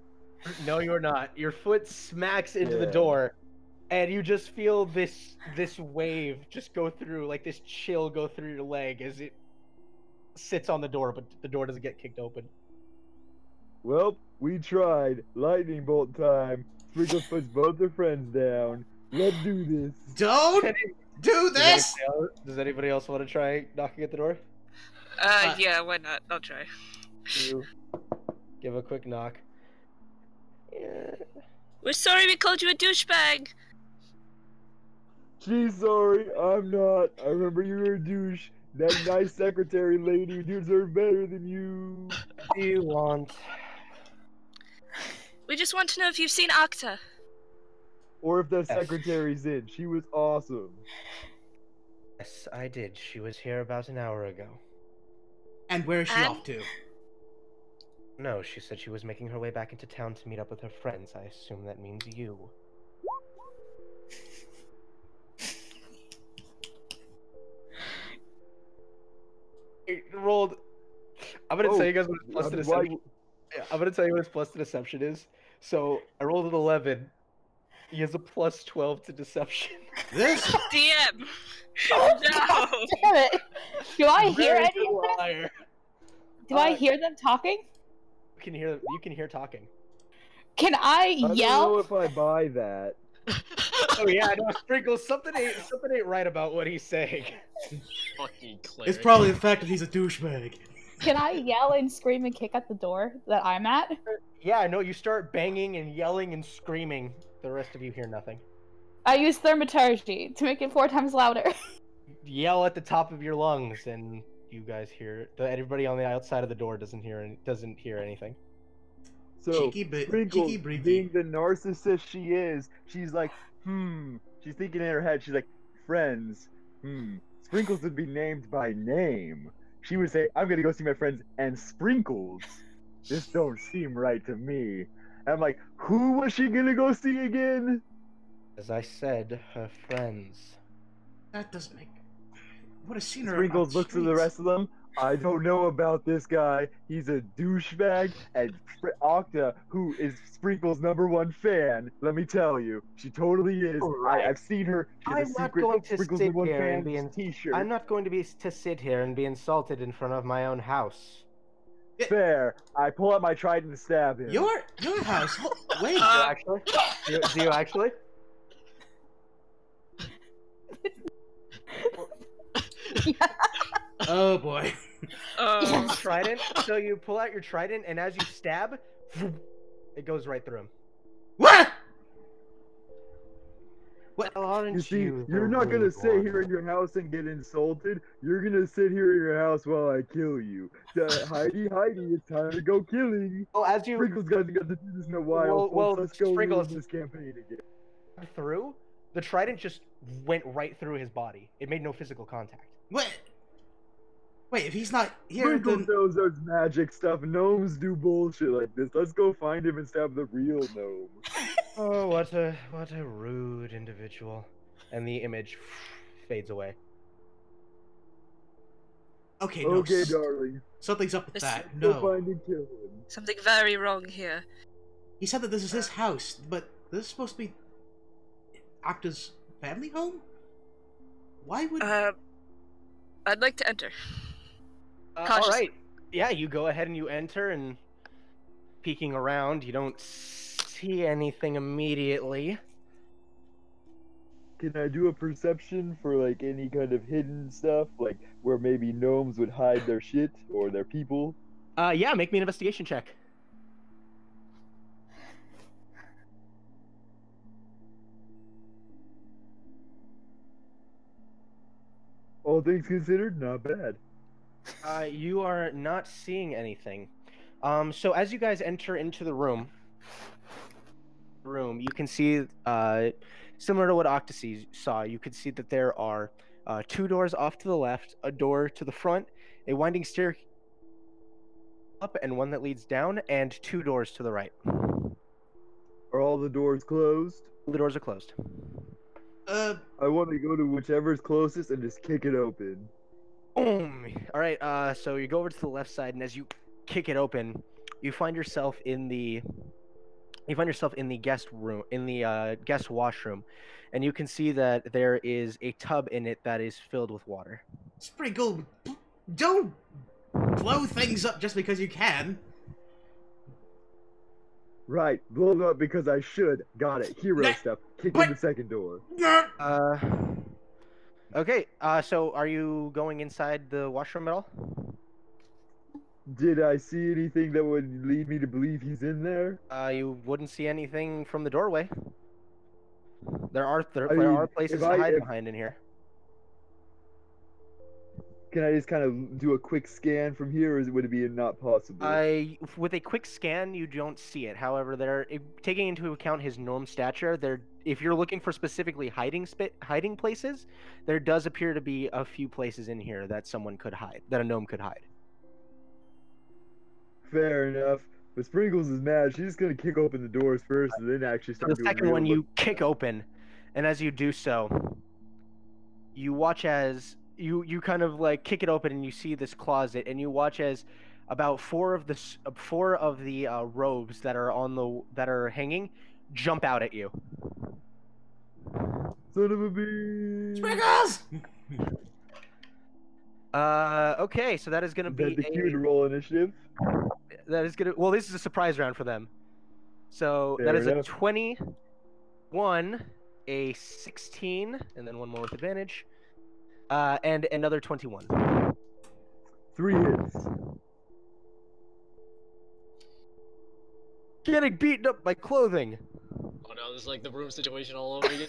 No, you're not. Your foot smacks into the Yeah. door, and you just feel this wave just go through, like this chill go through your leg as it sits on the door, but the door doesn't get kicked open. Well, we tried. Lightning bolt time. Sprinkles puts both their friends down. Let's do this. Don't do this! Does anybody else want to try knocking at the door? Yeah, why not? I'll try. You give a quick knock. Yeah. We're sorry we called you a douchebag. She's sorry. I'm not. I remember you were a douche. That nice secretary lady deserves better than you. What do you want? We just want to know if you've seen Akta. Or if that Yes. secretary's in. She was awesome. Yes, I did. She was here about an hour ago. And where is she And? off to? No, she said she was making her way back into town to meet up with her friends. I assume that means you. It rolled. I'm gonna tell you guys what his plus I to mean, why- deception. Yeah, I'm gonna tell you what his plus to deception is. So I rolled an 11. He has a plus 12 to deception. This DM. God No. damn it! Do I hear Very any good of this? liar. Do I hear them talking? You can hear talking. Can I I don't know yell? if I buy that. Oh yeah, no, Sprinkles. Something ain't right about what he's saying. Fucking cleric. it's probably the fact that he's a douchebag. Can I yell and scream and kick at the door that I'm at? Yeah, I know. You start banging and yelling and screaming. The rest of you hear nothing. I use thaumaturgy to make it 4 times louder. Yell at the top of your lungs, and you guys hear. Everybody on the outside of the door doesn't hear anything. So Cheeky Sprinkles, breaky. being the narcissist she is, she's like, She's thinking in her head, she's like, friends. Sprinkles would be named by name. She would say, I'm gonna go see my friends and Sprinkles. This don't seem right to me. And I'm like, who was she gonna go see again? As I said, her friends. That doesn't make. What a seen her. Sprinkles looks at the rest of them. I don't know about this guy. He's a douchebag. And Akta, who is Sprinkles' #1 fan, let me tell you, she totally is. Right. I've seen her. She has I'm a not secret going to Sprinkles sit #1 here and fan T-shirt. I'm not going to sit here and be insulted in front of my own house. Fair. I pull out my trident and stab him. Your house. Wait. Actually, do you actually? Oh boy. Trident. So you pull out your trident, and as you stab, it goes right through him. What? Well, aren't You see, you you're the not gonna rude sit one? here in your house and get insulted. You're gonna sit here in your house while I kill you. Heidi, it's time to go killing. Well, as you Sprinkles got to do this in a while. Well, Let's go Sprinkles- ruin this campaign again. through, the trident just went right through his body. It made no physical contact. What? Wait, if he's not here, Sprinkles then knows those magic stuff. Gnomes do bullshit like this. Let's go find him and stab the real gnome. Oh, what a rude individual. And the image fades away. okay, no. Okay, darling. Something's up with This- that. Go No. find and kill him. Something very wrong here. He said that this is his house, but this is supposed to be Akta's family home? Why would I'd like to enter. All Cautious. right. Yeah, you go ahead and you enter, and peeking around, you don't see anything immediately. Can I do a perception for like any kind of hidden stuff, like where maybe gnomes would hide their shit or their people? Yeah, make me an investigation check. All things considered, not bad. You are not seeing anything. So as you guys enter into the room, you can see, similar to what Akta saw, you could see that there are 2 doors off to the left, a door to the front, a winding stair up, and one that leads down, and 2 doors to the right. Are all the doors closed? The doors are closed. I want to go to whichever's closest and just kick it open. Boom! All right. So you go over to the left side, and as you kick it open, you find yourself in the guest room, in the guest washroom, and you can see that there is a tub in it that is filled with water. Sprinkle, don't blow things up just because you can. Right, blow them up because I should. Got it. Hero Nah, stuff. Kick but- in the second door. Okay. So are you going inside the washroom at all? Did I see anything that would lead me to believe he's in there? You wouldn't see anything from the doorway. There are I mean, are places if to hide if- behind in here. Can I just kind of do a quick scan from here, or would it be not possible? With a quick scan, you don't see it. However, taking into account his gnome stature, if you're looking for specifically hiding places, there does appear to be a few places in here that someone could hide, that a gnome could hide. Fair enough. But Sprinkles is mad. She's just gonna kick open the doors first, and then actually So start the doing second real one work. you kick open, and as you do so, you watch as you kind of like kick it open and you see this closet, and you watch as about four of the robes that are hanging jump out at you. Son of a bitch. Sprinkles! Okay, so that is gonna Is be that the cue to roll initiative? well, this is a surprise round for them. So Fair that is enough. a 21, a 16, and then one more with advantage, and another 21. 3 hits. Getting beaten up by clothing. Oh no, this is like the room situation all over again.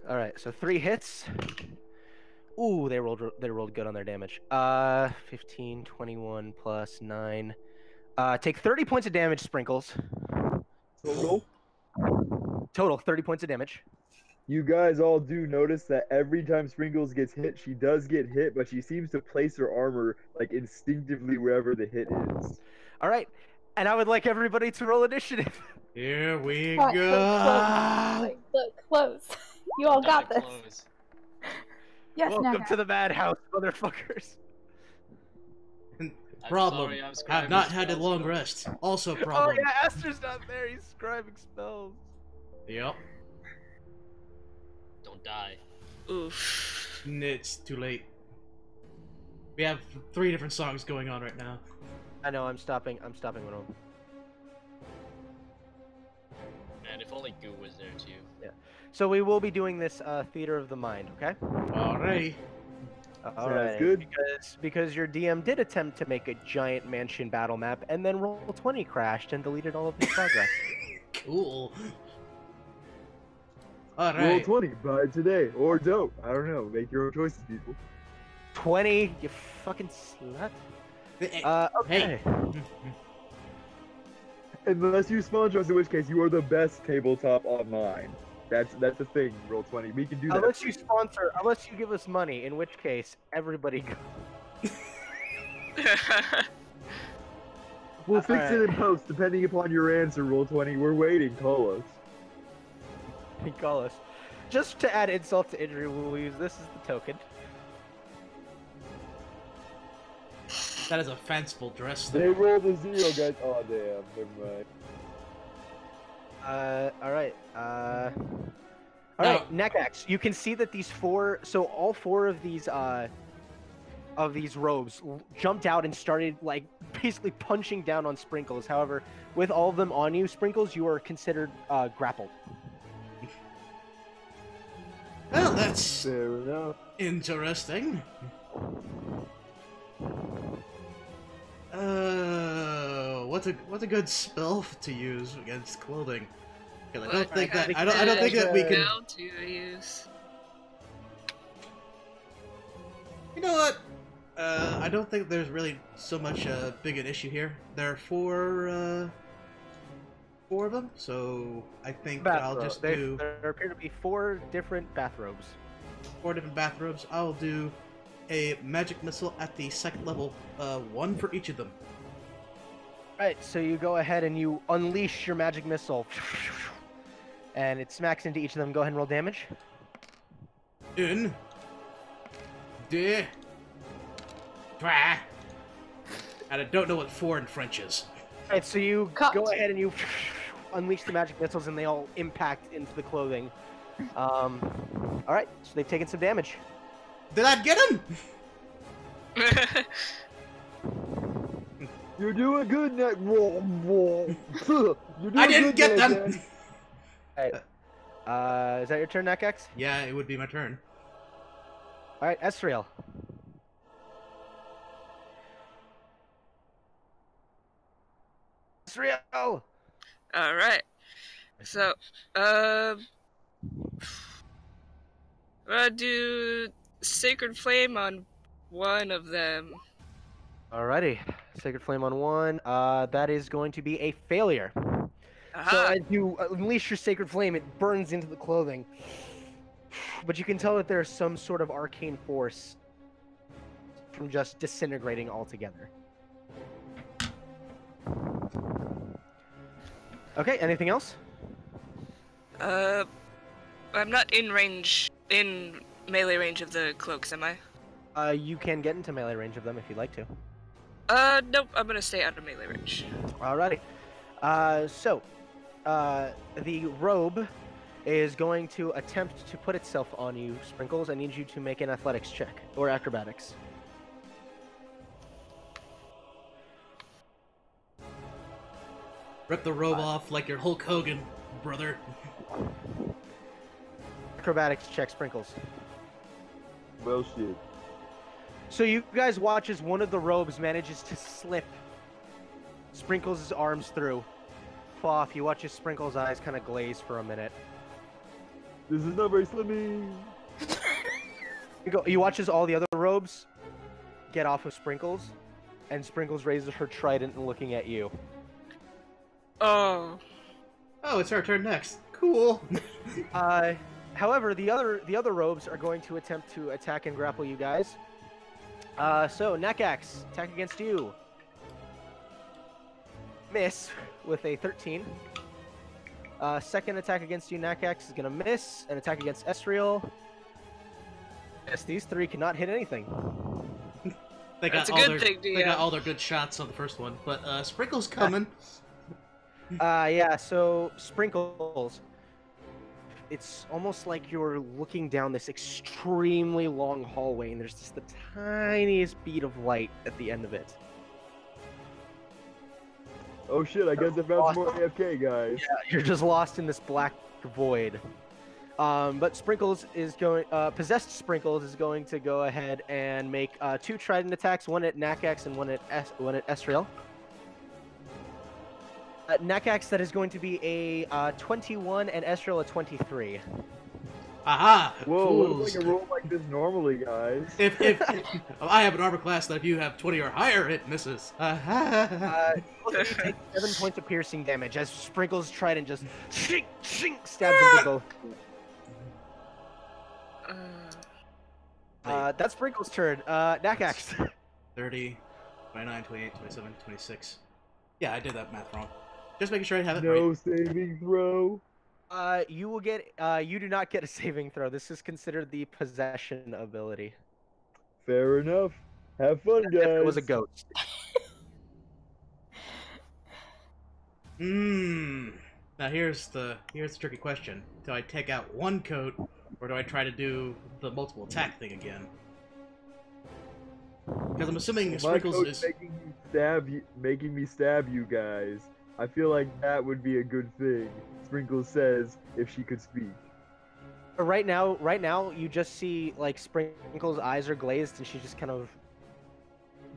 All right, so 3 hits. Ooh, they rolled good on their damage. 15, 21 plus 9. Take 30 points of damage, Sprinkles. Total 30 points of damage. You guys all do notice that every time Sprinkles gets hit, she does get hit, but she seems to place her armor like instinctively wherever the hit is. All right, and I would like everybody to roll initiative. Here we But go. close. You all got this. Close. Yes, Welcome Naga. to the madhouse, motherfuckers. Problem. sorry, I'm Have scribing not had a spells, long but- rest. Also Oh problem. yeah, Aster's not there. He's scribing spells. Yep. Don't die. Oof. It's too late. We have 3 different songs going on right now. I know. I'm stopping one of them. Man, if only Goo was there too. So we will be doing this theater of the mind, okay? Alrighty. All Sounds right. good. Because your DM did attempt to make a giant mansion battle map, and then Roll20 crashed and deleted all of his progress. Cool. Roll Alright. 20, buy today, or don't. I don't know. Make your own choices, people. 20, you fucking slut. Okay. Hey. Unless you sponsor us, in which case you are the best tabletop online. That's a thing. Roll 20. We can do that. Unless you give us money, in which case everybody go. We'll fix Alright. it in post, depending upon your answer. Roll 20. We're waiting. Call us. Call us. Just to add insult to injury, we'll use this as the token. That is a fanciful dress. They rolled a 0, guys. Oh damn. Never mind. Alright. Now- Alright, Neckax, you can see that all four of these robes jumped out and started, like, basically punching down on Sprinkles. However, with all of them on you, Sprinkles, you are considered grappled. Well, that's Fair enough. interesting. What's a good spell to use against clothing? 'Cause I don't think that we can. Now to use. You know what? I don't think there's really so much big an issue here. There are four of them, so I think I'll just do There appear to be 4 different bathrobes. 4 different bathrobes. I'll do a magic missile at the 2nd level, 1 for each of them. Alright, so you go ahead and you unleash your magic missile. And it smacks into each of them. Go ahead and roll damage. Une, deux, trois. And I don't know what 4 in French is. Alright, so you Cut. go ahead and you unleash the magic missiles and they all impact into the clothing. Alright, so they've taken some damage. Did I get him? You're doing good, Neck. Roll. I didn't get them. Alright. Is that your turn, Neckax? Yeah, it would be my turn. Alright, Esriel. Esriel! Alright. So, I'm gonna do Sacred Flame on one of them. Alrighty. Sacred Flame on 1. That is going to be a failure. So Aha! as you unleash your Sacred Flame, it burns into the clothing. But you can tell that there's some sort of arcane force from just disintegrating altogether. Okay, anything else? I'm not in range, in melee range of the cloaks, am I? You can get into melee range of them if you'd like to. Nope, I'm gonna stay out of melee range. Alrighty. The robe is going to attempt to put itself on you, Sprinkles. I need you to make an athletics check, or acrobatics. Rip the robe off like you're Hulk Hogan, brother. Acrobatics check, Sprinkles. Well, shit. So you guys watch as one of the robes manages to slip Sprinkles' arms through. Fall off. You watch as Sprinkles' eyes kind of glaze for a minute. This is not very slimming. You watch as all the other robes get off of Sprinkles, and Sprinkles raises her trident and looking at you. Oh. Oh, it's our turn next. Cool. However, the other robes are going to attempt to attack and grapple you guys. So Nakax, attack against you. Miss with a 13. Second attack against you, Nakax, is gonna miss. An attack against Esriel. Yes, these three cannot hit anything. That's a good thing, They got all their good shots on the first one, but Sprinkle's coming. Yeah, so Sprinkles, it's almost like you're looking down this extremely long hallway and there's just the tiniest bead of light at the end of it. Oh shit, I guess I found some more AFK guys. Yeah, you're just lost in this black void. But Sprinkles is going, possessed Sprinkles is going to go ahead and make 2 trident attacks, one at Nakax and one at Esriel. Nakax, that is going to be a 21 and Esriel a 23. Aha! Whoa, Fools. looks like a roll like this normally, guys. If I have an armor class that if you have 20 or higher, it misses. You take 7 points of piercing damage as Sprinkles trident just shink, shink, stabs into both. That's Sprinkles' turn. Nakax. 30, 29, 28, 27, 26. Yeah, I did that math wrong. Just making sure I have it No right. saving throw. You will get. You do not get a saving throw. This is considered the possession ability. Fair enough. Have fun, guys. It was a ghost. Now here's the tricky question. Do I take out one coat, or do I try to do the multiple attack thing again? Because I'm assuming My Sprinkles coach is... making me stab you guys. I feel like that would be a good thing. Sprinkles says if she could speak. But right now, you just see like Sprinkles' eyes are glazed, and she's just kind of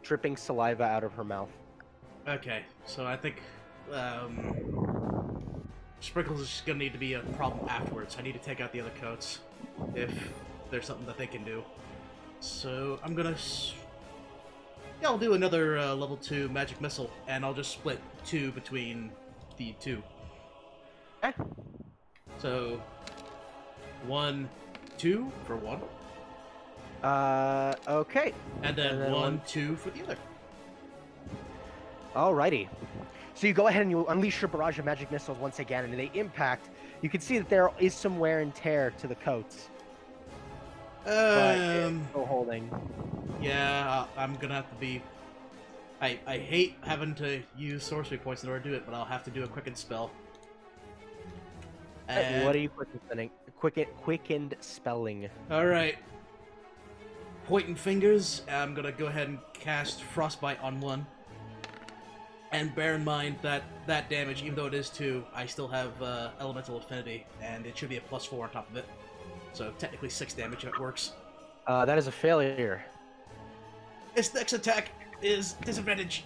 dripping saliva out of her mouth. Okay, so I think Sprinkles is gonna need to be a problem afterwards. I need to take out the other coats if there's something that they can do. So I'm gonna... Yeah, I'll do another level 2 magic missile, and I'll just split 2 between the 2. Okay. So 1, 2 for 1. Okay. And then, then 1, one- 2 for the other. Alrighty. So you go ahead and you unleash your barrage of magic missiles once again, and they impact. You can see that there is some wear and tear to the coats. But it's still holding. Yeah, I'm gonna have to be... I hate having to use sorcery points in order to do it, but I'll have to do a quickened spell. And... What are you quickened? Quickened spelling. Alright. Pointing fingers, I'm gonna go ahead and cast Frostbite on one. And bear in mind that that damage, even though it is 2, I still have Elemental Affinity, and it should be a +4 on top of it. So technically 6 damage if it works. That is a failure. Its next attack is disadvantage.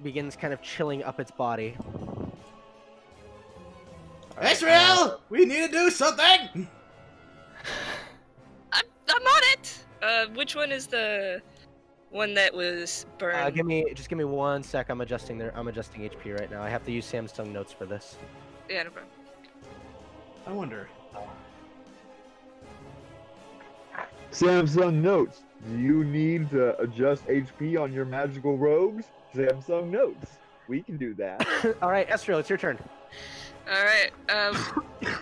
Begins kind of chilling up its body. Israel! We need to do something! I'm on it! Which one is the one that was burned? Just give me 1 sec. I'm adjusting HP right now. I have to use Samsung Notes for this. Yeah, no problem. I wonder. Samsung Notes. Do you need to adjust HP on your magical robes? Samsung Notes. We can do that. All right, Esriel, it's your turn. Alright,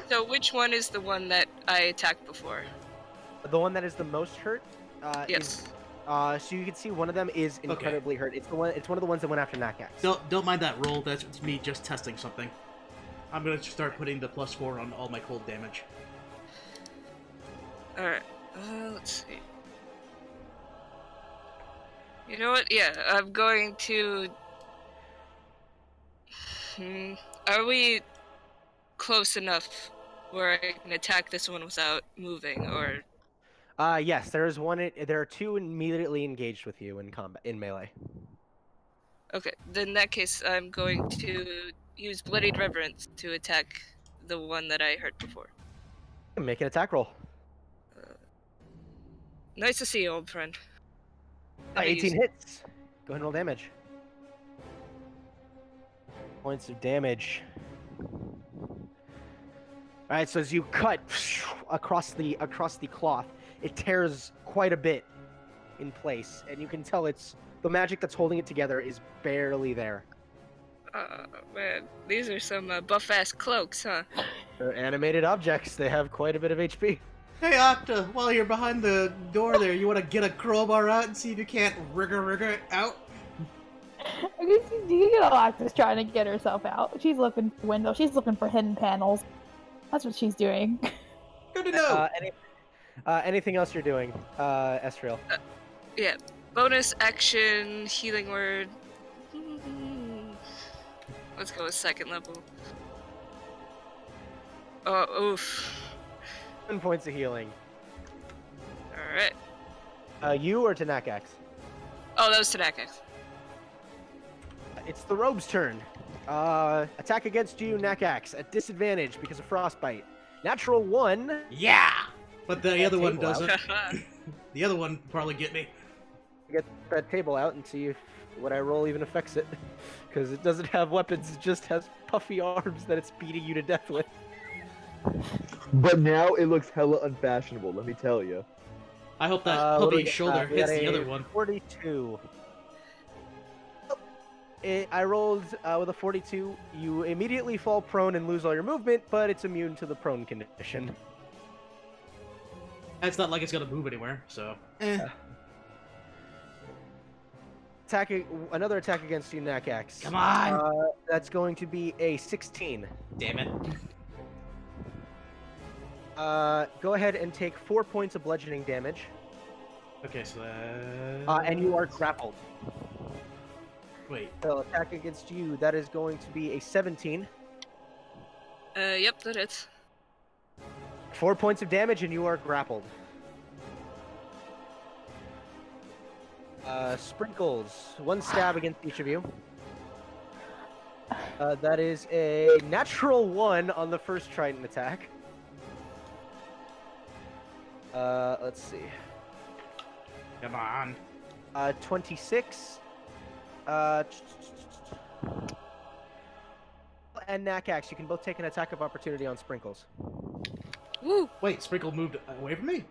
so which one is the one that I attacked before? The one that is the most hurt. Yes. So you can see one of them is incredibly hurt. It's the one. It's one of the ones that went after Nakax. Don't mind that roll. That's me just testing something. I'm gonna start putting the +4 on all my cold damage. All right. Let's see. You know what? Yeah, I'm going to. Are we close enough where I can attack this one without moving, or? Yes, there is one. There are two immediately engaged with you in combat in melee. Okay, then in that case, I'm going to use Bloodied Reverence to attack the one that I hurt before. Make an attack roll. Nice to see you, old friend. 18 hits. Go ahead and roll damage. Points of damage. Alright, so as you cut across the cloth, it tears quite a bit in place, and you can tell it's the magic that's holding it together is barely there. Man, these are some buff-ass cloaks, huh? They're animated objects. They have quite a bit of HP. Hey, Akta, while you're behind the door there, you want to get a crowbar out and see if you can't rigor it out? I guess you know, Akta's trying to get herself out. She's looking for windows. She's looking for hidden panels. That's what she's doing. Good to know. Anything else you're doing, Esriel? Yeah. Bonus action, healing word. Let's go with second level. Oh, oof. 7 points of healing. Alright. You or to Nakax? Oh, that was to Nakax. It's the robe's turn. Attack against you, Nakax, at disadvantage because of frostbite. Natural 1. Yeah! But the other one table out. doesn't. The other one probably get me. Get that table out and see if what I roll even affects it. Because it doesn't have weapons, it just has puffy arms that it's beating you to death with. But now it looks hella unfashionable, let me tell you. I hope that what do we puppy get? shoulder We hits got the a other one. 42. I rolled with a 42. You immediately fall prone and lose all your movement, but it's immune to the prone condition. It's not like it's gonna move anywhere, so. Another attack against you, Nakax. Come on! That's going to be a 16. Damn it. Go ahead and take 4 points of bludgeoning damage. Okay, so that... And you are grappled. Wait. So attack against you, that is going to be a 17. Yep, that is. 4 points of damage and you are grappled. Sprinkles, 1 stab against each of you. That is a natural 1 on the first trident attack. Let's see. Come on. 26. And Nakax, you can both take an attack of opportunity on Sprinkles. Woo! Wait, Sprinkle moved away from me?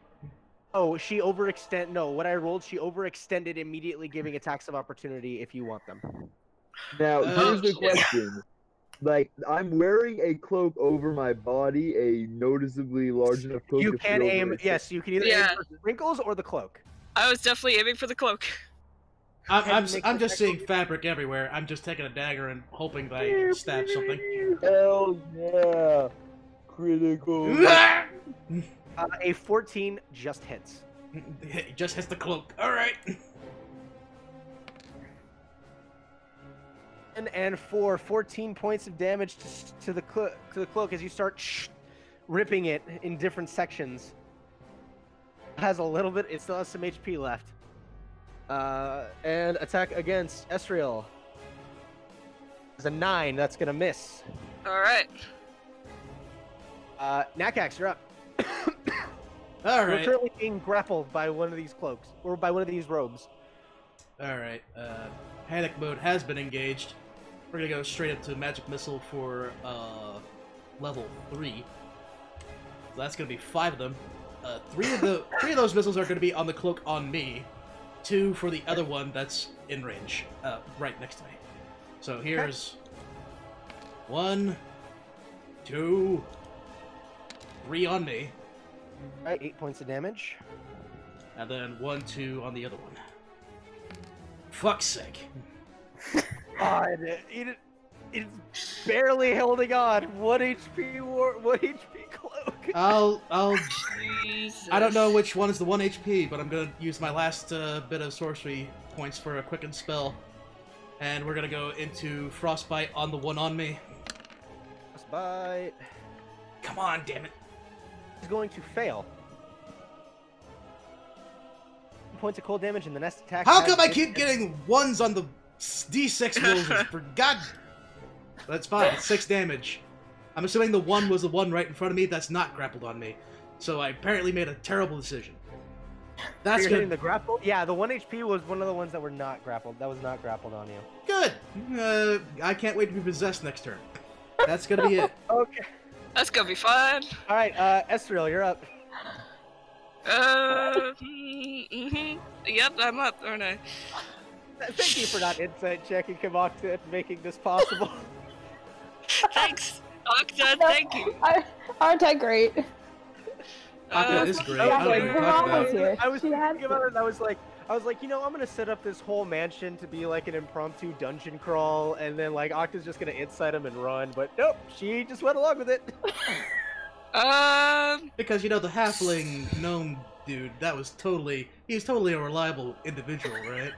Oh, she overextend. No, what I rolled, she overextended, immediately giving attacks of opportunity if you want them. Now, here's the shit. question. Like, I'm wearing a cloak over my body, a noticeably large enough cloak. You to can fit aim. over it. Yes, you can either aim for Sprinkles or the cloak. I was definitely aiming for the cloak. I'm just seeing fabric everywhere. I'm just taking a dagger and hoping that I stab something. Hell yeah! Critical. A 14 just hits. It just hits the cloak. Alright. And for 14 points of damage to the cloak as you start ripping it in different sections. It has a little bit. It still has some HP left. And attack against Esriel. It's a 9. That's gonna miss. All right. Nakax, you're up. Alright. You're currently being grappled by one of these cloaks or by one of these robes. Alright. Panic mode has been engaged. We're gonna go straight up to magic missile for level 3. So that's gonna be 5 of them. Three of those missiles are gonna be on the cloak on me. 2 for the other one that's in range, right next to me. So here's 1, 2, 3 on me. Alright, 8 points of damage. And then 1, 2 on the other one. Fuck's sake. God, it's barely holding on. 1 HP 1 HP cloak. I'll Jesus. I don't know which one is the 1 HP, but I'm gonna use my last bit of sorcery points for a quicken spell. And we're gonna go into Frostbite on the one on me. Frostbite. Come on, damn it. Is going to fail. Points of cold damage, and the next attack. How come I keep getting 1s on the D6 rolls? For God. That's fine. It's 6 damage. I'm assuming the 1 was the one right in front of me that's not grappled on me. So I apparently made a terrible decision. That's You're good. hitting the grapple? Yeah, the 1 HP was one of the ones that were not grappled. That was not grappled on you. Good. I can't wait to be possessed next turn. That's gonna be it. Okay. That's gonna be fun. All right, Estriel, you're up. Yep, I'm up, aren't I? Thank you for not insight checking Akta and making this possible. Thanks, Akta, thank you. Aren't I great? Akta is great. yeah, I don't even her talk mom was about it. here. I was She had thinking about it, and I was like, you know, I'm gonna set up this whole mansion to be like an impromptu dungeon crawl, and then like Akta's just gonna incite him and run, but nope, she just went along with it. Because, you know, the halfling gnome dude, he's totally a reliable individual, right?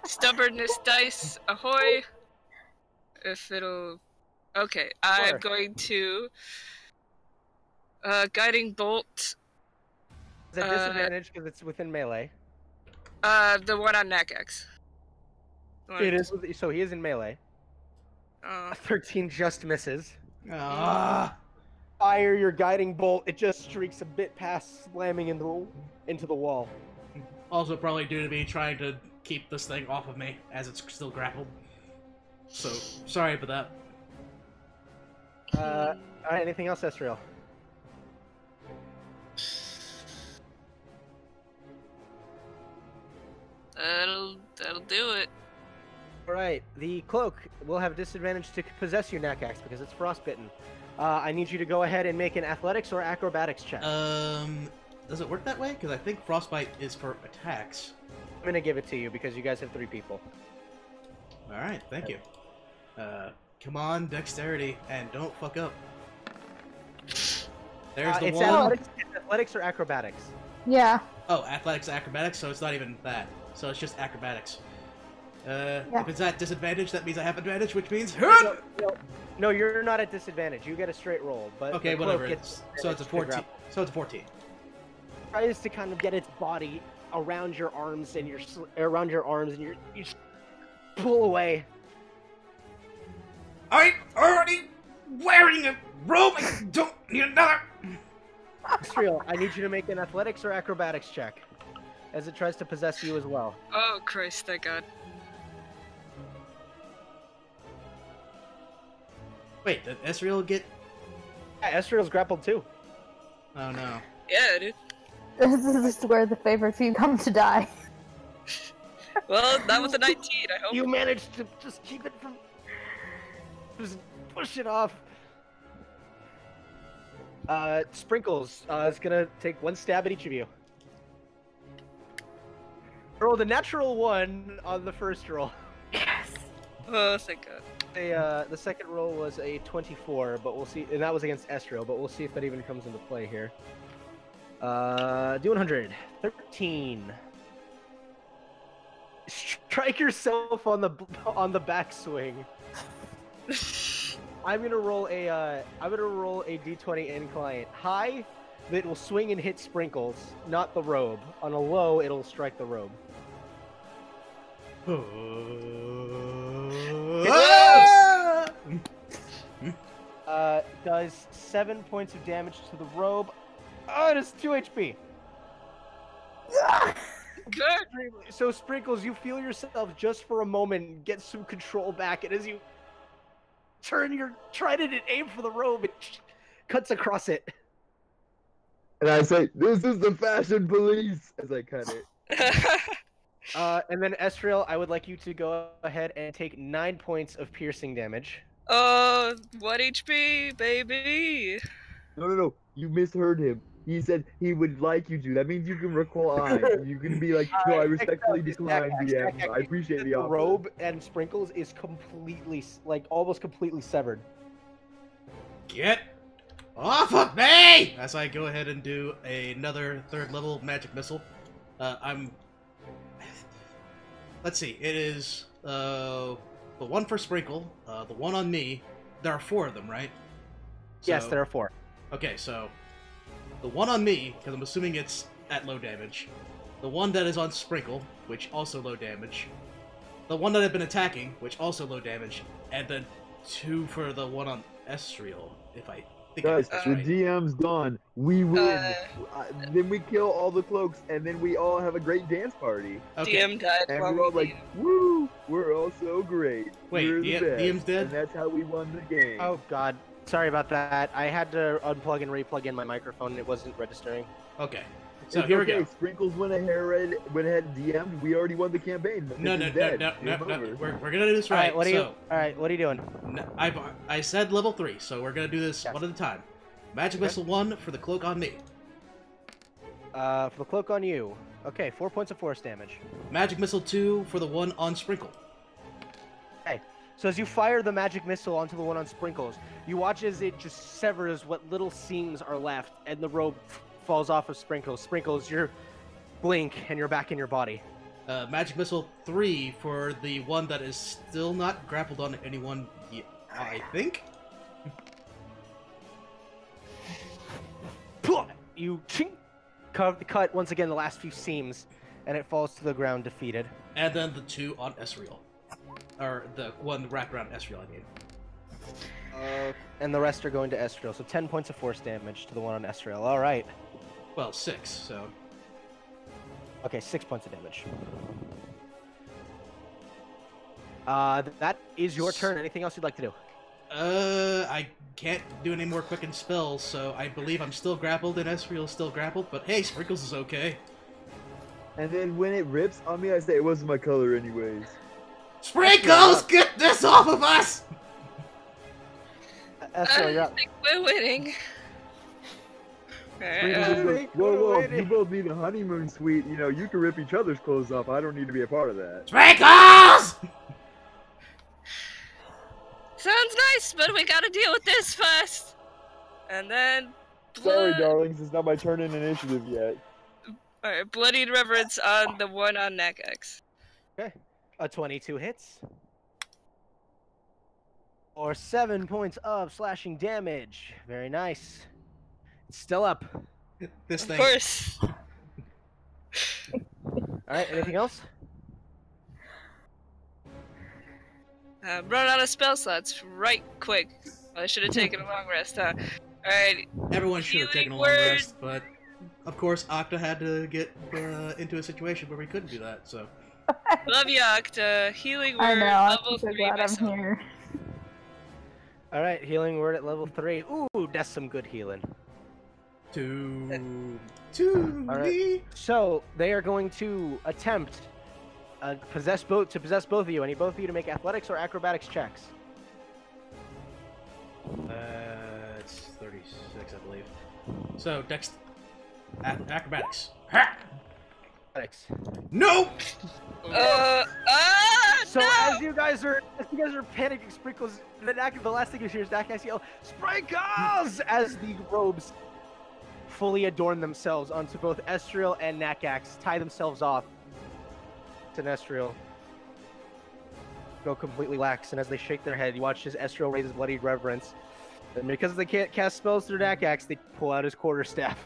Stubbornness dice, ahoy. If it'll... Okay, I'm Sure. going to... Guiding Bolt. Is that disadvantage because it's within melee? The one on Nakax. It is, so he is in melee. 13 just misses. Ah. Fire your guiding bolt, it just streaks a bit past, slamming into the wall. Also probably due to me trying to keep this thing off of me as it's still grappled. So, sorry about that. Alright, anything else, Estriel? That'll do it. Alright, the cloak will have disadvantage to possess you, Nakax, because it's frostbitten. I need you to go ahead and make an athletics or acrobatics check. Does it work that way? Because I think Frostbite is for attacks. I'm gonna give it to you because you guys have 3 people. Alright, thank you. Come on, dexterity, and don't fuck up. There's the it's one. athletics or acrobatics. Yeah. Oh, athletics, acrobatics, so it's not even that. So it's just acrobatics. Yeah. If it's at disadvantage, that means I have advantage, which means... No, you're not at disadvantage. You get a straight roll. But Okay, the cloak whatever. gets So it's a advantage to 14. grapple. So it's a 14. Tries to kind of get its body around your arms and you just pull away. I'm already wearing a robe. I don't need another. Estriel, I need you to make an athletics or acrobatics check, as it tries to possess you as well. Oh, Christ, thank God. Wait, did Ezreal get... Yeah, Estriel's grappled too. Oh, no. Yeah, dude. This is where the favorite team comes to die. Well, not with a 19, I hope. You managed to just keep it from... Just push it off. Sprinkles is gonna take 1 stab at each of you. Rolled a natural 1 on the first roll. Yes. Oh, thank God. The second roll was a 24, but we'll see, and that was against Estriel, but we'll see if that even comes into play here. D100, 13. Strike yourself on the backswing. I'm gonna roll a D20 incline. High, that will swing and hit Sprinkles, not the robe. On a low, it'll strike the robe. Does 7 points of damage to the robe. Oh, it is 2 HP. Good. So Sprinkles, you feel yourself just for a moment get some control back, and as you turn your trident and aim for the robe, it cuts across it. And I say, "This is the fashion police," as I cut it. And then Estriel, I would like you to go ahead and take 9 points of piercing damage. 1 HP, baby. No, you misheard him. He said he would like you to. That means you can recline. You can be like, no, I respectfully decline, DM. I appreciate the The offer. robe and Sprinkles is completely, like, almost completely severed. Get off of me! As I go ahead and do another 3rd level magic missile. Let's see. It is the one for Sprinkle, the one on me. There are 4 of them, right? Yes, there are 4. Okay, so the one on me, because I'm assuming it's at low damage. The one that is on Sprinkle, which also low damage. The one that I've been attacking, which also low damage. And then 2 for the one on Esriel, if I think Guys, that's the right. DM's done. We win. Then we kill all the cloaks, and then we all have a great dance party. Okay. DM died And while we're all we like, woo! We're all so great. Wait, we're the best. DM's dead? And that's how we won the game. Oh, God. Sorry about that. I had to unplug and replug in my microphone. It wasn't registering. Okay. So It's here okay. we go. Sprinkles went ahead DM'd. We already won the campaign. No. This is dead. We're gonna do this All right. right, what are you doing? I said level 3, so we're gonna do this Yes. one at a time. Magic Okay. Missile 1 for the cloak on me. For the cloak on you. Okay, 4 points of force damage. Magic Missile 2 for the one on Sprinkle. Okay, so as you fire the magic missile onto the one on Sprinkles, you watch as it just severs what little seams are left, and the robe falls off of Sprinkles. Sprinkles, you blink, and you're back in your body. Magic Missile 3 for the one that is still not grappled on anyone yet, I think. You cut once again the last few seams, and it falls to the ground defeated. And then the 2 on Esriel. Or the one wrapped around Esriel, I mean. And the rest are going to Estriel, so 10 points of force damage to the one on Estriel. All right. Well, 6, so... Okay, 6 points of damage. That is your turn. Anything else you'd like to do? I can't do any more quicken spells, so I believe I'm still grappled and Esriel is still grappled, but hey, Sprinkles is okay. And then when it rips on me, I say it wasn't my color anyways. Sprinkles, get this off of us! Estriel, you're I up. think we're winning. Sprinkles just goes, whoa, you both need a honeymoon suite. You know, you can rip each other's clothes off. I don't need to be a part of that. Sprinkles! Sounds nice, but we gotta deal with this first. And then... Sorry, darlings, it's not my turn in initiative yet. Alright, Bloodied Reverence on the one on Nagax. Okay. A 22 hits. Or 7 points of slashing damage. Very nice. It's still up. This Of thing. course. Alright, anything else? Run out of spell slots right quick. I should have taken a long rest, huh? Alright. Everyone should have taken a long Healing word. rest, but of course Akta had to get into a situation where we couldn't do that, so... Love you, Akta. Healing word, I know, I'm level so 3 glad I'm myself. here. Alright, healing word at level 3. Ooh, that's some good healing. To All right. me. So, they are going to attempt possess both of you. I need both of you to make athletics or acrobatics checks. It's 36, I believe. So, acrobatics. Ha! Athletics. Nope! So no! as you guys are panicking, Sprinkles, the last thing you hear is Nakax yell, "Sprinkles!" as the robes fully adorn themselves onto both Estriel and Nakax, tie themselves off to Estriel. Go completely lax, and as they shake their head, you watch as Estriel raises Bloodied Reverence. And because they can't cast spells through Nakax, they pull out his quarterstaff.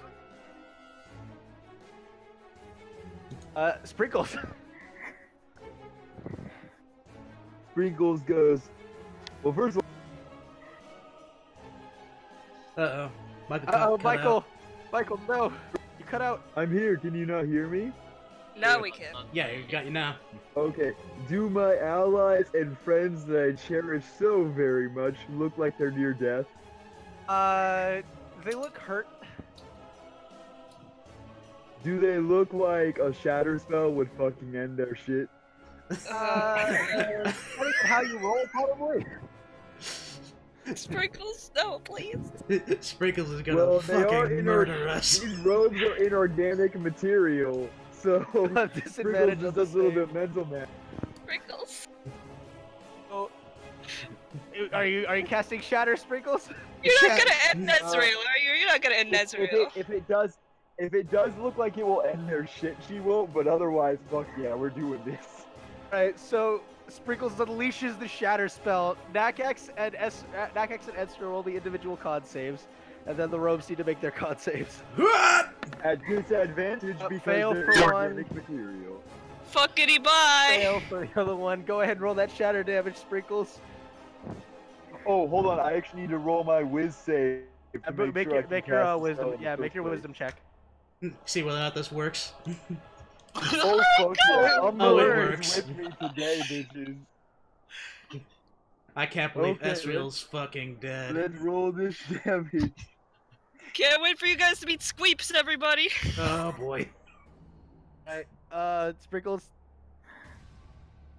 Sprinkles. Sprinkles goes, well, first of all, Uh-oh. Michael Uh-oh, cut out. Michael, no. You cut out. I'm here. Can you not hear me? Now we can. Yeah, you got you now. Okay. Do my allies and friends that I cherish so very much look like they're near death? They look hurt. Do they look like a shatter spell would fucking end their shit? Depending on how you roll, probably. Sprinkles, no, please. Sprinkles is gonna fucking murder us. These robes are inorganic material, so Sprinkles Disadvantage just on the does a little save. bit mental math. Sprinkles. Oh, are you casting Shatter, Sprinkles? You're not Chat- gonna end Nezreal, are you? You're not gonna end Nezreal. If it does look like it will end their shit, she won't. But otherwise, fuck yeah, we're doing this. Alright, so Sprinkles unleashes the Shatter spell. Nakax and Ezreal roll the individual con saves, and then the robes need to make their con saves. At disadvantage because fail they're for organic material. Fuckity bye! Fail for the other one. Go ahead and roll that Shatter damage, Sprinkles. Oh, hold on. I actually need to roll my whiz save. To Make sure I can your cast the spell wisdom. in the Yeah, make first your place. wisdom check. See whether or not this works. Oh fuck yeah! I'm Oh, it murders works. with me today, bitches. I can't believe Okay, Ezreal's fucking dead. Let's roll this damage. Can't wait for you guys to meet Squeeps, everybody! Oh boy. Alright, Sprinkles,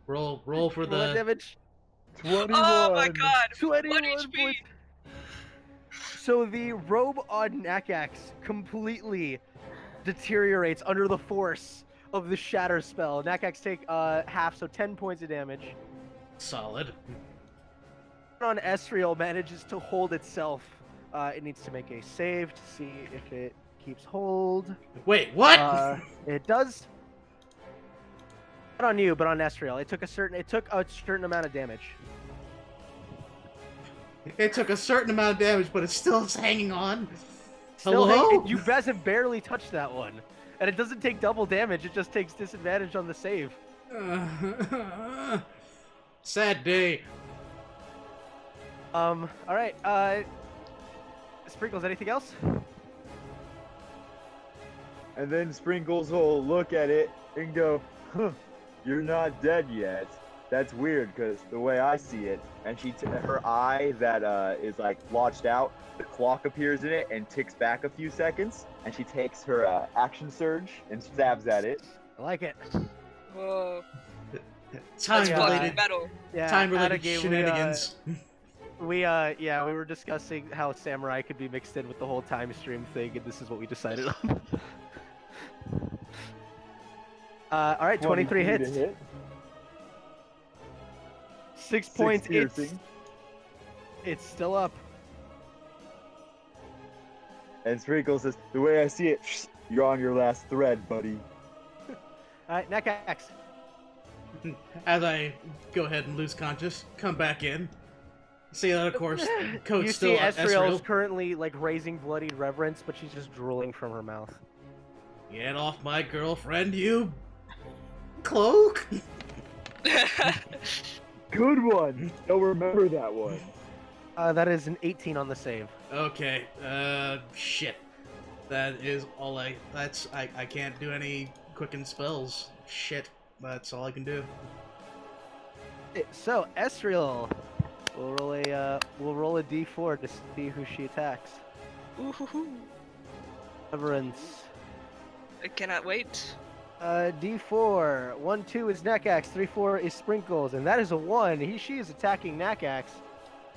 Roll for roll that the. damage. 21. Oh my god! 21 1 HP! points. So the robe on Nakax completely deteriorates under the force of the Shatter spell. Nakax take half, so 10 points of damage. Solid. On Ezreal manages to hold itself. It needs to make a save to see if it keeps hold. Wait, what? It does. Not on you, but on Ezreal. It took a certain amount of damage. It took a certain amount of damage, but it's still hanging on. Still, Hello? you guys have barely touched that one, and it doesn't take double damage. It just takes disadvantage on the save. Sad day. All right. Sprinkles, anything else? And then Sprinkles will look at it and go, huh, you're not dead yet. That's weird, because the way I see it, and her eye that is like lodged out, the clock appears in it and ticks back a few seconds, and she takes her action surge and stabs at it. I like it. Whoa. That's Time-related, fucking metal. Yeah. time-related Adagame, shenanigans. We were discussing how Samurai could be mixed in with the whole time stream thing, and this is what we decided on. All right, 23 hits. To hit. 6 6 points. piercing. It's still up. And Sprinkles says, the way I see it, you're on your last thread, buddy. All right, Nakax. As I go ahead and lose conscious, come back in. See that, of course, You code's see still on Ezreal is Ezreal. currently like raising bloodied reverence, but she's just drooling from her mouth. Get off my girlfriend, you cloak! Good one. You'll remember that one. That is an 18 on the save. Okay, shit. That is all I can't do any quicken spells. Shit, that's all I can do. So Ezreal, we'll roll a d4 to see who she attacks. Ooh-hoo-hoo. Reverence. I cannot wait. D4. 1, 2 is Nakax. 3, 4 is Sprinkles, and that is a 1. She is attacking Nakax.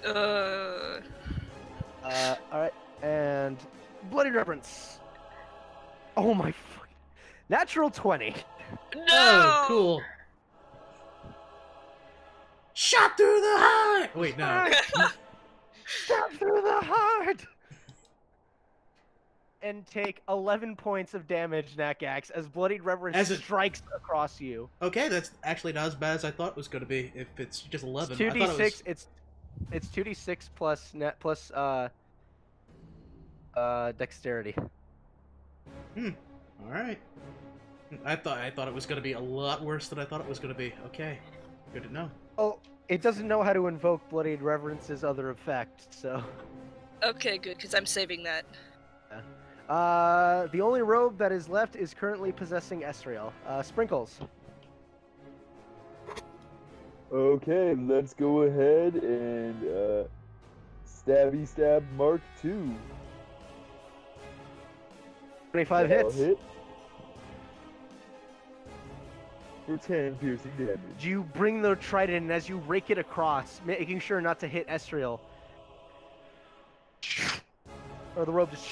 Uh, All right, and Bloody Reverence. Oh my fuck! Natural 20. no! Oh, cool. Shot through the heart! Wait, no. Stab through the heart. And take 11 points of damage, Nakax, as Bloody Reverence As it- strikes across you. Okay, that's actually not as bad as I thought it was going to be. If it's just 11, It's I thought 2d6. it was... It's 2d6 plus dexterity. All right. I thought it was going to be a lot worse than I thought it was going to be. Okay, good to know. Oh, it doesn't know how to invoke Bloodied Reverence's other effect, so. Okay, good, because I'm saving that. The only robe that is left is currently possessing Ezreal. Sprinkles. Okay, let's go ahead and stabby stab Mark 2. 25 That'll hits. hit. For 10 piercing damage. You bring the trident, and as you rake it across, making sure not to hit Ezreal, or the robe just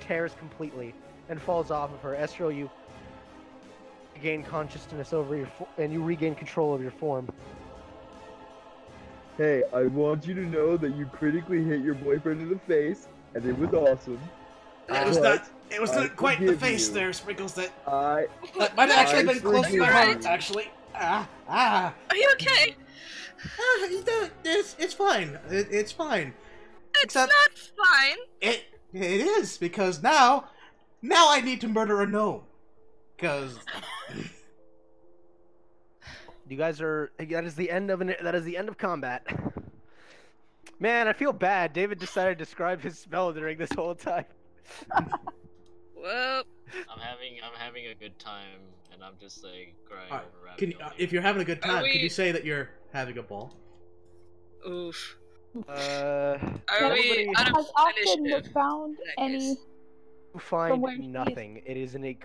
tears completely and falls off of her. Estro, you regain consciousness over your and you regain control of your form. Hey, I want you to know that you critically hit your boyfriend in the face, and it was awesome. It was not quite the forgive face you. there, Sprinkles. That I might have actually I been close to my forgive heart, you. actually. Are you okay? It's fine. It's fine. It's Except not fine. it is because now I need to murder a gnome. Because You guys are that is the end of combat. Man, I feel bad. David decided to describe his spell during this whole time. Well, I'm having a good time, and I'm just like crying Alright, over ravioli. if you're having a good time, we- can you say that you're having a ball? oof. Are Are we everybody out of Has Akta initiative? found in that any? case? you from find where he is? nothing. It is in a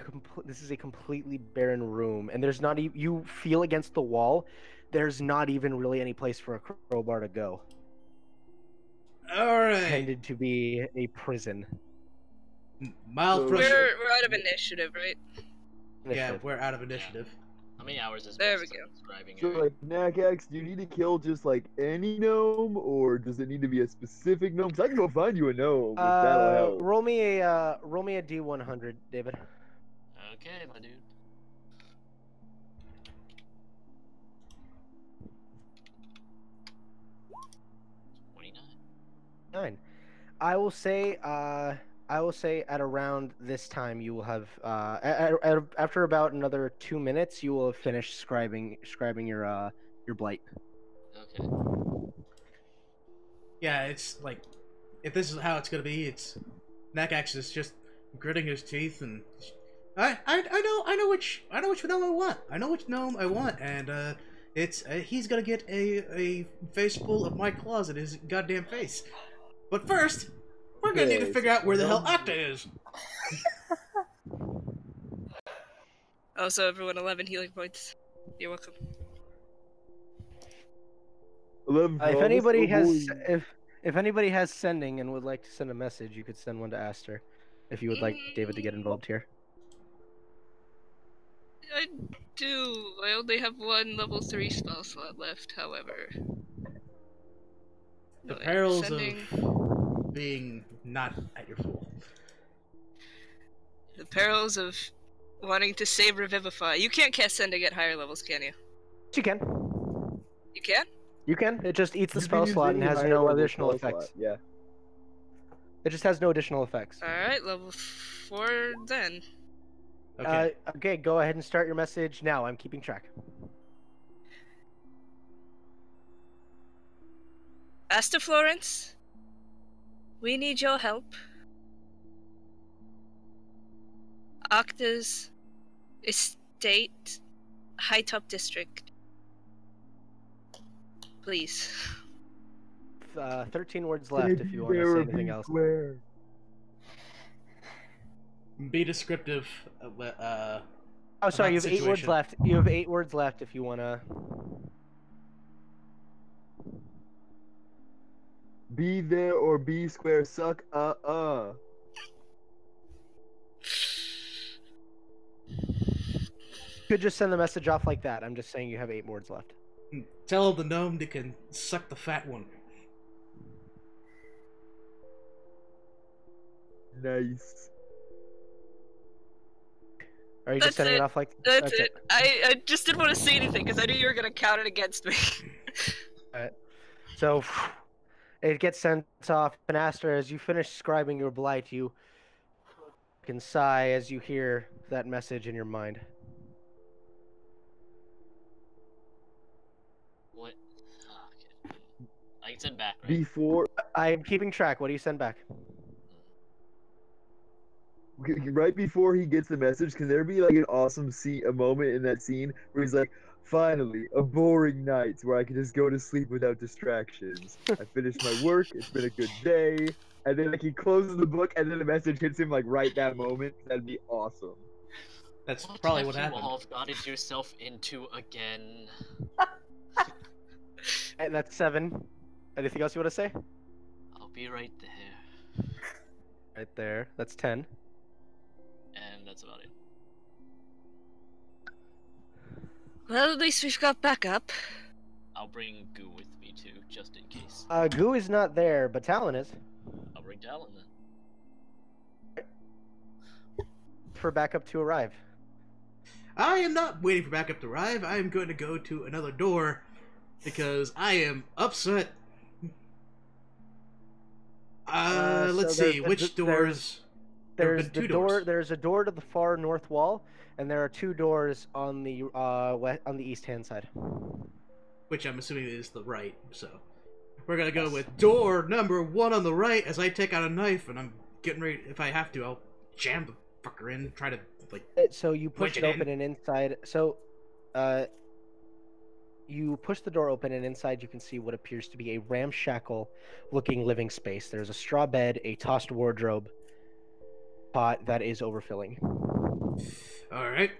this is a completely barren room, and there's not even you feel against the wall. There's not even really any place for a crowbar to go. Alright. Tended to be a prison. Mild So- frustration. We're out of initiative, right? Yeah, Initiative. we're out of initiative. How many hours is There Wes we go. describing So, it? like, Nakax, do you need to kill just, like, any gnome, or does it need to be a specific gnome? 'Cause I can go find you a gnome, if that'll help. Roll me a D100, David. Okay, my dude. Nine. I will say at around this time you will have after about another 2 minutes you will have finished scribing your blight. Okay. Yeah, it's like, if this is how it's gonna be, it's Nakax is just gritting his teeth and I know which gnome I want. I know which gnome I want, and it's he's gonna get a face full of my claws in his goddamn face. But first, we're gonna need to Okay, figure out where the hell gnome- Akta is. Oh, so everyone 11 healing points. You're welcome. 11 If promise? anybody Oh, has boy. if anybody has sending and would like to send a message, you could send one to Aster. If you would like David to get involved here. I do. I only have one level 3 spell slot left, however. The No, wait, perils sending... of being not at your full. The perils of wanting to save Revivify. You can't cast sending at higher levels, can you? You can. You can? You can. It just eats the You spell can use slot any and has higher no level additional spell effects. slot, Yeah. It just has no additional effects. Alright, level 4 then. Okay. Okay, go ahead and start your message now. I'm keeping track. Asta Florence, we need your help. Akta's estate, High Top District. Please. 13 words left if you want to say anything else. Be descriptive. Oh, sorry, you about have the 8 words situation. left. You have 8 words left if you want to. Be there or be square, suck, Could just send the message off like that. I'm just saying you have 8 words left. Tell the gnome they can suck the fat one. Nice. Are you That's just sending it. it off like That's it. I just didn't want to say anything because I knew you were going to count it against me. So it gets sent off, and Aster, as you finish scribing your blight, you can sigh as you hear that message in your mind. What? Oh, okay. I can send back, right? Before, I'm keeping track. What do you send back? right before he gets the message, can there be like an awesome scene, a moment in that scene where he's like, finally, a boring night where I can just go to sleep without distractions. I finished my work, it's been a good day. And then like he closes the book and then the message hits him like right that moment. That'd be awesome. That's probably what have happened. you all gotten yourself into again? And that's 7. Anything else you want to say? I'll be right there. Right there. That's 10. And that's about it. Well, at least we've got backup. I'll bring Goo with me too, just in case. Goo is not there, but Talon is. I'll bring Talon then. For backup to arrive. I am not waiting for backup to arrive. I am going to go to another door because I am upset. Let's see which doors. There's the door. There's a door to the far north wall, and there are 2 doors on the on the east hand side. Which I'm assuming is the right. So we're gonna go with door number 1 on the right. As I take out a knife and I'm getting ready. If I have to, I'll jam the fucker in. Try to like. So you push it open, and inside. So, you push the door open, and inside you can see what appears to be a ramshackle-looking living space. There's a straw bed, a tossed wardrobe, pot that is overfilling. All right,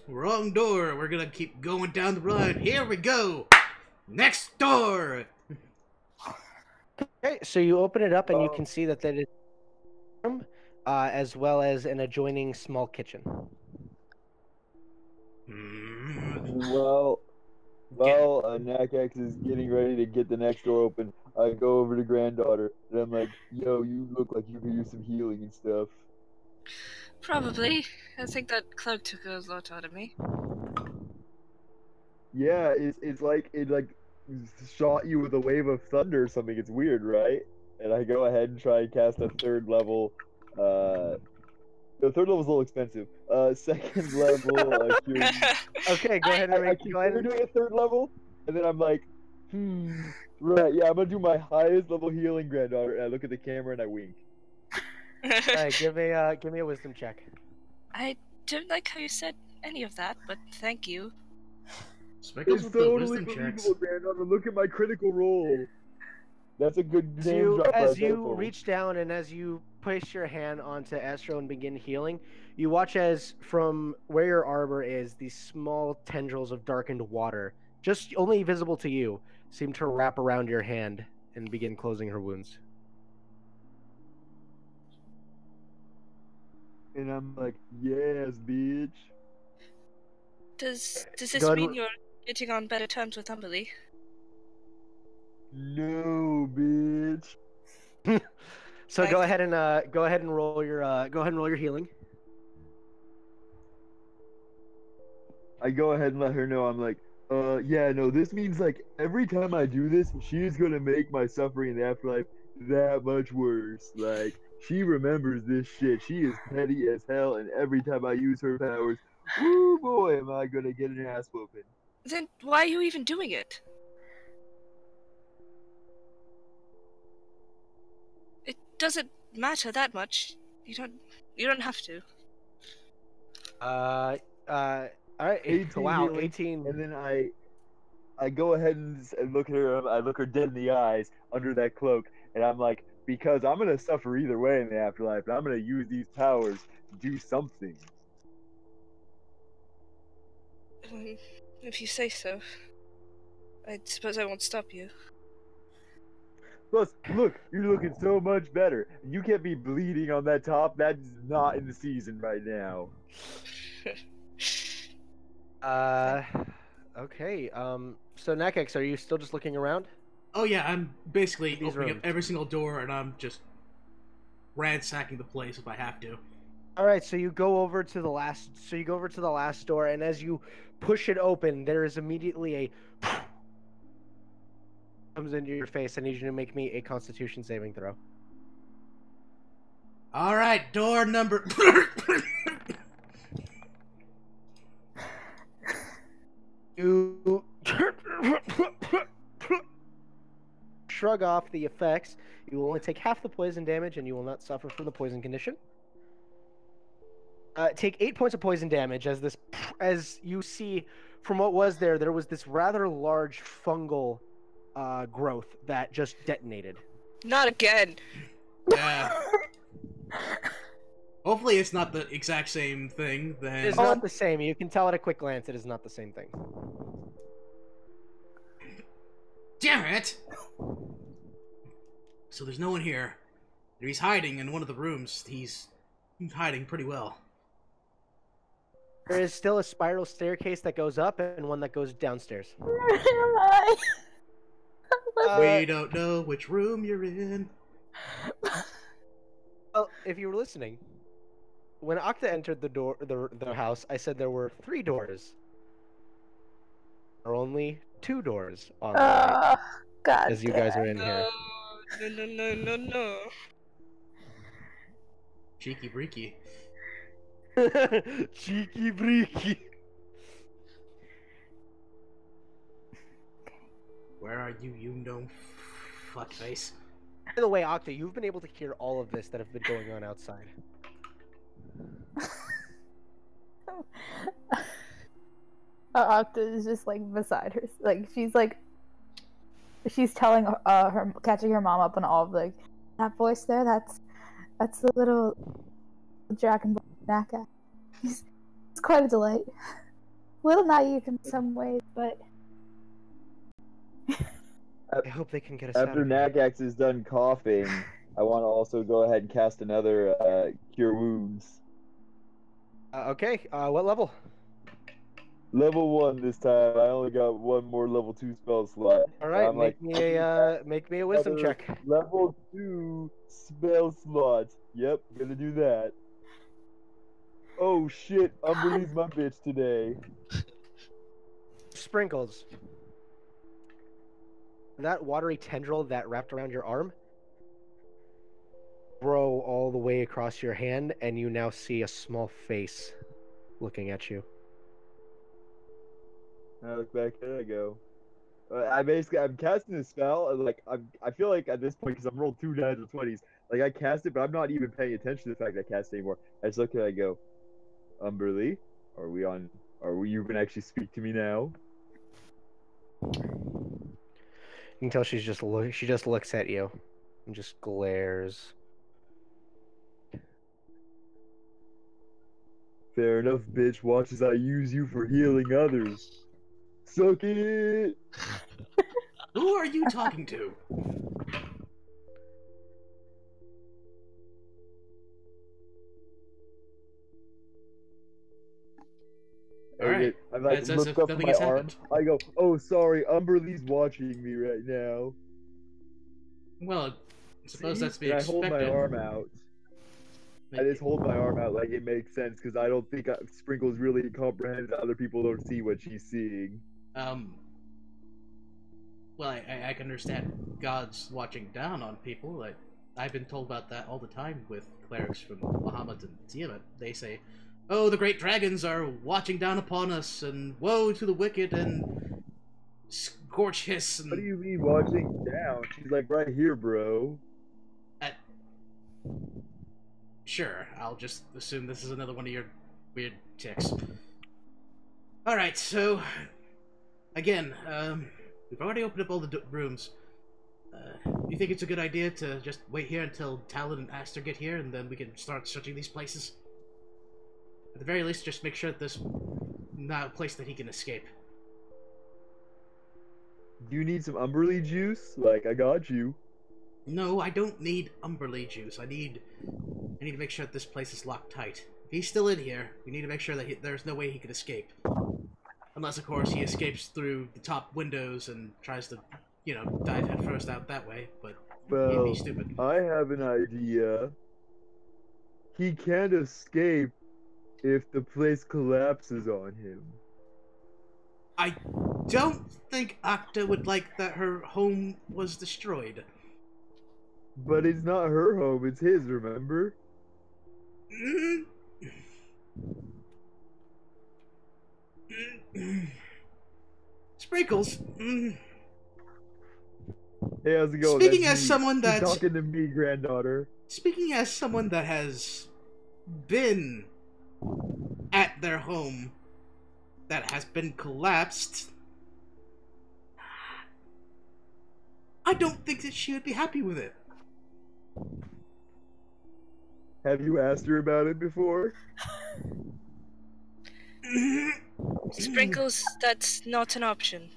wrong door. We're gonna keep going down the road. Here we go. Next door. Okay, so you open it up, and you can see that is a room, as well as an adjoining small kitchen. Well, Nakax is getting ready to get the next door open. I go over to granddaughter, and I'm like, yo, you look like you could use some healing and stuff. Probably. I think that cloak took a lot out of me. Yeah, it's like it shot you with a wave of thunder or something. It's weird, right? And I go ahead and try and cast a 3rd level. The 3rd level's a little expensive. 2nd level. Okay, go ahead and I consider doing a 3rd level, and then I'm like, right, yeah, I'm gonna do my highest level healing, granddaughter. And I look at the camera and I wink. Alright, give me a wisdom check. I don't like how you said any of that, but thank you. Speckles with the totally wisdom checks. believable, granddaughter. Look at my critical roll. That's a good name drop. As you reach down and as you place your hand onto Astro and begin healing, you watch as from where your arbor is, these small tendrils of darkened water, just only visible to you, seem to wrap around your hand and begin closing her wounds. And I'm like, yes, bitch. Does this mean you're getting on better terms with Umberly? No, bitch. So go ahead and roll your healing. I go ahead and let her know. I'm like, yeah, no, this means like every time I do this, she's gonna make my suffering in the afterlife that much worse. Like, she remembers this shit. She is petty as hell, and every time I use her powers, woo boy, am I gonna get an ass whooping. Then why are you even doing it? It doesn't matter that much. You don't have to. All right. 18 wow, healing, 18. And then I go ahead and look at her. I look her dead in the eyes under that cloak, and I'm like, because I'm gonna suffer either way in the afterlife, and I'm gonna use these powers to do something. If you say so. I suppose I won't stop you. Plus, look, you're looking so much better. You can't be bleeding on that top. That's not in the season right now. Okay. So Nakax, are you still just looking around? Oh yeah, I'm basically These opening up rooms. every single door, and I'm just ransacking the place if I have to. All right. So you go over to the last. So you go over to the last door, and as you push it open, there is immediately a comes into your face. I need you to make me a Constitution saving throw. All right, door number. You shrug off the effects. You will only take half the poison damage, and you will not suffer from the poison condition. Take 8 points of poison damage as you see from what was there was this rather large fungal growth that just detonated. Not again. Yeah. Hopefully it's not the exact same thing, then... It is not the same. You can tell at a quick glance it is not the same thing. Damn it! So there's no one here. He's hiding in one of the rooms. He's hiding pretty well. There is still a spiral staircase that goes up and one that goes downstairs. Where am I? We don't know which room you're in. Well, if you were listening, when Akta entered the house, I said there were 3 doors. There are only 2 doors on the right, God. as you guys are in here. No. Cheeky breaky. Cheeky breeky. Where are you, you gnome fuckface? By the way, Akta, you've been able to hear all of this that have been going on outside. Octa is just like beside her, like she's telling her, catching her mom up on all of like that voice there. That's the little dragon Naka. He's quite a delight. A little naive in some ways, but I hope they can get us After out of here. Nakax is done coughing, I want to also go ahead and cast another Cure Wounds. Okay, what level? Level 1 this time. I only got 1 more level 2 spell slot. All right, I'm make me a wisdom another check. Level 2 spell slot. Yep, gonna do that. Oh shit, Umberly's my bitch today. Sprinkles. That watery tendril that wrapped around your arm grow all the way across your hand, and you now see a small face looking at you. I look back and I go. I'm casting a spell. And like I feel like at this point, because I'm rolled 2 natural 20s, like I cast it, but I'm not even paying attention to the fact that I cast it anymore. I just look and I go, Umberly, are you gonna actually speak to me now? You can tell she just looks at you and just glares. Fair enough, bitch. Watch as I use you for healing others. Suck it. Who are you talking to? Alright. I like That's as look if up nothing my has arm. happened. I go, oh sorry, Umberly's watching me right now. Well, I suppose See? that's to be And expected. I hold my arm out. I just hold my arm out like it makes sense because I don't think Sprinkles really comprehends that other people don't see what she's seeing. Well, I can understand God's watching down on people. Like, I've been told about that all the time with clerics from Bahamut and Tiamat. They say, oh, the great dragons are watching down upon us, and woe to the wicked, and scorch hiss, and... What do you mean watching down? She's like right here, bro. Sure, I'll just assume this is another one of your weird tics. Alright, so... Again, we've already opened up all the rooms. You think it's a good idea to just wait here until Talon and Aster get here, and then we can start searching these places? At the very least, just make sure that there's not a place that he can escape. Do you need some Umberly juice? Like, I got you. No, I don't need Umberly juice. I need to make sure that this place is locked tight. If he's still in here, we need to make sure that there's no way he can escape. Unless, of course, he escapes through the top windows and tries to, you know, dive headfirst out that way, but he'd Well, be stupid. I have an idea. He can't escape if the place collapses on him. I don't think Akta would like that her home was destroyed. But it's not her home, it's his, remember? Sprinkles. Hey, how's it going? Speaking That's as me. someone You're that's... talking to me, granddaughter. Speaking as someone that has been at their home that has been collapsed, I don't think that she would be happy with it. Have you asked her about it before? Sprinkles, that's not an option.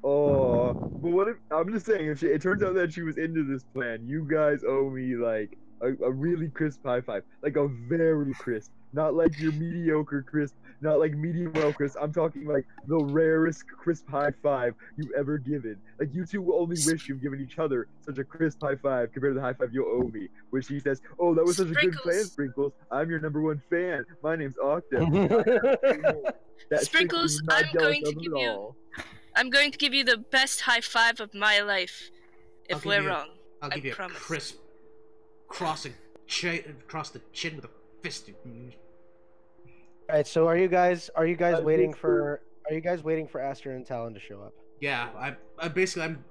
Oh, But what if I'm just saying? If it turns out that she was into this plan, you guys owe me like a really crisp high five, like a very crisp, not like your mediocre crisp, not like medium well crisp. I'm talking like the rarest crisp high five you've ever given. Like you two will only wish you've given each other such a crisp high five compared to the high five you'll owe me. Which he says, "Oh, that was such a good plan, Sprinkles. Sprinkles. I'm your #1 fan. My name's Akta." That Sprinkles, is not I'm jealous going to of him give at you- all. I'm going to give you the best high five of my life. I'll If give we're you- wrong, I'll I give you promise. a crisp across the chin with a fist. All right, so are you guys waiting Whisper. for Aster and Talon to show up? Yeah, I'm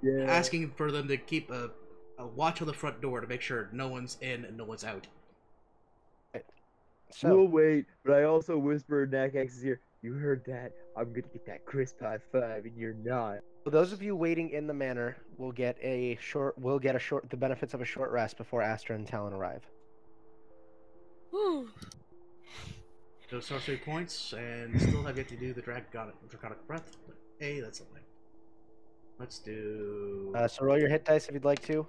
Yeah. asking for them to keep a watch on the front door to make sure no one's in and no one's out. So We'll wait, but I also whispered Nakax's ear, "You heard that? I'm gonna get that crisp high five, and you're not." those of you waiting in the manor will get the benefits of a short rest before Aster and Talon arrive. Woo. Those sorcery points, and still have yet to do the draconic breath. But hey, that's something. Let's do So roll your hit dice if you'd like to.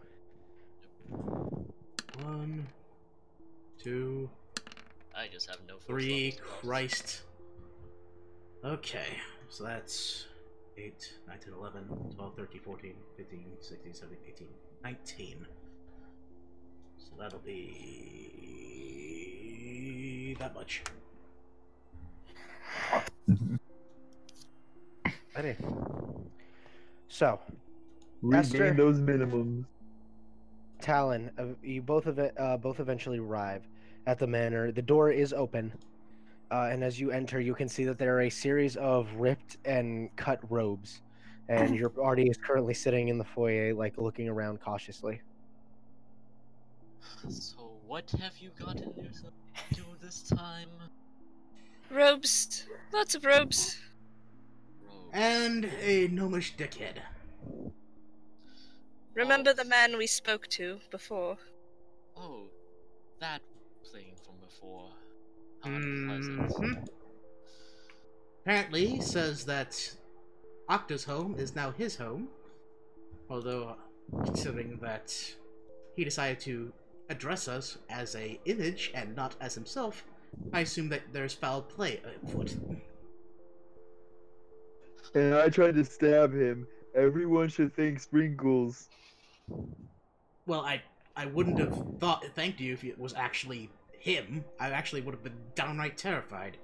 1, 2, I just have no 3. first level spells. Christ. Okay, so that's 8, 9, 10, 11, 12, 13, 14, 15, 16, 17, 18, 19. So that'll be that much. Ready. So, Regain Esther? those minimums. Talon, you both eventually arrive at the manor. The door is open, and as you enter, you can see that there are a series of ripped and cut robes, and your party is currently sitting in the foyer, like looking around cautiously. So what have you gotten yourself to this time? Robes. Lots of robes. Rogue. And a gnomish dickhead. Remember the man we spoke to before? Oh, that thing from before. How unpleasant. Mhm. Apparently, he says that Akta's home is now his home. Although, considering that he decided to address us as a image and not as himself, I assume that there's foul play afoot. And I tried to stab him. Everyone should thank Sprinkles. Well, I wouldn't have thanked you if it was actually him. I actually would have been downright terrified.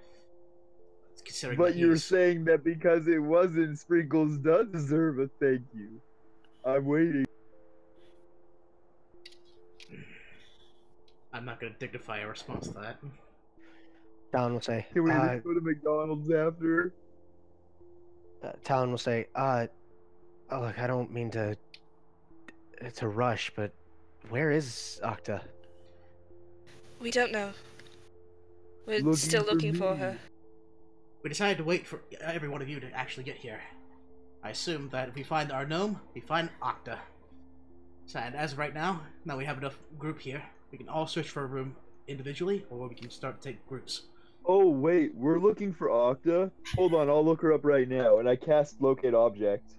Considering But that you're he's- saying that because it wasn't, Sprinkles does deserve a thank you. I'm waiting. I'm not going to dignify a response to that. Talon will say, Can we just go to McDonald's after? Talon will say, oh, look, I don't mean to rush, but where is Akta? We don't know. We're Looking still for looking for me. her. We decided to wait for every one of you to actually get here. I assume that if we find our gnome, we find Akta. So, and as of right now we have enough group here, we can all search for a room individually, or we can start to take groups. Oh, wait, we're looking for Akta? Hold on, I'll look her up right now. And I cast Locate Object.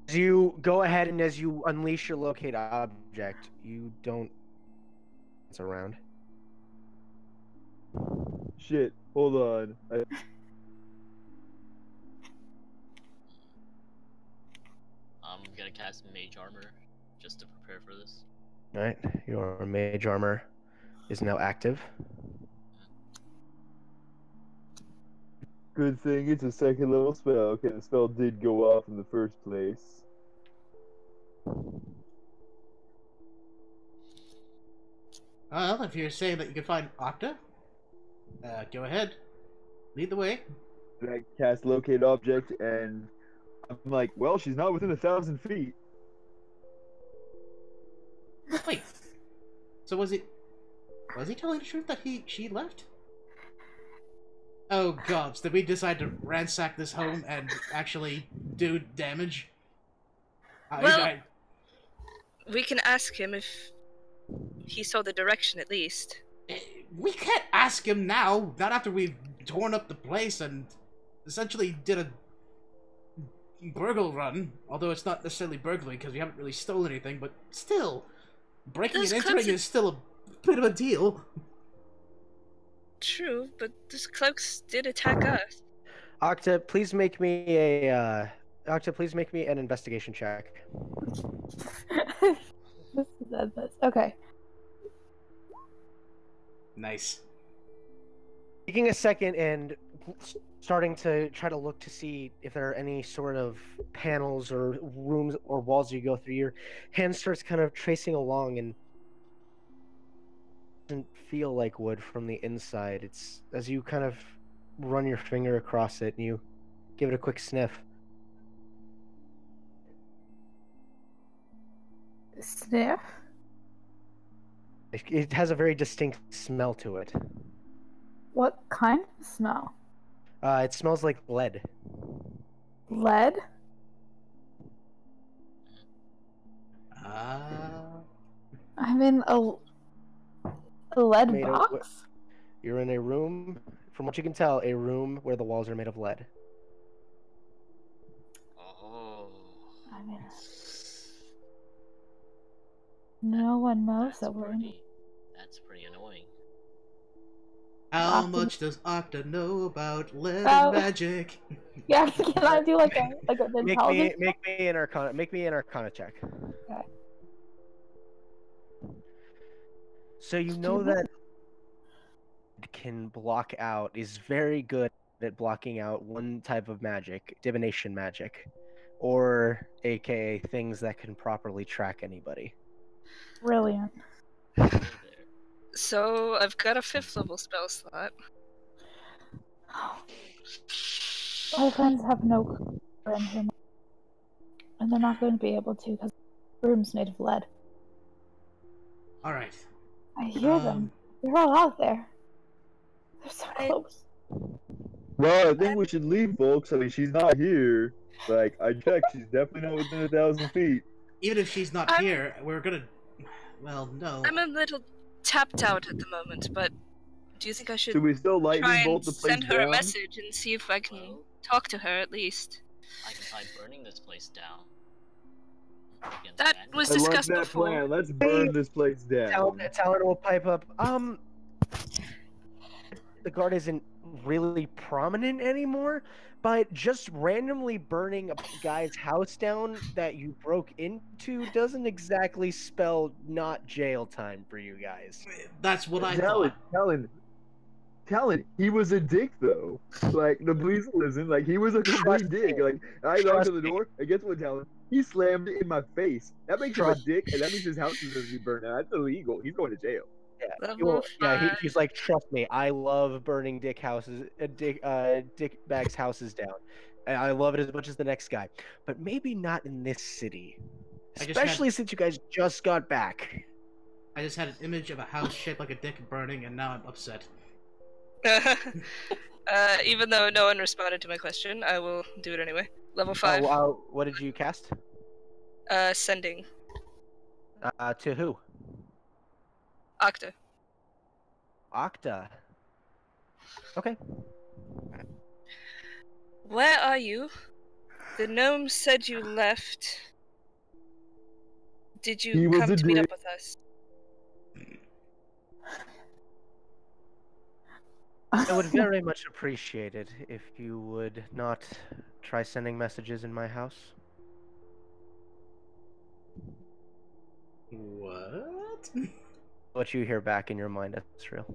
As you go ahead and as you unleash your locate object, you don't. It's around. Shit, hold on. I'm gonna cast Mage Armor just to prepare for this. All right, your mage armor is now active. Good thing it's a second level spell. Okay, the spell did go off in the first place. Well, if you're saying that you can find Akta, go ahead. Lead the way. And I cast Locate Object, and I'm like, well, she's not within 1,000 feet. Wait. So was he telling the truth that she left? Oh gods, did we decide to ransack this home and actually do damage? Well- We can ask him if he saw the direction at least. We can't ask him now, not after we've torn up the place and essentially did a burgle run, although it's not necessarily burglary because we haven't really stolen anything, but still, breaking Those and entering cloaks- is still a bit of a deal. True, but those cloaks did attack us. Akta, please make me an investigation check. Okay. Nice. Taking a second and starting to try to look to see if there are any sort of panels or rooms or walls you go through, your hand starts kind of tracing along and doesn't feel like wood from the inside. It's as you kind of run your finger across it and you give it a quick sniff. Sniff? It has a very distinct smell to it. What kind of smell? It smells like lead. Lead? I'm in a lead Made of box? You're in a room, from what you can tell, a room where the walls are made of lead. Oh. I'm in a... No one knows That's that we're in... That's pretty annoying. How Akta- much does Akta know about lead Oh. and magic? Yeah, can I do like an intelligence? Make me an arcana check. Okay. So you know that can block out is very good at blocking out one type of magic, divination magic, or aka things that can properly track anybody. Brilliant. Hey there. So I've got a 5th level spell slot. My friends have no clue we're in here, and they're not going to be able to because the room's made of lead. Alright. I hear them. They're all out there. They're so close. Well, I think we should leave, folks. I mean, she's not here. Like, I checked, she's definitely not within 1,000 feet. Even if she's not I'm- here, we're gonna... Well, no. I'm a little tapped out at the moment, but do you think I should Should we still try lightning and bolt the place send her down? a message and see if I can Well- talk to her at least? I can try burning this place down. Against That magic. was I love discussed that before. plan. Let's burn this place down. Talon will pipe up. The guard isn't really prominent anymore, but just randomly burning a guy's house down that you broke into doesn't exactly spell not jail time for you guys. That's what I thought. Talon, he was a dick though. Like the police listen, like he was a complete Trust dick. me. Like I knocked Trust on the me. door, and guess what, Talon? He slammed it in my face. That makes him a Trust dick, and that means his house is gonna be burned down. That's illegal. He's going to jail. Level He's like, trust me, I love burning dick bags houses down. And I love it as much as the next guy. But maybe not in this city. I just Especially since you guys just got back. I just had an image of a house shaped like a dick burning, and now I'm upset. Even though no one responded to my question, I will do it anyway. Level 5. What did you cast? Sending. To who? Akta. Akta. Okay. Where are you? The gnome said you left. Did He you was come a to meet dick. up with us? I would very much appreciate it if you would not try sending messages in my house. What? What you hear back in your mind, that's real.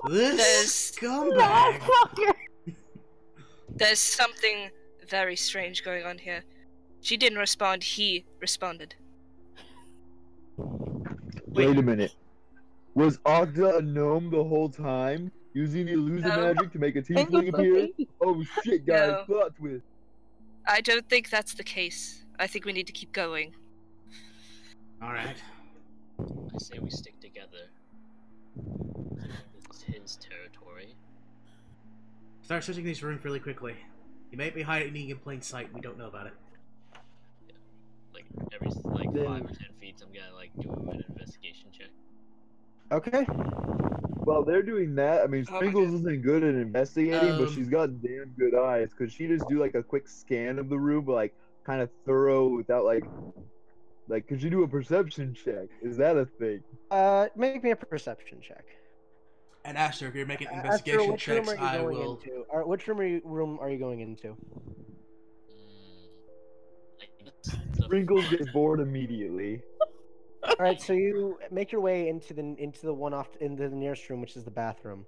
This scumbag! There's something very strange going on here. She didn't respond, he responded. Wait a minute. Was Ogda a gnome the whole time? Using illusion No. magic to make a tiefling appear? Oh shit, guys, No. plot twist. I don't think that's the case. I think we need to keep going. Alright. I say we stick together. This is his territory. Start searching these rooms really quickly. He may be hiding in plain sight, we don't know about it. Like every Then- 5 or 10 feet, I'm gonna like do an investigation check. Okay. while they're doing that, I mean, Oh my Sprinkles God. isn't good at investigating, but Um, she's got damn good eyes. Could she just do like a quick scan of the room, like kind of thorough without like could you do a perception check? Is that a thing? Make me a perception check. and Aster, if you're making Aster, investigation which room checks, are you I going will. into? Or which room are you going into? I guess the Sprinkles front. gets bored immediately. All right, so you make your way into the one off into the nearest room, which is the bathroom.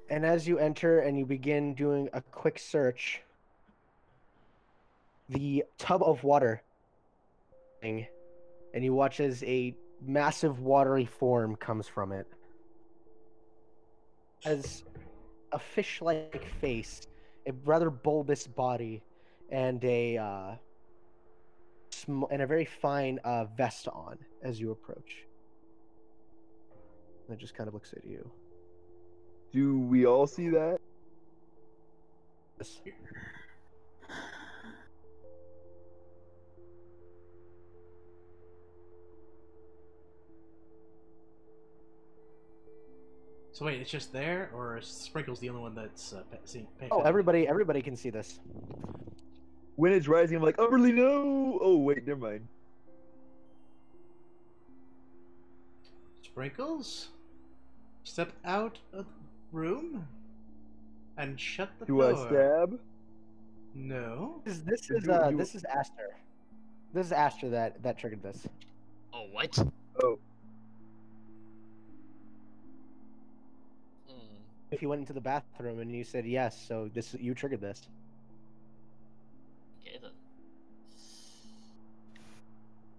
And as you enter and you begin doing a quick search, the tub of water, and you watch as a massive watery form comes from it. As a fish-like face, a rather bulbous body, and a very fine vest on as you approach. And it just kind of looks at you. Do we all see that? Yes. So wait, it's just there, or is Sprinkles the only one that's seeing? Oh, everybody can see this. When it's rising, I'm like, Umberly, no! Oh wait, never mind. Sprinkles, step out of the room and shut the Do door. I stab? No. This Do- is do- this is Aster. This is Aster that triggered this. Oh, what? Oh, Hmm. If you went into the bathroom and you said yes, so you triggered this. Okay then.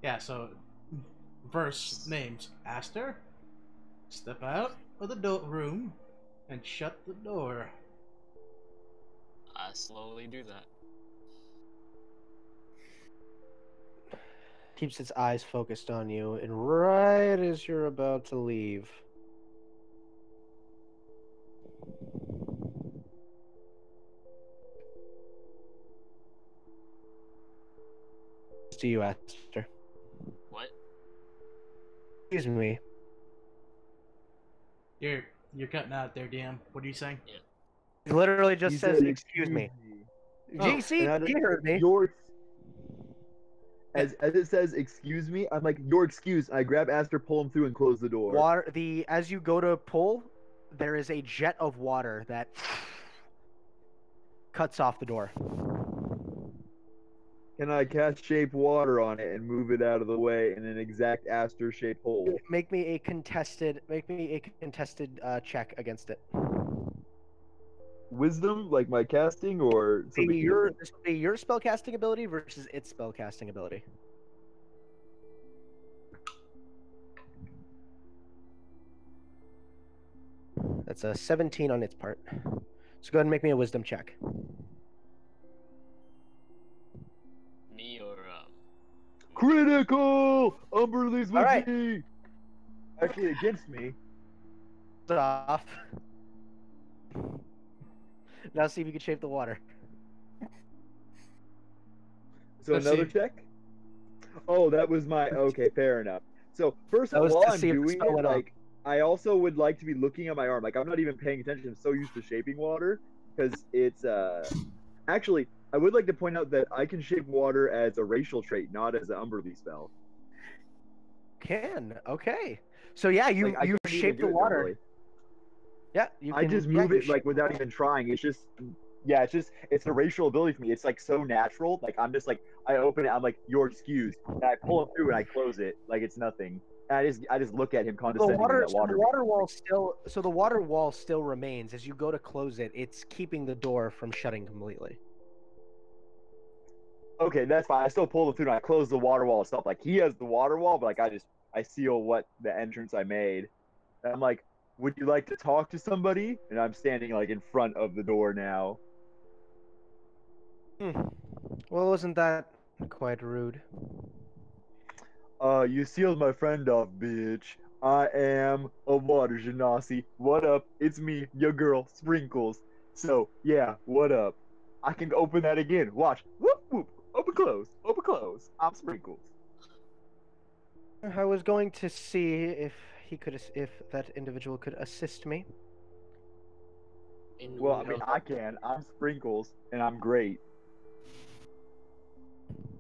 Yeah. So, verse names: Aster, step out of the room and shut the door. I slowly do that. Keeps its eyes focused on you, and right as you're about to leave, to you, Aster. What? Excuse me. You're cutting out there, DM. What are you saying? He literally just he says, said, "Excuse me." Oh, GC, and I- he heard me. As it says, excuse me, I'm like, your excuse. I grab Aster, pull him through, and close the door. Water. As you go to pull, there is a jet of water that cuts off the door. Can I cast shape water on it and move it out of the way in an exact Aster shaped hole? Make me a contested check against it. Wisdom, like my casting, or something different? This will be your spellcasting ability versus its spellcasting ability. That's a 17 on its part. So go ahead and make me a wisdom check. Me or Critical! Umberly's with All right. me! Actually, against me. Off. Now see if you can shape the water. So Let's another see. check? Oh, that was my... Okay, fair enough. So first, That was while to I'm see if the doing spell it, went off. like, I also would like to be looking at my arm. Like, I'm not even paying attention. I'm so used to shaping water. Because it's, Actually, I would like to point out that I can shape water as a racial trait, not as an Umberly spell. Okay. So yeah, you Like, I you can't even shape do the it water. normally. Yeah, you I can. just yeah, move you it like shape the without water. even trying. It's just, yeah, it's a racial ability for me. It's like so natural. Like I'm just like I open it. I'm like you're excused, and I pull him through and I close it like it's nothing. And I just look at him The condescending. water, in that water. the water wall still remains. As you go to close it, it's keeping the door from shutting completely. Okay, that's fine. I still pull him through and I close the water wall itself. Like he has the water wall, but like I seal what the entrance I made. And I'm like, would you like to talk to somebody? And I'm standing like in front of the door now. Well, wasn't that quite rude? You sealed my friend off, bitch. I am a water genasi. What up? It's me, your girl, Sprinkles. So, yeah, what up? I can open that again. Watch. Whoop, whoop. Open, close. Open, close. I'm Sprinkles. I was going to see if he could, if that individual could assist me. Well, I mean, I can. I'm Sprinkles, and I'm great.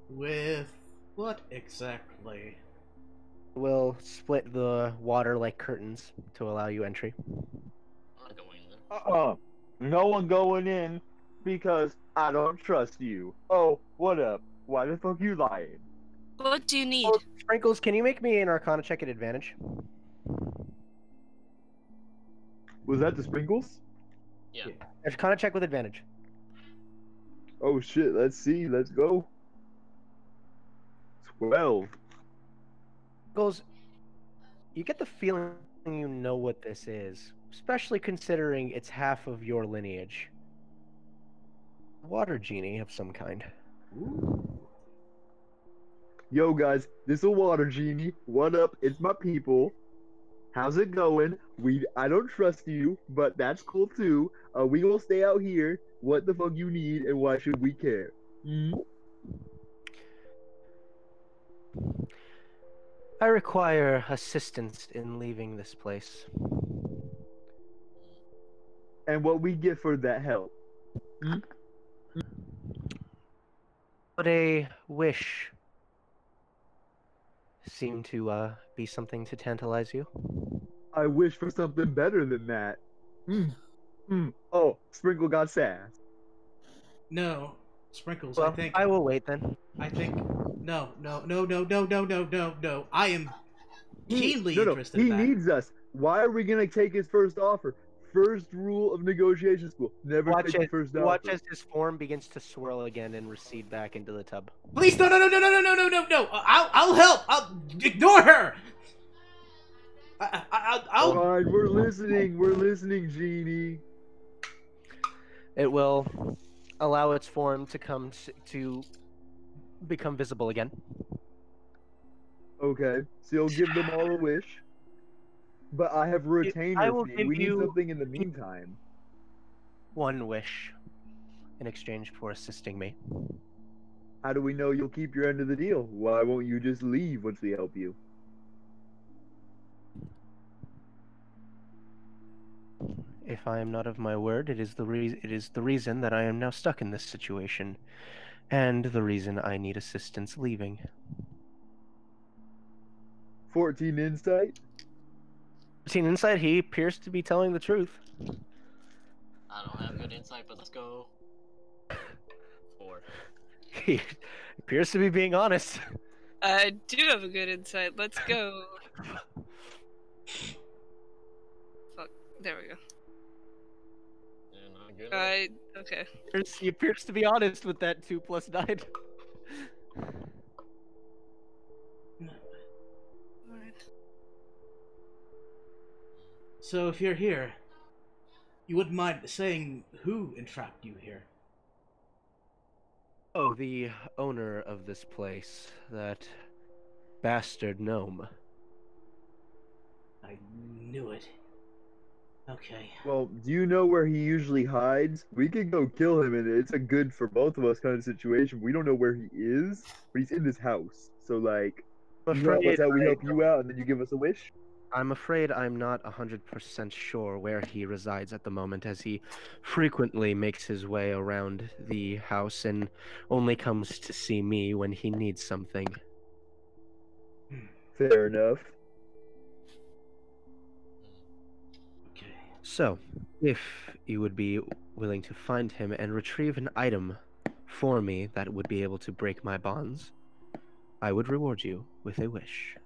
With what exactly? We'll split the water like curtains to allow you entry. I'm going then. No one going in because I don't trust you. Oh, what up? Why the fuck you lying? What do you need? Oh, Sprinkles, can you make me an Arcana check at advantage? Was that the Sprinkles? Yeah. Arcana check with advantage. Oh shit, let's see. Let's go. 12. Sprinkles, you get the feeling you know what this is, especially considering it's half of your lineage. Water genie of some kind. Ooh. Yo guys, this a water genie. What up? It's my people. How's it going? I don't trust you, but that's cool too. We gonna stay out here. What the fuck you need, and why should we care? I require assistance in leaving this place. And what we get for that help? But a wish seem to be something to tantalize you. I wish for something better than that. Oh, Sprinkle got sass. No, Sprinkles. Well, I will wait then. I think. No. I am keenly interested He in that. needs us. Why are we gonna take his first offer? First rule of negotiation school: never take the first offer. Watch as his form begins to swirl again and recede back into the tub. Please, no. I'll help. I'll ignore her. I'll. Fine, we're listening, Genie. It will allow its form to to become visible again. Okay, so you'll give them all a wish. But I have retained with me. We need something in the meantime. One wish in exchange for assisting me. How do we know you'll keep your end of the deal? Why won't you just leave once we help you? If I am not of my word, it is the reason that I am now stuck in this situation, and the reason I need assistance leaving. 14 insight? 14 insight, he appears to be telling the truth. I don't have good insight, but let's go. 4. He appears to be being honest. I do have a good insight. Let's go. Fuck. There we go. Yeah, not good. Okay. He appears to be honest with that 2 + 9. Alright. So if you're here, you wouldn't mind saying who entrapped you here? Oh, the owner of this place, that bastard gnome. I knew it. Okay. Well, do you know where he usually hides? We could go kill him, and it's a good for both of us kind of situation. We don't know where he is, but he's in this house. So, like, you help us out, we help you out, and then you give us a wish? I'm afraid I'm not 100% sure where he resides at the moment, as he frequently makes his way around the house and only comes to see me when he needs something. Fair enough. Okay. So, if you would be willing to find him and retrieve an item for me that would be able to break my bonds, I would reward you with a wish.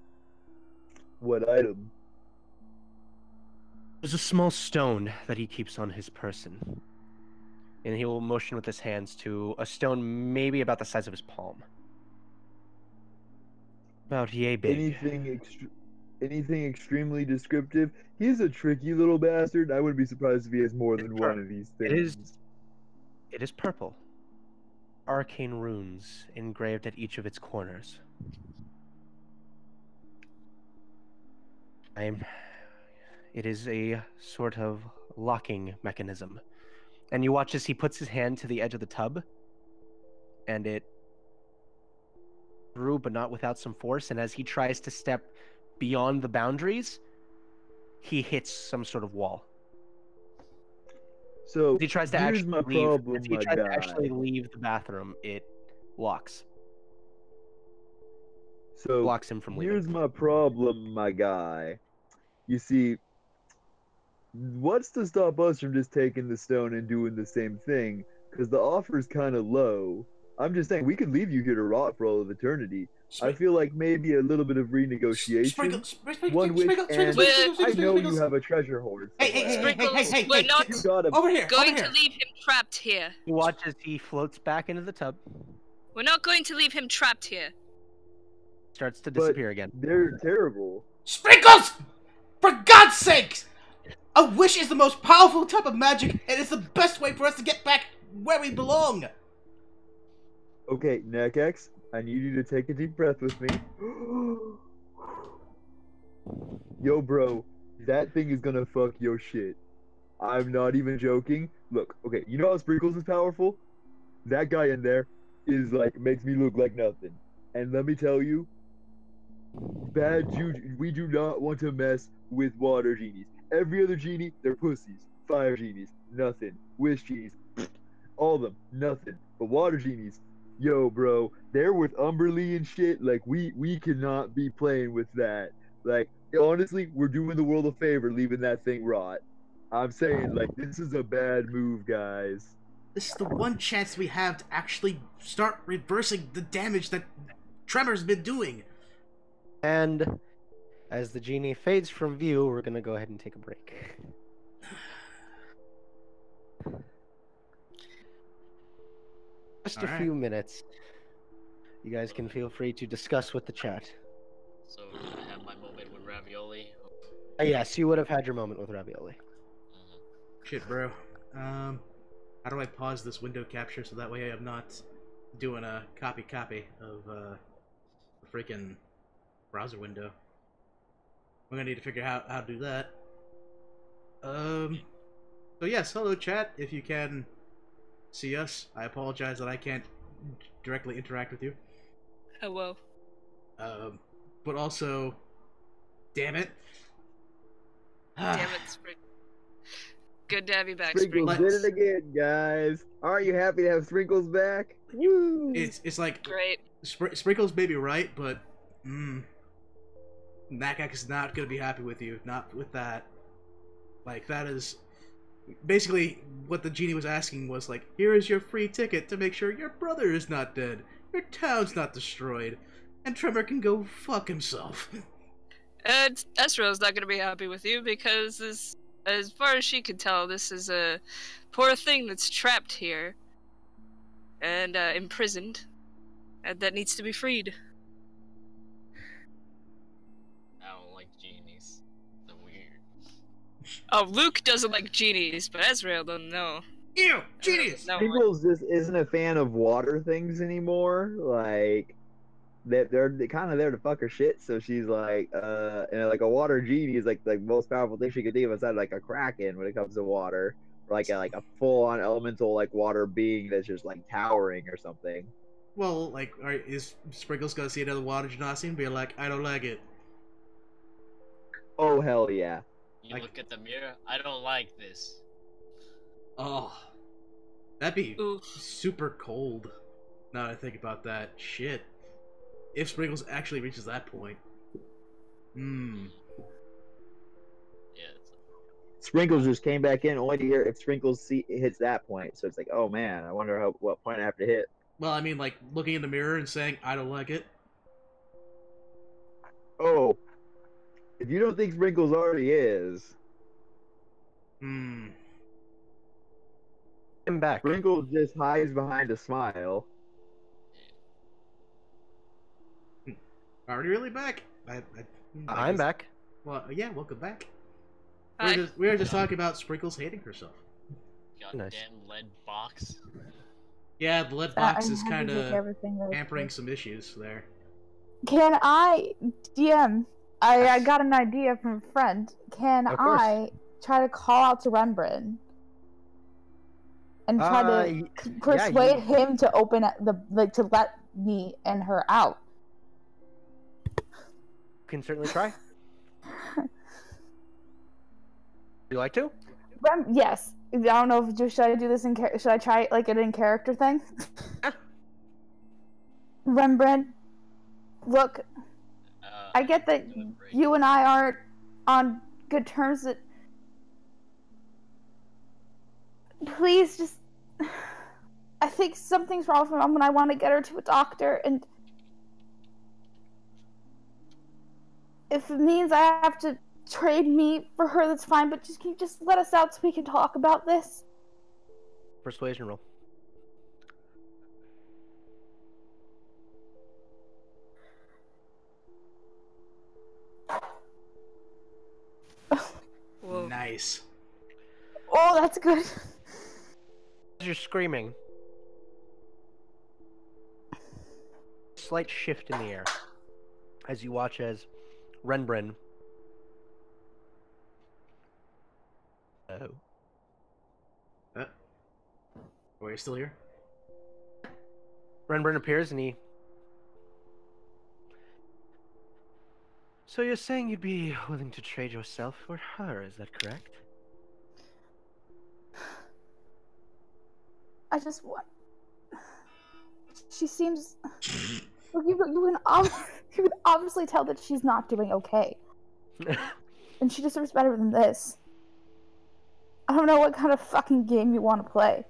What item? There's a small stone that he keeps on his person. And he will motion with his hands to a stone maybe about the size of his palm. About yay big. Anything extremely descriptive? He's a tricky little bastard. I wouldn't be surprised if he has more than one of these things. It is purple. Arcane runes engraved at each of its corners. It is a sort of locking mechanism. And you watch as he puts his hand to the edge of the tub, and it through, but not without some force, and as he tries to step beyond the boundaries, he hits some sort of wall. So As he tries to here's actually my leave. problem, As he my tries to guy. actually leave the bathroom, it locks. So Blocks him from leaving. here's my problem, my guy. You see, what's to stop us from just taking the stone and doing the same thing? Because the offer's kind of low. I'm just saying, we could leave you here to rot for all of eternity. I feel like maybe a little bit of renegotiation. One which, and I know you have a treasure hoard somewhere. Sprinkles, we're not You gotta Over here. going over to here. leave him trapped here. You watch as he floats back into the tub, We're not going to leave him trapped here. starts to But disappear again. they're terrible. Sprinkles! For God's sakes! A wish is the most powerful type of magic, and it's the best way for us to get back where we belong. Okay, Nekex, I need you to take a deep breath with me. Yo, bro, that thing is gonna fuck your shit. I'm not even joking. Look, okay, you know how Sprinkles is powerful? That guy in there is like, makes me look like nothing. And let me tell you, bad juju, we do not want to mess with water genies. Every other genie, they're pussies. Fire genies, nothing. Wish genies, all of them, nothing. But water genies, yo, bro, they're with Umberly and shit. Like, we cannot be playing with that. Like, honestly, we're doing the world a favor leaving that thing rot. I'm saying, like, this is a bad move, guys. This is the one chance we have to actually start reversing the damage that Tremor's been doing. And as the genie fades from view, we're gonna go ahead and take a break. Just a few minutes. You guys can feel free to discuss with the chat. So I have my moment with Ravioli. Yes, you would have had your moment with Ravioli. Shit, bro. How do I pause this window capture so that way I'm not doing a copy of the freaking browser window? We're gonna need to figure out how to do that. So yes, hello chat. If you can see us, I apologize that I can't directly interact with you. Hello. But also, damn it. Damn it, Sprinkles. Good to have you back, Sprinkles Sprinkles. did it again, guys. Aren't you happy to have Sprinkles back? Woo! It's like Great. Sprinkles may be right, but Nakak is not gonna be happy with you. Not with that. Like, that is basically what the genie was asking was like, here is your free ticket to make sure your brother is not dead, your town's not destroyed, and Tremor can go fuck himself. And Ezreal's not going to be happy with you because, as far as she can tell, this is a poor thing that's trapped here and imprisoned, and that needs to be freed. I don't like genies. They're weird. Oh, Luke doesn't like genies, but Ezreal doesn't know. Ew, genies! No, Sprinkles just isn't a fan of water things anymore. Like, they're kind of there to fuck her shit. So she's like, and like a water genie is like the most powerful thing she could think of inside like a kraken when it comes to water, or like a full on elemental like water being that's just like towering or something. Well, like, is Sprinkles gonna see another water genasi and be like, I don't like it? Oh hell yeah! You Like- look at the mirror. I don't like this. Oh, that'd be Oof. super cold. Now that I think about that, shit. If Sprinkles actually reaches that point. Yeah. It's, Sprinkles just came back in only to hear if Sprinkles hits that point. So it's like, oh man, I wonder what point I have to hit. Well, I mean, like, looking in the mirror and saying, I don't like it. Oh, if you don't think Sprinkles already is, I'm back. Sprinkles just hides behind a smile. Are you really back? I'm back. Well, yeah, welcome back. Hi. We were just talking about Sprinkles hating herself. goddamn Nice. lead box. Yeah, the lead I box is had to kind take of everything really hampering quick. some issues there. Can I, DM? I got an idea from a friend. Can Of course. I try to call out to Renbren and try to persuade him to open to let me and her out? Can certainly try. you like to? Yes. I don't know if should I do this should I try like an in character thing? Renbren, look, I get that you and I aren't on good terms. That please just, I think something's wrong with my mom, and I want to get her to a doctor. And if it means I have to trade me for her, that's fine. But can you just let us out so we can talk about this? Persuasion roll. Whoa. Nice. Oh, that's good. As you're screaming, slight shift in the air as you watch as Renbren. Oh. Are you still here? Renbren appears and he. So you're saying you'd be willing to trade yourself for her, is that correct? I just want. She seems. You can obviously tell that she's not doing okay, and she deserves better than this. I don't know what kind of fucking game you want to play.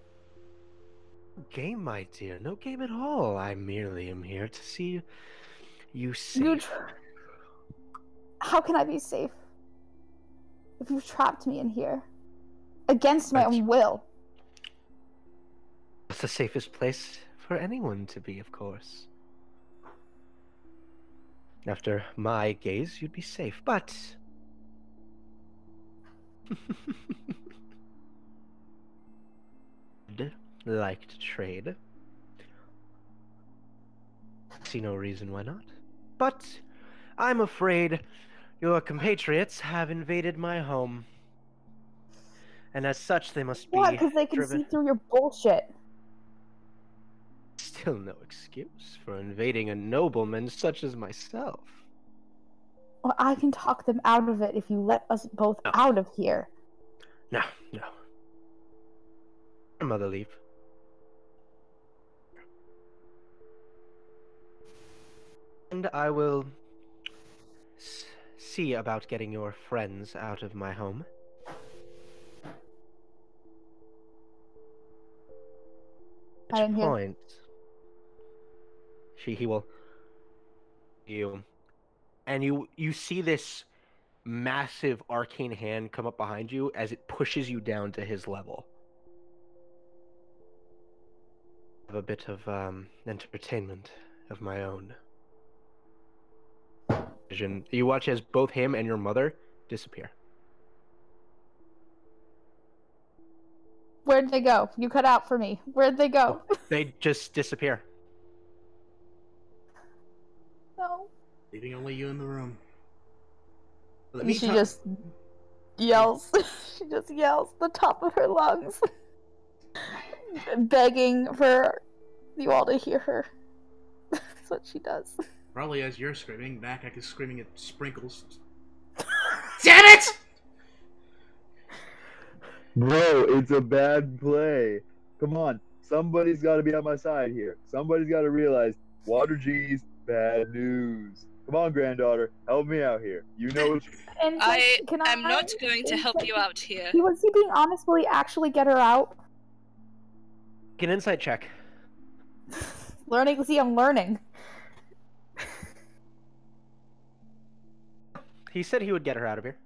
Game, my dear, no game at all. I merely am here to see you safe. How can I be safe if you've trapped me in here against my own will? It's the safest place for anyone to be, of course. After my gaze, you'd be safe, but... I'd like to trade. See no reason why not. But I'm afraid your compatriots have invaded my home. And as such, they must be because they can see through your bullshit. Still no excuse for invading a nobleman such as myself. Well, I can talk them out of it if you let us both out of here. No. Mother, leave. And I will see about getting your friends out of my home. I didn't hear. Point. He will. You. And you see this massive arcane hand come up behind you as it pushes you down to his level. I have a bit of entertainment of my own. You watch as both him and your mother disappear. Where'd they go? You cut out for me. Where'd they go? They just disappear. No. Leaving only you in the room. She just yells. She just yells the top of her lungs, begging for you all to hear her. That's what she does. Probably as you're screaming, Nakak is screaming at Sprinkles. Damn it! Bro, it's a bad play. Come on, somebody's got to be on my side here. Somebody's got to realize Water G's bad news. Come on, granddaughter, help me out here. You know what? I'm not going to help you out here. Was he being honest? Will he actually get her out? Make an insight check. Learning. See, I'm learning. He said he would get her out of here.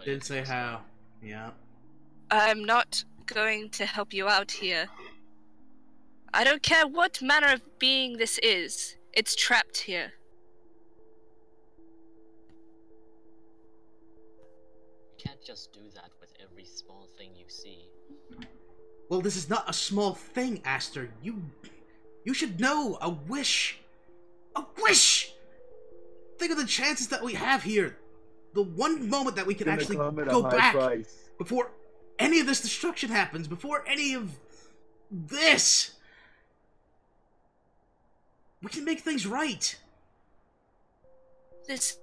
Didn't say how. Yeah. I'm not going to help you out here. I don't care what manner of being this is. It's trapped here. You can't just do that with every small thing you see. Well, this is not a small thing, Aster. You should know. A wish. A wish! Think of the chances that we have here. The one moment that we can actually go back before any of this destruction happens, before any of this. We can make things right. Listen,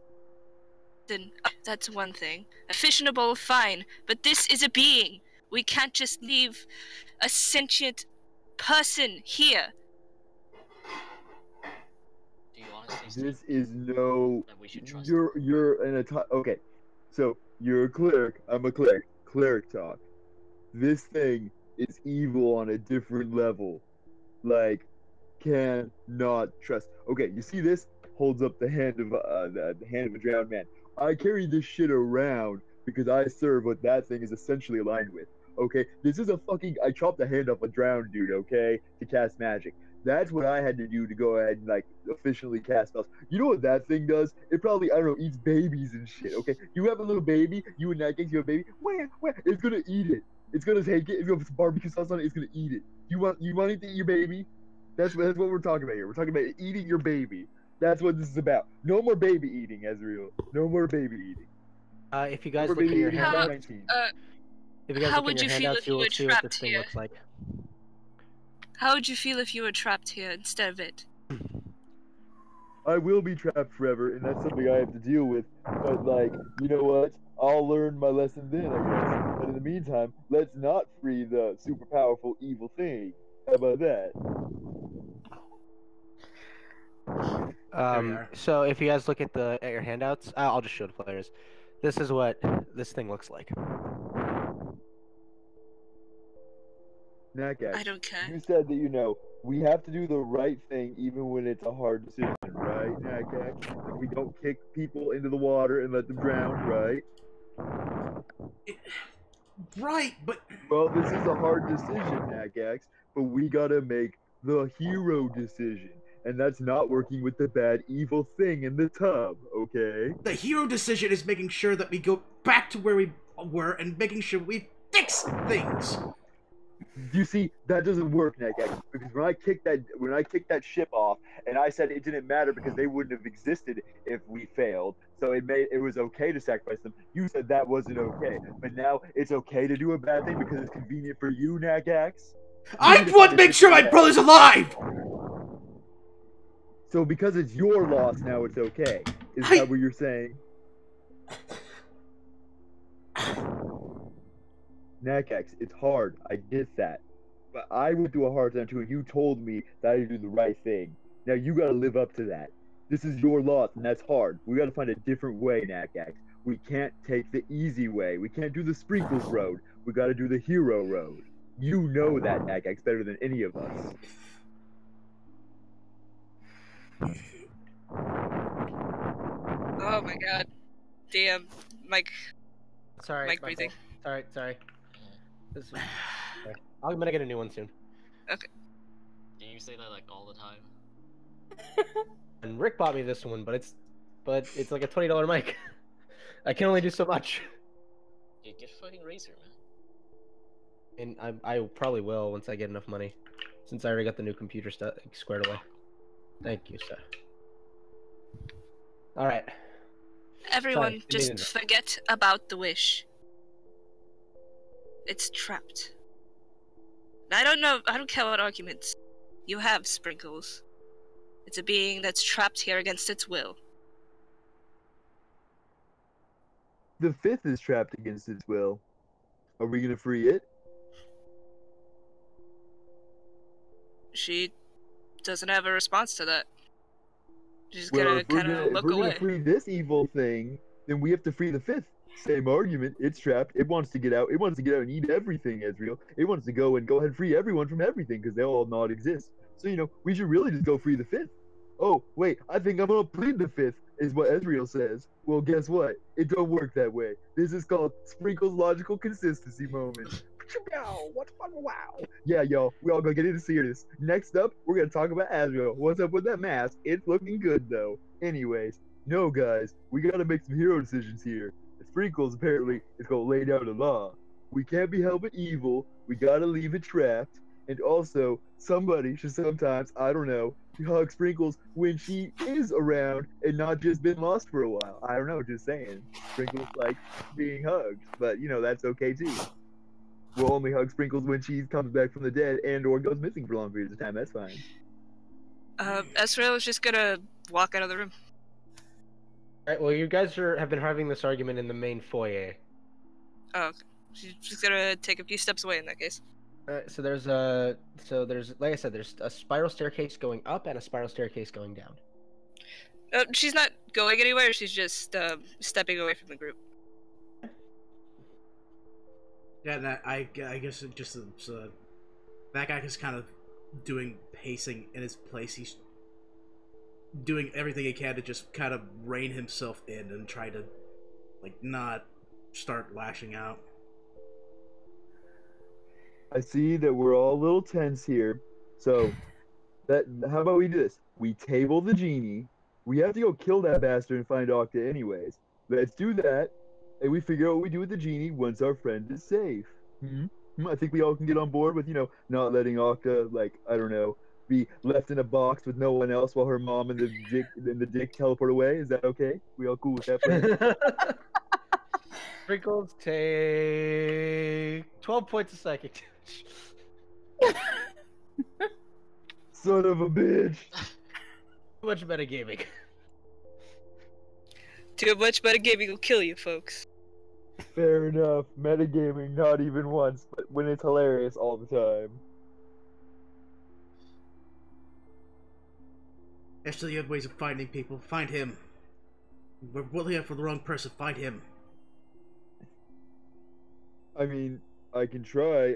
That's one thing. A fish in a bowl, fine. But this is a being. We can't just leave a sentient person here. Do you honestly think This is no. that we should trust You're an okay. So you're a cleric. I'm a cleric. Cleric talk. This thing is evil on a different level. Like, cannot trust. Okay, you see this? Holds up the hand of the hand of a drowned man. I carry this shit around because I serve what that thing is essentially aligned with. Okay, this is a fucking. I chopped the hand off a drowned dude. Okay, to cast magic. That's what I had to do to go ahead and like efficiently cast spells. You know what that thing does? It probably, I don't know, eats babies and shit. Okay, you have a little baby. You and that case, you have a baby. Where? It's gonna eat it. It's gonna take it. If you have barbecue sauce on it, it's gonna eat it. You want it to eat your baby? That's what we're talking about here. We're talking about eating your baby. That's what this is about. No more baby eating, Ezreal. No more baby eating. If you guys No more look in baby your eating. handout, 19. if you guys How look in would your you feel handouts, if you you will were see what this trapped thing here? looks like. How would you feel if you were trapped here instead of it? I will be trapped forever, and that's something I have to deal with. But like, you know what? I'll learn my lesson then, I guess. But in the meantime, let's not free the super powerful evil thing. How about that? we are. So if you guys look at your handouts, I'll just show the players. This is what this thing looks like. Nakax, I don't care. you said that, we have to do the right thing even when it's a hard decision, right, Nakax? Like, we don't kick people into the water and let them drown, right? Right, but Well, this is a hard decision, Nakax, but we gotta make the hero decision. And that's not working with the bad evil thing in the tub, okay? the hero decision is making sure that we go back to where we were and making sure we fix things. You see, that doesn't work, Nakax, because when I kicked that ship off, and I said it didn't matter because they wouldn't have existed if we failed, so it was okay to sacrifice them. You said that wasn't okay, but now it's okay to do a bad thing because it's convenient for you, Nakax. I want to make sure my brother's alive. So because it's your loss now, it's okay. Is that what you're saying? Nakax, it's hard. I get that. But I went through a hard time too, and you told me that I do the right thing. Now you gotta live up to that. This is your loss, and that's hard. We gotta find a different way, Nakax. We can't take the easy way. We can't do the sprinkles road. We gotta do the hero road. You know that, Nakax, better than any of us. Oh my god. Damn. Mike. Sorry, Mike breathing. Sorry. This is, sorry. I'm gonna get a new one soon. Okay. Do you say that like all the time? And Rick bought me this one, but it's like a $20 mic. I can only do so much. Yeah, get a fucking razor, man. And I probably will once I get enough money, since I already got the new computer stuff squared away. Thank you, sir. All right. Everyone, Sorry, just forget about the wish. It's trapped. I don't care what arguments. You have Sprinkles. It's a being that's trapped here against its will. The fifth is trapped against its will. Are we gonna free it? She doesn't have a response to that. She's Well, gonna if we're kind of gonna look away. free this evil thing, then we have to free the fifth. Same argument. It's trapped. It wants to get out. It wants to get out and eat everything, Ezreal. It wants to go and free everyone from everything because they all not exist. So, we should really just go free the fifth. Oh, wait, I think I'm gonna plead the fifth, is what Ezreal says. Well, guess what? It don't work that way. This is called Sprinkle's logical consistency moment. Wow. Yeah, yo, we all gonna get into serious. Next up, we're gonna talk about Ezreal. What's up with that mask? It's looking good though. Anyways, no guys, we gotta make some hero decisions here. Sprinkles apparently is gonna lay down the law. We can't be held with evil. We gotta leave it trapped. And also, somebody should sometimes, I don't know, hug Sprinkles when she is around and not just been lost for a while. I don't know, just saying. Sprinkles like being hugged, but that's okay too. We'll only hug Sprinkles when she comes back from the dead and or goes missing for long periods of time. That's fine. Ezreal is just gonna walk out of the room. Alright, well, you guys have been having this argument in the main foyer. Oh, okay. She's just gonna take a few steps away in that case. Alright, so there's like I said, there's a spiral staircase going up and a spiral staircase going down. She's not going anywhere. She's just stepping away from the group. Yeah, that I guess it just that guy is kind of doing pacing in his place. He's doing everything he can to just kind of rein himself in and try to like not start lashing out. I see that we're all a little tense here, so how about we do this? We table the genie. We have to go kill that bastard and find Akta anyways. Let's do that, and we figure out what we do with the genie once our friend is safe. I think we all can get on board with, not letting Akta, like, I don't know, be left in a box with no one else while her mom and the dick teleport away. Is that okay? We all cool with that plan? Sprinkles take 12 points a second. Son of a bitch. Too much metagaming. Too much metagaming will kill you, folks. Fair enough. Metagaming not even once, but when it's hilarious all the time. Actually, you have ways of finding people. Find him. We're looking out for the wrong person. Find him. I mean, I can try.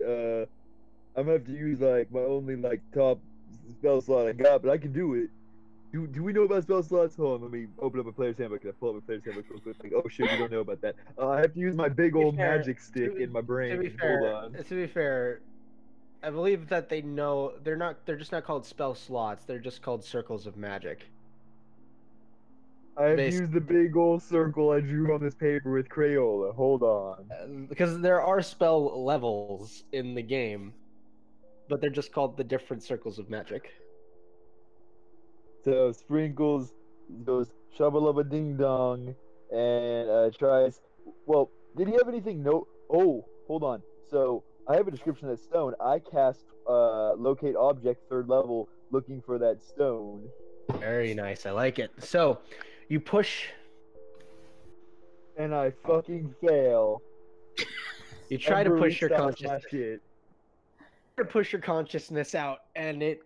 I'm gonna have to use like my only top spell slot I got, but I can do it. Do we know about spell slots? Hold on, let me open up a player's handbook. Can I pull up a player's handbook real quick? Like, oh shit, we don't know about that. I have to use my big old magic stick in my brain. To be fair, Hold on. to be fair, I believe that they know they're just not called spell slots. They're just called circles of magic. I have used the big old circle I drew on this paper with Crayola. Hold on. Because there are spell levels in the game, but they're just called the different circles of magic. So Sprinkles goes shabba ding dong and tries. Well, did he have anything? No. Oh, hold on. So I have a description of that stone. I cast locate object 3rd level, looking for that stone. Very nice. I like it. So you push, and I fucking fail. You try to push your consciousness. Push your consciousness out, and it.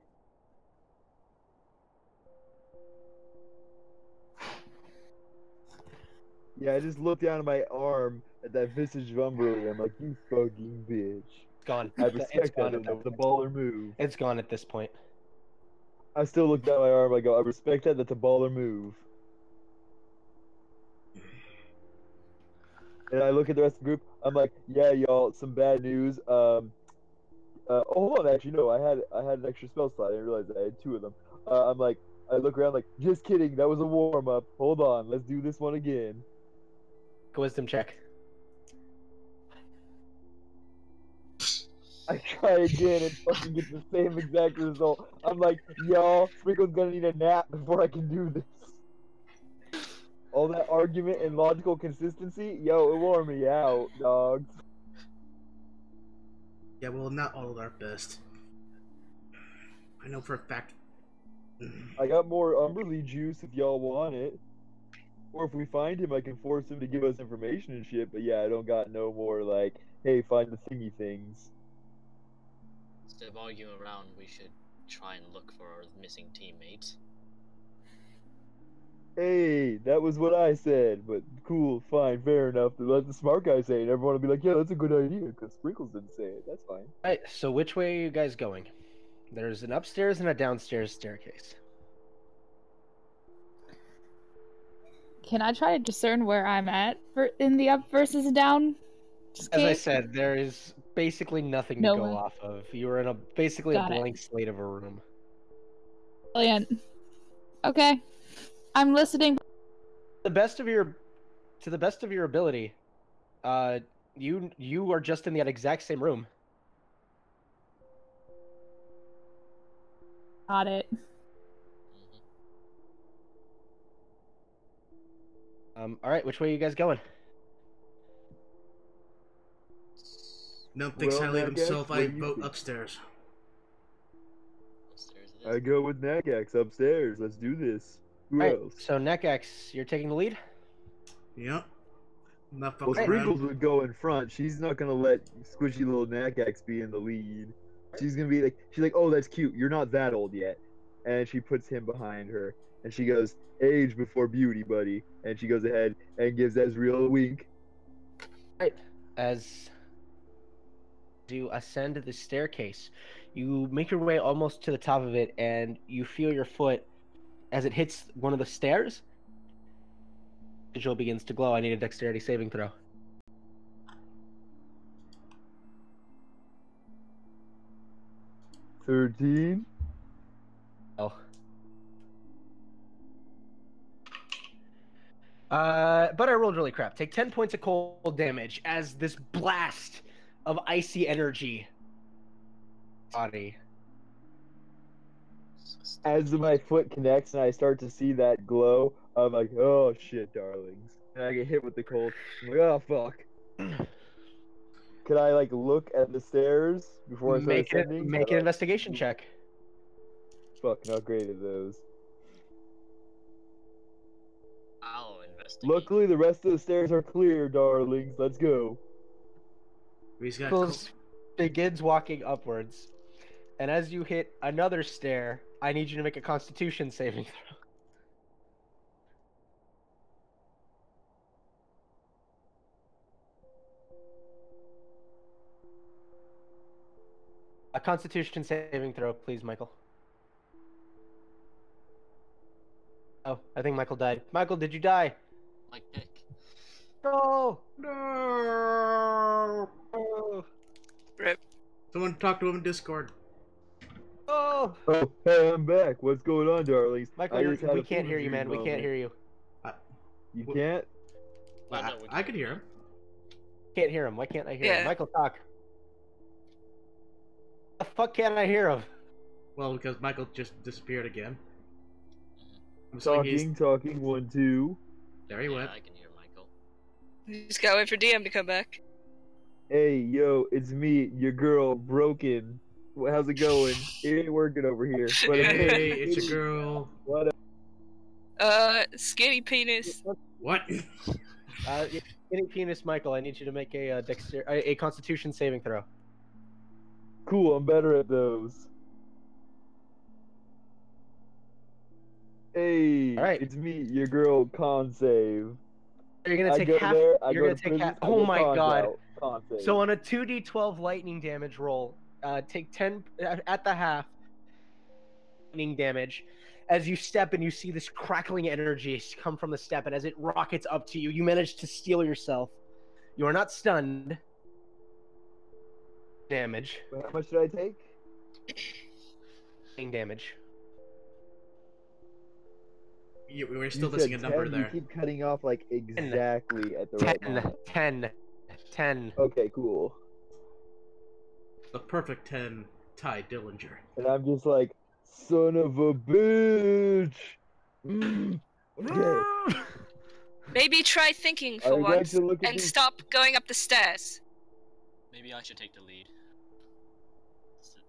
Yeah, I just looked down at my arm at that visage of Umberly. I'm like, you fucking bitch. It's gone. I respect that. The baller move. It's gone at this point. I still look down at my arm. I go, I respect that. That's a baller move. And I look at the rest of the group. I'm like, yeah, y'all, some bad news. Hold on, actually, no, I had an extra spell slot. I didn't realize I had 2 of them. I'm like, I look around like, just kidding. That was a warm up. Hold on, let's do this one again. Wisdom check. I try again and fucking get the same exact result. I'm like, y'all, Sprinkle's gonna need a nap before I can do this. All that argument and logical consistency, yo, it wore me out, dogs. Yeah, well, not all at our best. I know for a fact. I got more Umberly juice if y'all want it. Or if we find him, I can force him to give us information and shit. But yeah, I don't got no more like, hey, find the thingy things. Instead of arguing around, we should try and look for our missing teammate. Hey, that was what I said. But cool, fine, fair enough. Let the smart guy say it. And everyone will be like, yeah, that's a good idea because Sprinkles didn't say it. That's fine. Alright, so which way are you guys going? There's an upstairs and a downstairs staircase. Can I try to discern where I'm at in the up versus down? As I said, there is basically nothing to go off of. You are in basically a blank slate of a room. Brilliant. Okay, I'm listening. To the best of your ability, you are just in that exact same room. Got it. All right, which way are you guys going? No thinks highly of himself. I vote upstairs. I go with Nagax upstairs. Let's do this. Who else? So Nagax, you're taking the lead? Yep. Not Well, fucking around. Sprinkles would go in front. She's not gonna let squishy little Nakax be in the lead. She's gonna be like, oh, that's cute. You're not that old yet. And she puts him behind her, and she goes, age before beauty, buddy. And she goes ahead and gives Ezreal a wink. Right. As you ascend the staircase, you make your way almost to the top of it, and you feel your foot as it hits one of the stairs. Visual begins to glow. I need a dexterity saving throw. 13. Oh. But I rolled really crap. Take 10 points of cold damage as this blast of icy energy. Body. As my foot connects and I start to see that glow, I'm like, oh shit, darlings. And I get hit with the cold. I'm like, oh fuck. Could I like look at the stairs before I start ascending? Make an investigation check. Fuck, not great at those. I'll investigate. Luckily, the rest of the stairs are clear, darlings. Let's go. He's got Nichols begins walking upwards, and as you hit another stair, I need you to make a Constitution saving throw. A Constitution saving throw, please, Michael. Oh, I think Michael died. Michael, did you die? Like Dick. No! No. Oh! Rip. Someone talk to him in Discord. Oh! Oh, hey, I'm back. What's going on, darlings? Michael, we can't hear you, man. We can't hear you. You can't? Oh, no, we I could hear him. Can't hear him. Why can't I hear him? Yeah. Michael, talk. The fuck can't I hear him? Well, because Michael just disappeared again. I'm assuming he's... Talking, 1, 2. There he went. I can hear Michael. You just gotta wait for DM to come back. Hey, yo, it's me, your girl, Broken. How's it going? It ain't working over here. But Hey, it's your girl. What Skinny penis. What? Skinny penis, Michael. I need you to make a Constitution saving throw. Cool, I'm better at those. Hey, All right. it's me, your girl, con save. You're gonna take half. You're gonna take half. Oh my god! So on a 2d12 lightning damage roll, take 10 at the half lightning damage. As you step and you see this crackling energy come from the step, and as it rockets up to you, you manage to steel yourself. You are not stunned. Damage. How much did I take? Lightning damage. We're still You missing said a number 10, there. You keep cutting off like exactly at the right 10. moment. 10. Okay, cool. The perfect 10 Ty Dillinger. And I'm just like, son of a bitch. Okay. Maybe try thinking I for would like once to look at and these- stop going up the stairs. Maybe I should take the lead. So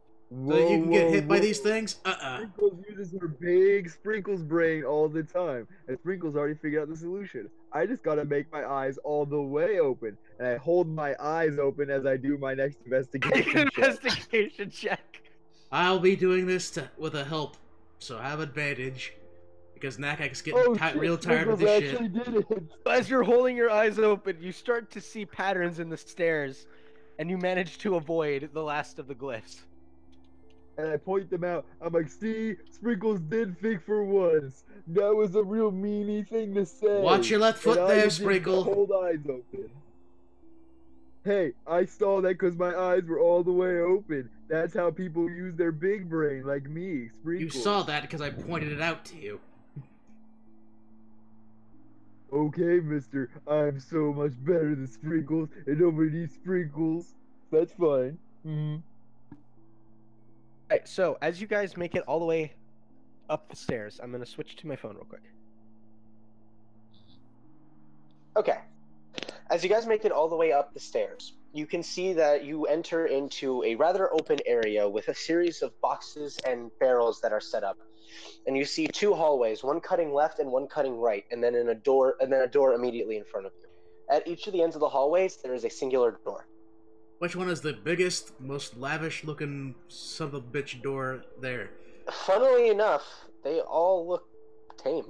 that you can get hit by these things? Sprinkles uses her big Sprinkles brain all the time, and Sprinkles already figured out the solution. I just gotta make my eyes all the way open, and I hold my eyes open as I do my next investigation check. Investigation check. I'll be doing this with a help, so have advantage. Because Nakak's getting shit, real tired of Sprinkles this actually shit. did it. As you're holding your eyes open, you start to see patterns in the stairs, and you manage to avoid the last of the glyphs. And I point them out. I'm like, see, Sprinkles did think for once. That was a real meanie thing to say. Watch your left foot And I there, just did Sprinkle. Hold eyes open. Hey, I saw that because my eyes were all the way open. That's how people use their big brain, like me, You Sprinkles. saw that because I pointed it out to you. Okay, mister, I'm so much better than Sprinkles, and nobody needs Sprinkles. That's fine. Alright, so as you guys make it all the way up the stairs, I'm gonna switch to my phone real quick. Okay. As you guys make it all the way up the stairs, you can see that you enter into a rather open area with a series of boxes and barrels that are set up. And you see two hallways, one cutting left and one cutting right, and then a door immediately in front of you. At each of the ends of the hallways, there is a singular door. Which one is the biggest, most lavish-looking son of a bitch door there? Funnily enough, they all look tame.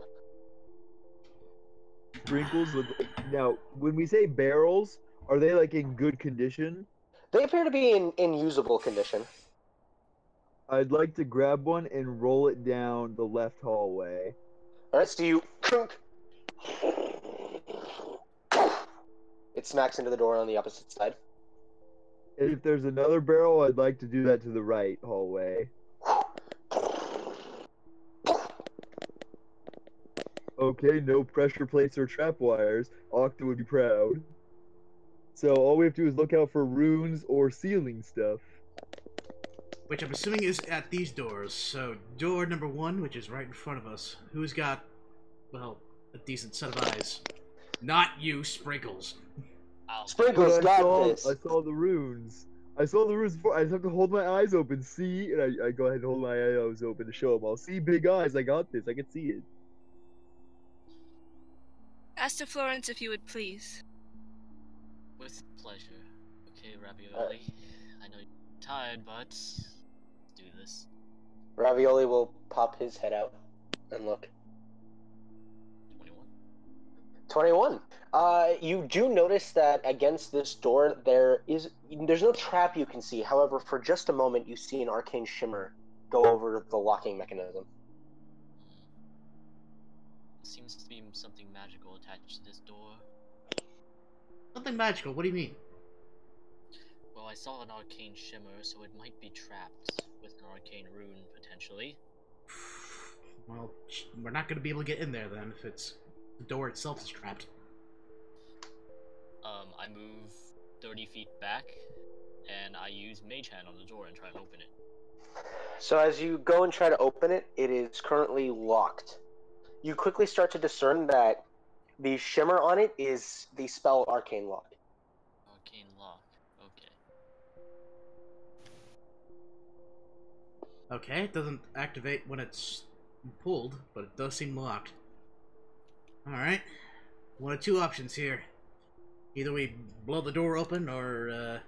Sprinkles look like... Now, when we say barrels, are they like in good condition? They appear to be in usable condition. I'd like to grab one and roll it down the left hallway. Alright, so you... It smacks into the door on the opposite side. And if there's another barrel, I'd like to do that to the right hallway. Okay, no pressure plates or trap wires. Akta would be proud. So all we have to do is look out for runes or ceiling stuff. Which I'm assuming is at these doors. So, door number 1, which is right in front of us. Who's got, well, a decent set of eyes? Not you, Sprinkles. Sprinkles got this. I saw the runes. I saw the runes before. I just have to hold my eyes open, see? And I go ahead and hold my eyes open to show them all. See, big eyes, I got this. I can see it. Ask to Florence if you would please. With pleasure. Okay, Ravioli. I know you're tired, but let's do this. Ravioli will pop his head out and look. 21. 21. You do notice that against this door there's no trap you can see. However, for just a moment you see an arcane shimmer go over the locking mechanism. Seems to be something magical attached to this door. Something magical, what do you mean? Well, I saw an arcane shimmer, so it might be trapped with an arcane rune, potentially. Well, we're not going to be able to get in there then if the door itself is trapped. I move 30 feet back, and I use Mage Hand on the door and try and open it. So as you go and try to open it, it is currently locked. You quickly start to discern that the shimmer on it is the spell Arcane Lock. Arcane Lock, okay. Okay, it doesn't activate when it's pulled, but it does seem locked. Alright. One of two options here. Either we blow the door open, or,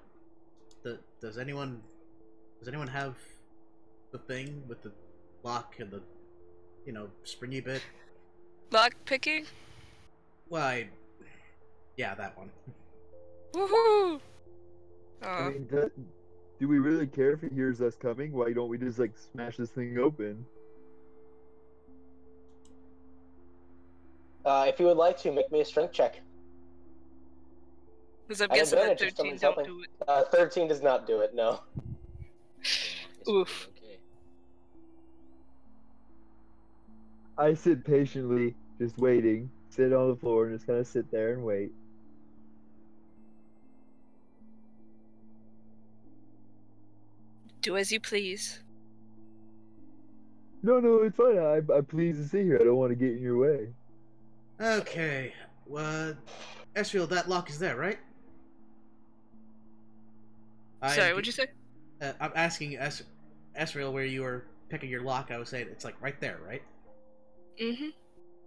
does anyone have the thing with the lock and the, springy bit? Lock picking? Why, yeah, that one. Woohoo! I mean, do we really care if he hears us coming? Why don't we just, smash this thing open? If you would like to, make me a strength check. Because I'm guessing that advantage if 13 someone's don't helping. do it. 13 does not do it, no. Oof. Okay. I sit patiently, just waiting. Sit on the floor and just kind of sit there and wait. Do as you please. No, it's fine. I'm pleased to see you. I don't want to get in your way. Okay, Esriel, that lock is there, right? Sorry, what'd you say? I'm asking Esriel where you were picking your lock. I was saying it's right there, right? Mm-hmm.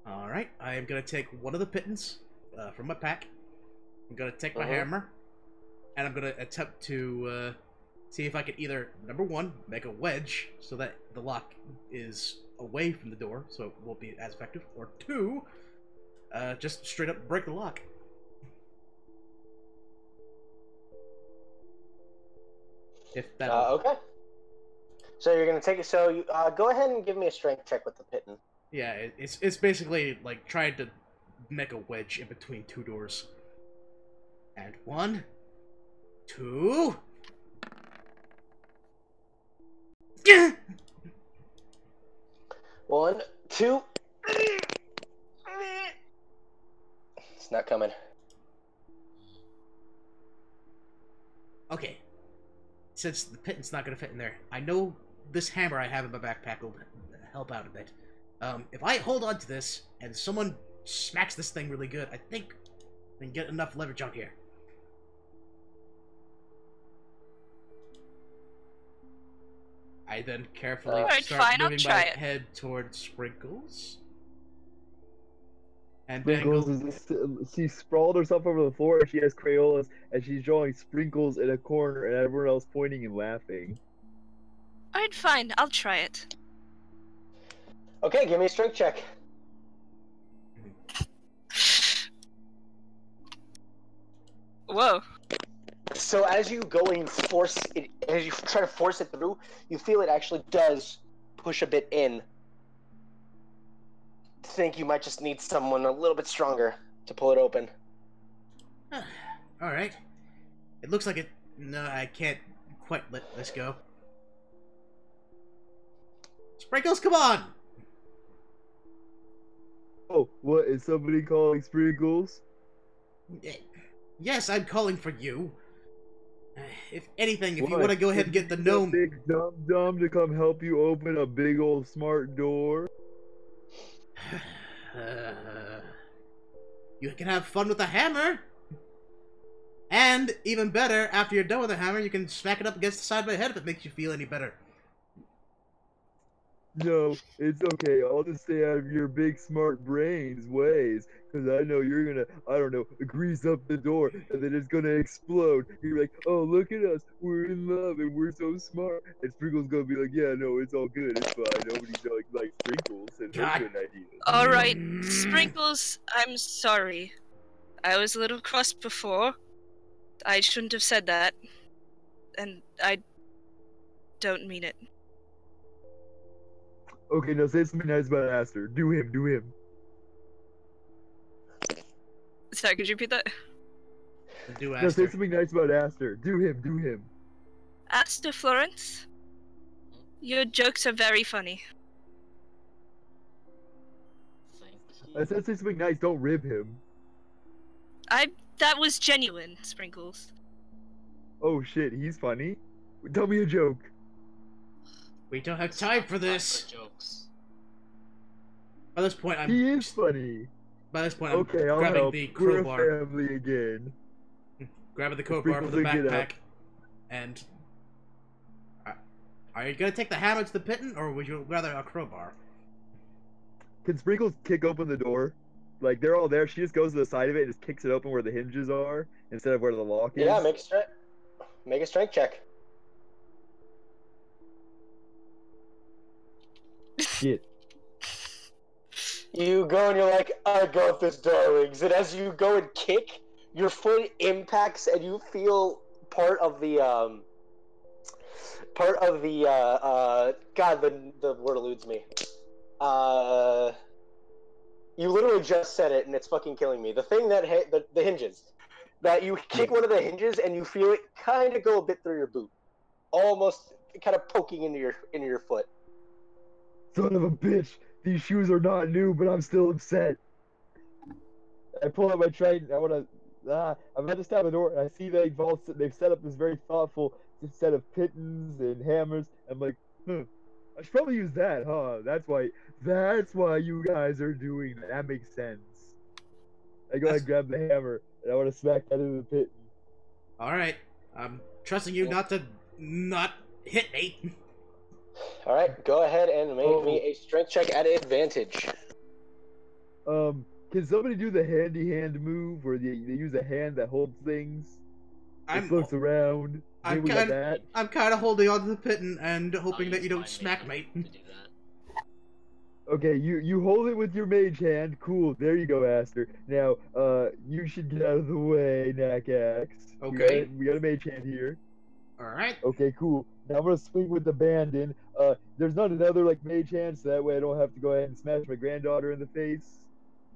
Alright, I am gonna take one of the pittance from my pack. I'm gonna take my hammer, and I'm gonna attempt to see if I can either, number one, make a wedge so that the lock is away from the door, so it won't be as effective, or two, just straight up break the lock. If that. Okay. So you're gonna take it. So you go ahead and give me a strength check with the pitten. Yeah, it's basically like trying to make a wedge in between two doors. And 1, 2. Yeah. 1, 2. It's not coming. Okay. Since the pittance not gonna fit in there, I know this hammer I have in my backpack will help out a bit. If I hold on to this and someone smacks this thing really good, I think I can get enough leverage on here. I then carefully Alright, start fine, I'll moving try my it. head towards Sprinkles. And Sprinkles she's sprawled herself over the floor and she has Crayolas and she's drawing Sprinkles in a corner and everyone else pointing and laughing. Alright, fine, I'll try it. Okay, give me a strength check. Whoa. So as you go and force it, as you try to force it through, you feel it actually does push a bit in. Think you might just need someone a little bit stronger to pull it open. Alright. It looks like it... No, I can't quite let this go. Sprinkles, come on! Oh, what, is somebody calling Sprinkles? Yes, I'm calling for you. If anything, if you What? want to go ahead and get the A gnome... big dum-dum to come help you open a big old smart door? You can have fun with the hammer! And, even better, after you're done with the hammer, you can smack it up against the side of my head if it makes you feel any better. No, it's okay. I'll just stay out of your big smart brain's ways. Because I know you're gonna, I don't know, grease up the door and then it's gonna explode. You're like, oh, look at us. We're in love and we're so smart. And Sprinkle's gonna be like, yeah, no, it's all good. It's fine. Nobody like Sprinkles and her God. good ideas. Alright, Sprinkles, I'm sorry. I was a little cross before. I shouldn't have said that. And I don't mean it. Okay, now say something nice about Aster. Do him, do him. Sorry, could you repeat that? Do Now say Aster. something nice about Aster. Do him, do him. Aster Florence, your jokes are very funny. Thank I you. said say something nice, don't rib him. That was genuine, Sprinkles. Oh shit, he's funny? Tell me a joke. We don't have time for this. Jokes. By this point, He is funny. I'm Okay, I'll grabbing help. the We're a crowbar. family again. Grabbing the crowbar from the Sprinkles, get up. backpack. And... Are you gonna take the hammer to the pitten, or would you rather a crowbar? Can Sprinkles kick open the door? Like, they're all there. She just goes to the side of it and just kicks it open where the hinges are instead of where the lock is. Yeah, make a strength check. Shit. You go and you're like, I got this, darlings. And as you go and kick, your foot impacts and you feel part of the God, the word eludes me. You literally just said it and it's fucking killing me. The thing that the hinges. That you kick one of the hinges and you feel it kind of go a bit through your boot. Almost kind of poking into your foot. Son of a bitch. These shoes are not new, but I'm still upset. I pull out my trident. I'm about to stab the door, and I see they've set up this very thoughtful set of pittons and hammers. I'm like, I should probably use that, huh? That's why you guys are doing that. That makes sense. I go ahead and grab the hammer, and I want to smack that into the pitten. Alright. I'm trusting you not to not hit me. All right, go ahead and make me a strength check at advantage. Can somebody do the handy hand move where they use a hand that holds things? It floats around. I'm Maybe we got that. kind of holding on to the pitten and hoping I'll that you use don't my smack mage me. to do that. Okay, you hold it with your mage hand. Cool. There you go, Aster. Now, you should get out of the way, Nakax. Okay. We got a mage hand here. Alright. Okay, cool. Now I'm gonna swing with the bandin. There's not another like mage hand, so that way I don't have to go ahead and smash my granddaughter in the face.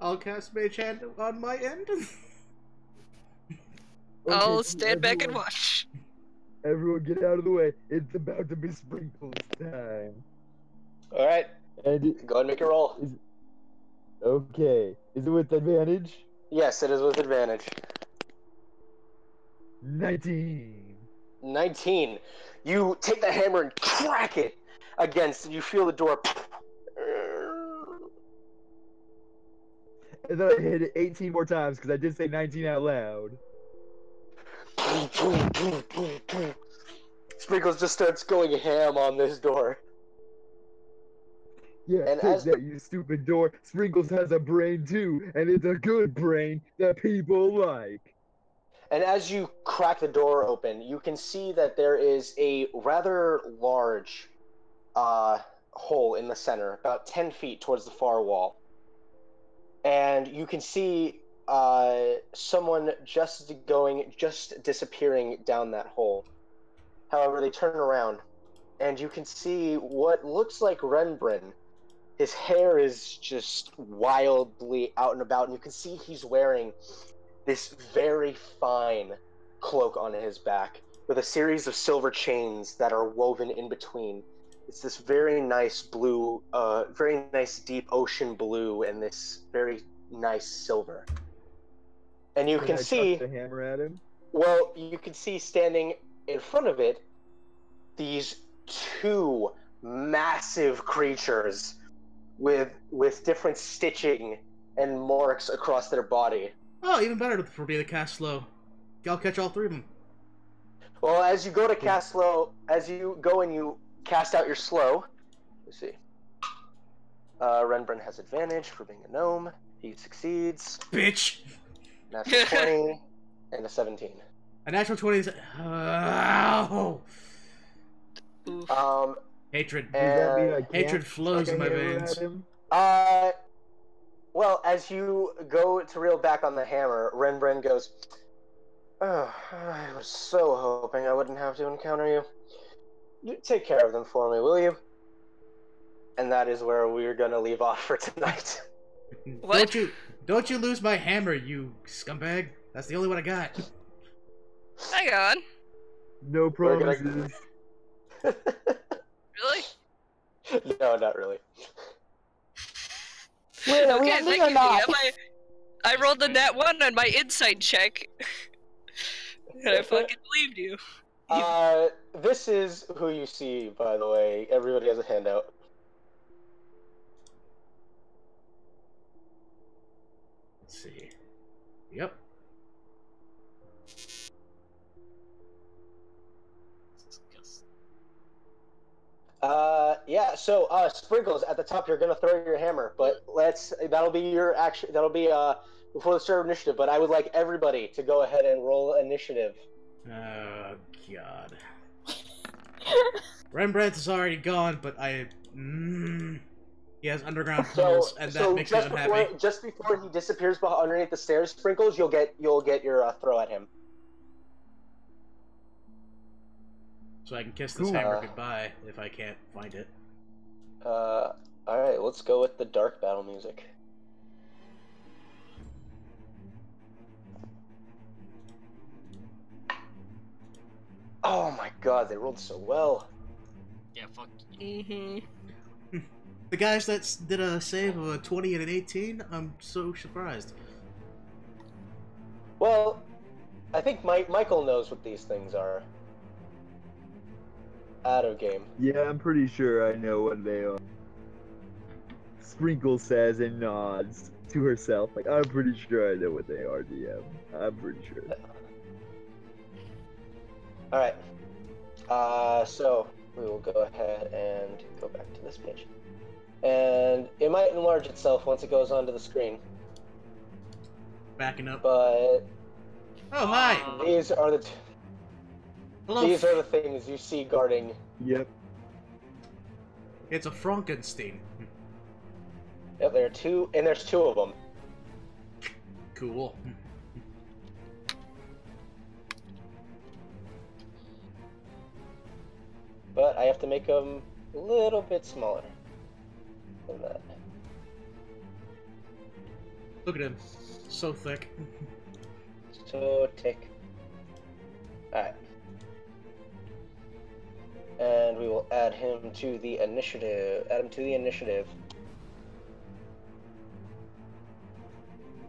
I'll cast Mage Hand on my end. I'll cool, stand back and everyone- watch. Everyone get out of the way. It's about to be Sprinkles time. All right, And go ahead and make a roll. okay. Is it with advantage? Yes, it is with advantage. 19. 19. You take the hammer and crack it against, and you feel the door. And then I hit it 18 more times because I did say 19 out loud. Sprinkles just starts going ham on this door. Yeah, And take as that, you stupid door. Sprinkles has a brain too, and it's a good brain that people like. And as you crack the door open, you can see that there is a rather large hole in the center, about 10 feet towards the far wall. And you can see someone just disappearing down that hole. However, they turn around, and you can see what looks like Renbren. His hair is just wildly out and about, and you can see he's wearing this very fine cloak on his back with a series of silver chains that are woven in between. It's this very nice blue, very nice deep ocean blue, and this very nice silver. And you can I see, chuck the hammer at him. well, you can see standing in front of it these two massive creatures with different stitching and marks across their body. Oh, even better for being a cast slow. I'll catch all three of them. Well, as you go to cast slow, as you go and you cast out your slow, let's see. Renbren has advantage for being a gnome. He succeeds. Bitch! Natural 20 and a 17. A natural 20 is... Oh! Oof. Hatred. Does that mean I can't Hatred flows chuck in a my hammer veins. at him? Well, as you go to reel back on the hammer, Renbren goes, "Oh, I was so hoping I wouldn't have to encounter you. You take care of them for me, will you?" And that is where we're gonna leave off for tonight. What? Don't you lose my hammer, you scumbag. That's the only one I got. Hang on. No We're gonna- promises. Really? No, not really. Wait, are we Okay, ending thank or you. not? I rolled the nat 1 on my insight check. And I fucking believed you. This is who you see, by the way. Everybody has a handout. Let's see. Yep. Yeah, so, Sprinkles, at the top, you're gonna throw your hammer, but that'll be your action, that'll be, before the start of initiative, but I would like everybody to go ahead and roll initiative. Oh, God. Rembrandt is already gone, but he has underground tunnels, and that makes me unhappy. Just before he disappears underneath the stairs, Sprinkles, you'll get your throw at him. So I can kiss this hammer goodbye if I can't find it. Alright, let's go with the dark battle music. Oh my god, they rolled so well. Yeah, fuck. Mm-hmm. The guys that did a save of a 20 and an 18, I'm so surprised. Well, I think Michael knows what these things are. Out of game. Yeah, I'm pretty sure I know what they are. Sprinkle says and nods to herself, like, I'm pretty sure I know what they are, DM. I'm pretty sure. Alright. So, we will go ahead and go back to this page. And it might enlarge itself once it goes onto the screen. Backing up. But Oh, hi! these are the Hello. these are the things you see guarding. Yep. It's a Frankenstein. Yep, there are two, and there's two of them. Cool. But I have to make them a little bit smaller than that. Look at him. So thick. So tick. Alright. And we will add him to the initiative.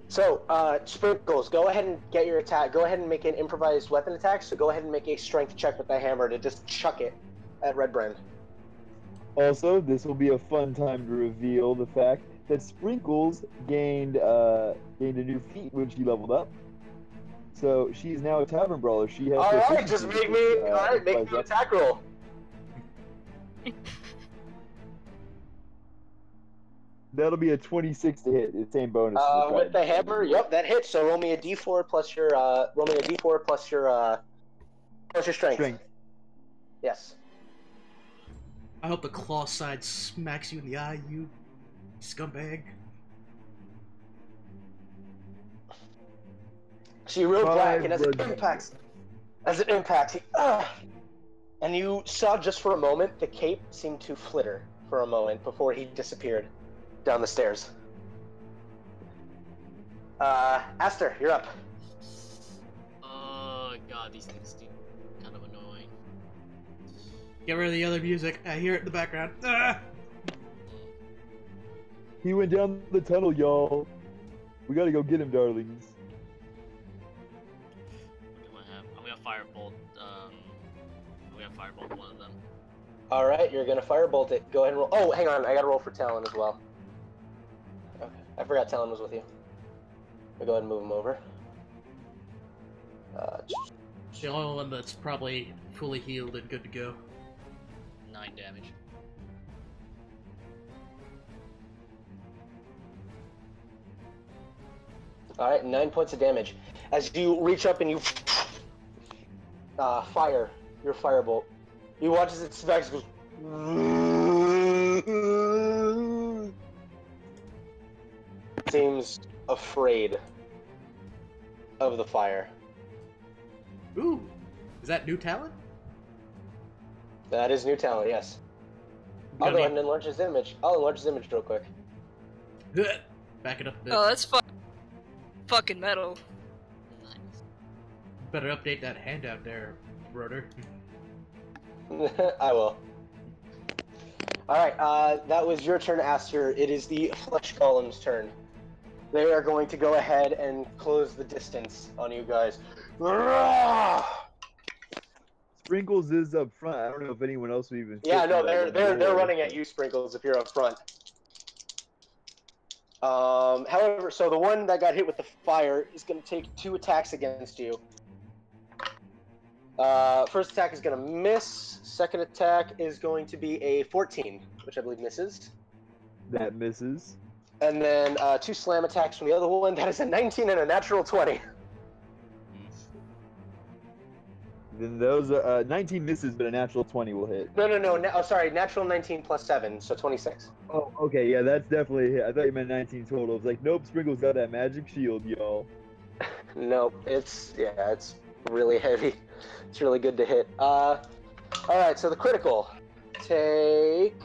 So, Sprinkles, go ahead and get your attack. Go ahead and make an improvised weapon attack. So go ahead and make a strength check with the hammer to just chuck it at Renbren. Also, this will be a fun time to reveal the fact that Sprinkles gained a new feat when she leveled up. So she's now a tavern brawler. She has. Alright, just make me. Alright, make me an attack roll. That'll be a 26 to hit. It's same bonus. With the hammer, yep, that hits. So roll me a d4 plus your plus your strength. Yes. I hope the claw side smacks you in the eye, you scumbag. So you real black, and as it blood impacts, and you saw just for a moment the cape seemed to flitter for a moment before he disappeared down the stairs. Aster, you're up. Oh god, these things seem kind of annoying. Get rid of the other music. I hear it in the background. Ah! He went down the tunnel, y'all. We gotta go get him, darlings. Okay, what happened? I'm gonna firebolt. I'm gonna firebolt one of them. All right, you're gonna firebolt it. Go ahead and roll. Oh, hang on, I gotta roll for Talon as well. Okay, I forgot Talon was with you. I'll go ahead and move him over. It's the only one that's probably fully healed and good to go. 9 damage. All right, 9 points of damage. As you reach up and you fire your firebolt, you watch as it smacks. Goes. Seems afraid of the fire. Ooh, is that new talent? That is new talent, yes. I'll go ahead and enlarge his image. I'll enlarge his image real quick. Back it up a bit. Oh, that's fucking metal. Nice. Better update that handout there, brother. I will. Alright, that was your turn, Aster. It is the Flesh Golem's turn. They are going to go ahead and close the distance on you guys. Sprinkles is up front. I don't know if anyone else will even. Yeah, no, they're running at you, Sprinkles, if you're up front. However, so the one that got hit with the fire is going to take 2 attacks against you. First attack is going to miss. Second attack is going to be a 14, which I believe misses. That misses. And then 2 slam attacks from the other one. That is a 19 and a natural 20. Then those are 19 misses, but a natural 20 will hit. No. Sorry, natural 19 plus 7, so 26. Oh, okay, yeah, that's definitely a hit. I thought you meant 19 total. It's like, nope, Sprinkles got that magic shield, y'all. Nope, it's really heavy. It's really good to hit. Alright, so the critical. Take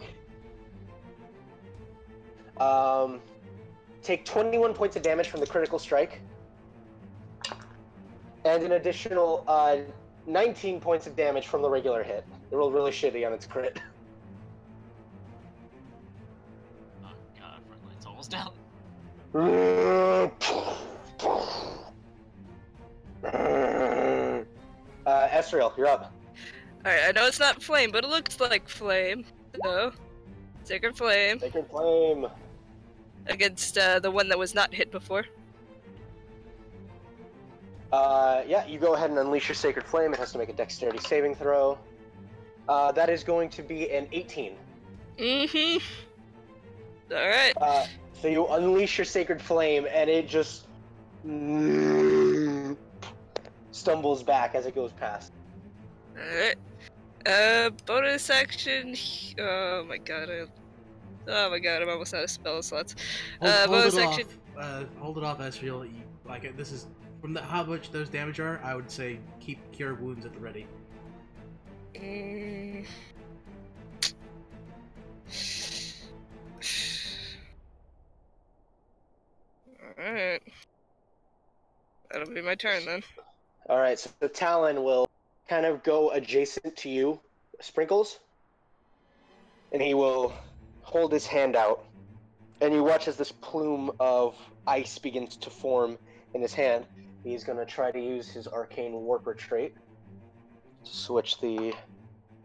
21 points of damage from the critical strike. And an additional 19 points of damage from the regular hit. It rolled really shitty on its crit. Oh god, front line's almost down. Esriel, you're up. Alright, I know it's not flame, but it looks like flame. So, Sacred Flame Sacred Flame. against the one that was not hit before. Yeah, you go ahead and unleash your Sacred Flame. It has to make a dexterity saving throw. That is going to be an 18. Mm-hmm. Alright. So you unleash your Sacred Flame, and it just stumbles back as it goes past. Alright. Bonus action. Oh my god, I'm almost out of spell slots. Hold Bonus it action. off. Hold it off, Ezreal. Like this is from how much those damage are. I would say keep cure wounds at the ready. Alright. That'll be my turn then. Alright, so the Talon will kind of go adjacent to you, Sprinkles. And he will hold his hand out. And you watch as this plume of ice begins to form in his hand. He's going to try to use his Arcane Warper trait to switch the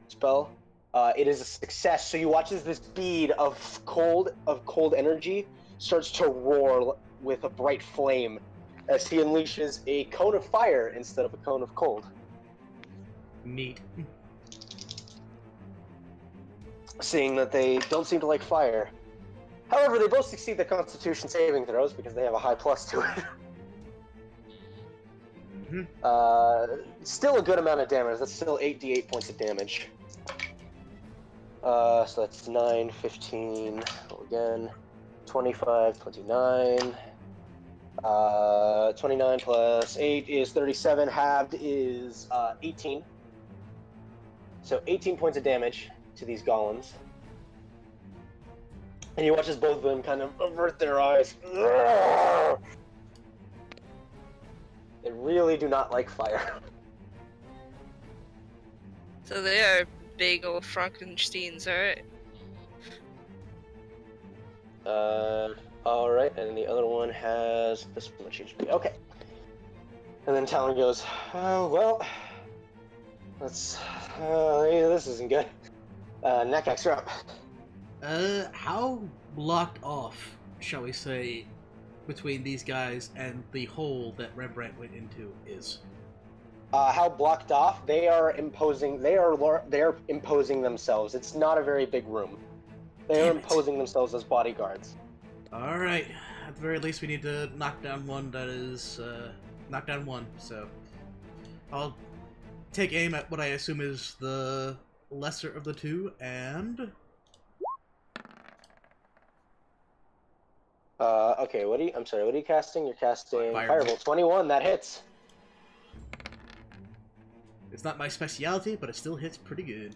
spell. It is a success. So you watch as this bead of cold energy starts to roar with a bright flame as he unleashes a cone of fire instead of a cone of cold. Neat. Seeing that they don't seem to like fire. However, they both succeed the Constitution saving throws because they have a high plus to it. Still a good amount of damage. That's still 8d8 points of damage. So that's 9, 15, again, 25, 29. 29 plus 8 is 37, halved is 18. So 18 points of damage to these golems. And you watch as both of them kind of avert their eyes. They really do not like fire. So they are big old Frankensteins, alright? Alright, and the other one has this one changed to be okay. And then Talon goes, oh, well, let's, yeah, this isn't good. Nakax, you're up. How blocked off, shall we say, between these guys and the hole that Renbren went into is? How blocked off? They are imposing themselves. It's not a very big room. They are imposing themselves as bodyguards. Alright, at the very least we need to knock down one that is, knock down one, so I'll take aim at what I assume is the lesser of the two, and... Okay, what are you casting? You're casting Firebolt. Firebolt. 21, that hits. It's not my specialty, but it still hits pretty good.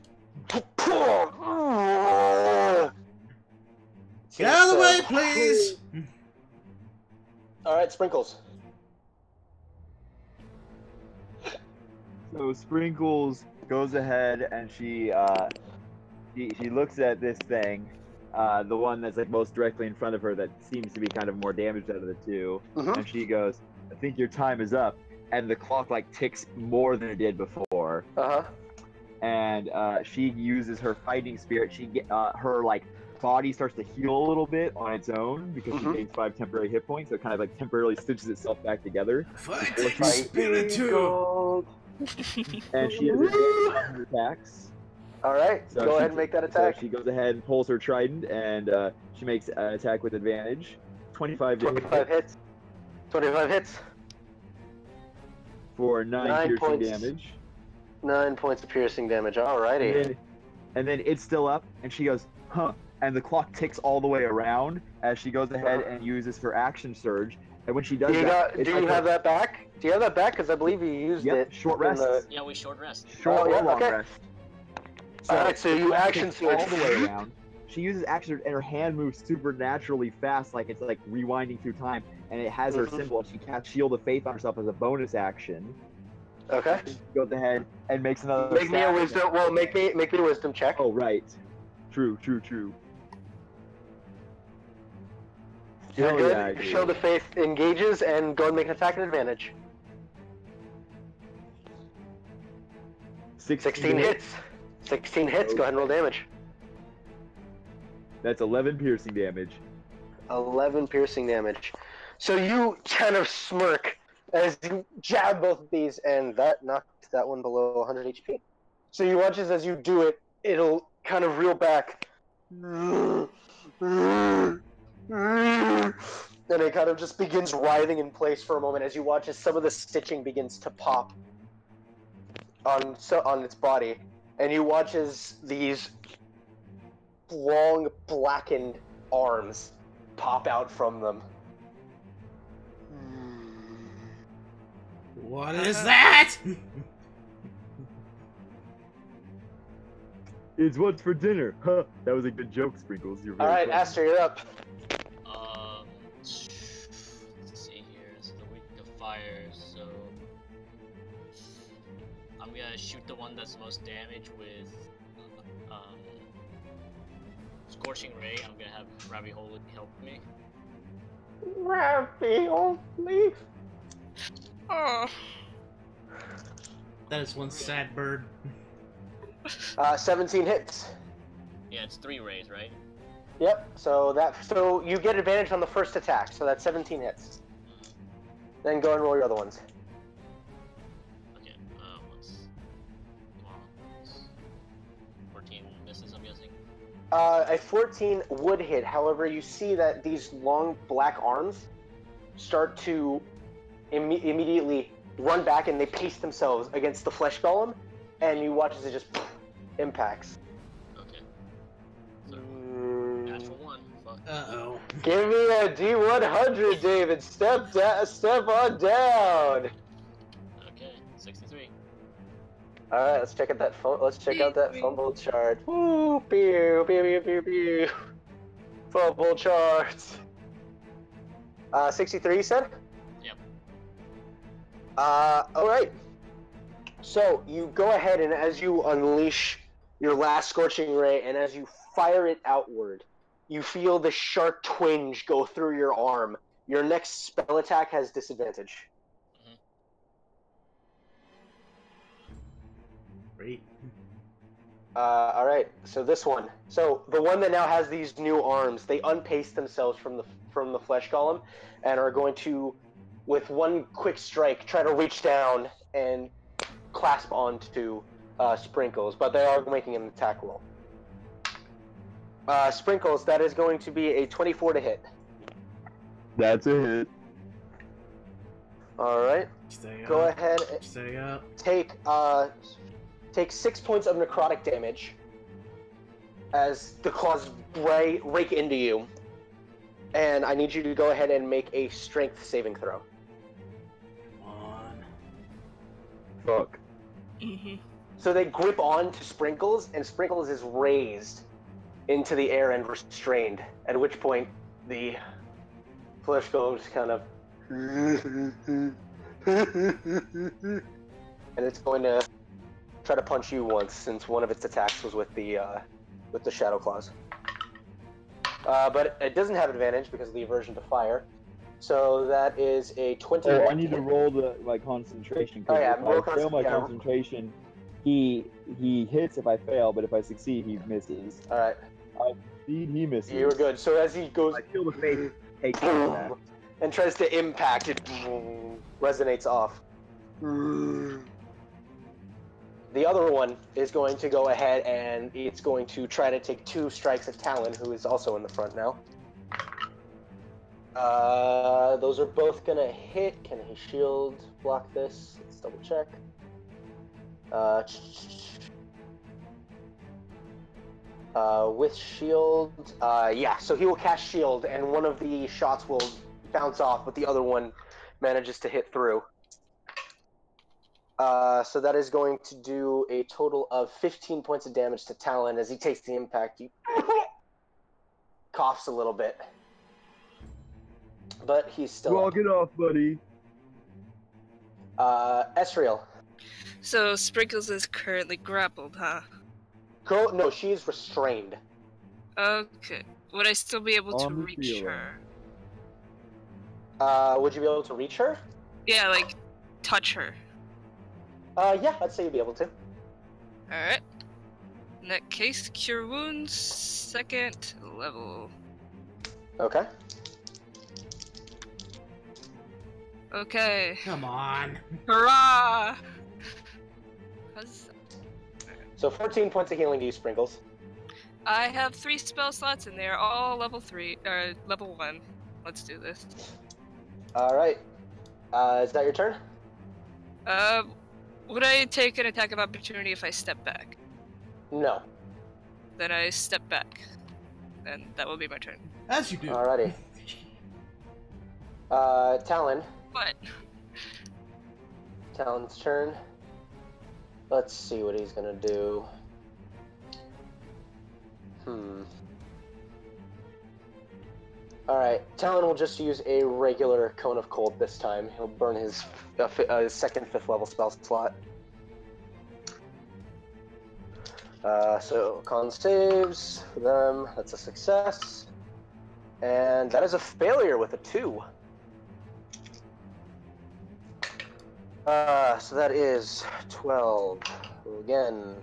Get out of the way, please! Alright, Sprinkles. So Sprinkles goes ahead and she looks at this thing, the one that's like most directly in front of her that seems to be kind of more damaged out of the two, and she goes, "I think your time is up." And the clock like ticks more than it did before. And she uses her fighting spirit. Her like body starts to heal a little bit on its own because she gains 5 temporary hit points. So it kind of like temporarily stitches itself back together. Fighting spirit too. And she has advantage on her attacks. Alright, so go ahead and make that attack. So she goes ahead and pulls her trident, and she makes an attack with advantage. 25 hits. 25 hits. For 9 piercing points. damage. 9 points of piercing damage, alrighty. And then it's still up, and she goes, huh. And the clock ticks all the way around as she goes ahead and uses her action surge. And when she does Do you have that back? Do you have that back? Because I believe you used it. Short rest. Yeah, we short rest. Short or long rest. Alright, so you action surge all the way around. She uses action surge, and her hand moves supernaturally fast, like it's like rewinding through time. And it has her symbol. She casts Shield of Faith on herself as a bonus action. Okay. She goes ahead and makes another. Make me a wisdom. Well, make me a wisdom check. Oh right. True. You're Hell good. yeah, I do. Shield of Faith engages, and go and make an attack at advantage. 16 hits. 16 hits. Okay. Go ahead and roll damage. That's 11 piercing damage. 11 piercing damage. So you kind of smirk as you jab both of these, and that knocked that one below 100 HP. So you watch as you do it, it'll kind of reel back. And it kind of just begins writhing in place for a moment as you watch as some of the stitching begins to pop on its body. And you watch as these long, blackened arms pop out from them. What is that? It's what's for dinner. Huh. That was a good joke, Sprinkles. You're very Alright, funny. Aster, you're up. Let's see here. So the weak of fire, so I'm gonna shoot the one that's most damaged with Scorching Ray. I'm gonna have Ravioli help me. Ravioli? Oh. That is one sad bird. 17 hits. Yeah, it's 3 rays, right? Yep, so you get advantage on the first attack, so that's 17 hits. Then go and roll your other ones. Okay, what's... Come on. 14 misses, I'm guessing. A 14 would hit. However, you see that these long black arms start to immediately run back, and they paste themselves against the flesh golem, and you watch as it just impacts. Okay. So, natural 1. Fuck. Uh-oh. Give me a D100, David. Step on down. Okay, 63. All right, let's check out that Let's check out that fumble chart. Woo! Pew pew pew pew pew. Fumble charts. 63, you said? Yep. All right. So you go ahead, and as you unleash your last scorching ray, and as you fire it outward, you feel the sharp twinge go through your arm. Your next spell attack has disadvantage. Great. All right. So this one. So the one that now has these new arms, they unpaste themselves from the flesh golem, and are going to, with one quick strike, try to reach down and clasp onto Sprinkles, but they are making an attack roll. Sprinkles, that is going to be a 24 to hit. That's a hit. All right. Stay up. Go ahead. Stay up. Take 6 points of necrotic damage as the claws rake into you, and I need you to go ahead and make a strength saving throw. Come on. Fuck. So they grip on to Sprinkles, and Sprinkles is raised into the air and restrained, at which point the flesh golem just kind of and it's going to try to punch you once, since one of its attacks was with the shadow claws. But it doesn't have advantage because of the aversion to fire. So that is a 20. Oh, I need to roll my concentration. Oh yeah, if roll I fail my yeah. concentration, he hits if I fail, but if I succeed, he misses. All right. He misses. You were good. So as he goes I feel the face take that. and tries to impact, it resonates off. The other one is going to go ahead, and it's going to try to take 2 strikes at Talon, who is also in the front now. Those are both gonna hit. Can he shield block this? Let's double check. With shield, yeah, so he will cast shield, and one of the shots will bounce off, but the other one manages to hit through. So that is going to do a total of 15 points of damage to Talon. As he takes the impact, he coughs a little bit. But he's still Walk it off, buddy. Esriel. So Sprinkles is currently grappled, huh? No, she is restrained. Okay. Would I still be able to On the reach field. her? Would you be able to reach her? Yeah, like, touch her. Yeah, I'd say you'd be able to. Alright. In that case, Cure Wounds, 2nd level. Okay. Okay. Come on. Hurrah! So 14 points of healing to you, Sprinkles. I have 3 spell slots and they're all level 1. Let's do this. Alright. Is that your turn? Would I take an attack of opportunity if I step back? No. Then I step back. And that will be my turn. As you do. Alrighty. Talon. What? Talon's turn. Let's see what he's gonna do. Alright, Talon will just use a regular Cone of Cold this time. He'll burn his second 5th level spell slot. So, con saves for them. That's a success. And that is a failure with a 2. So that is 12. Again,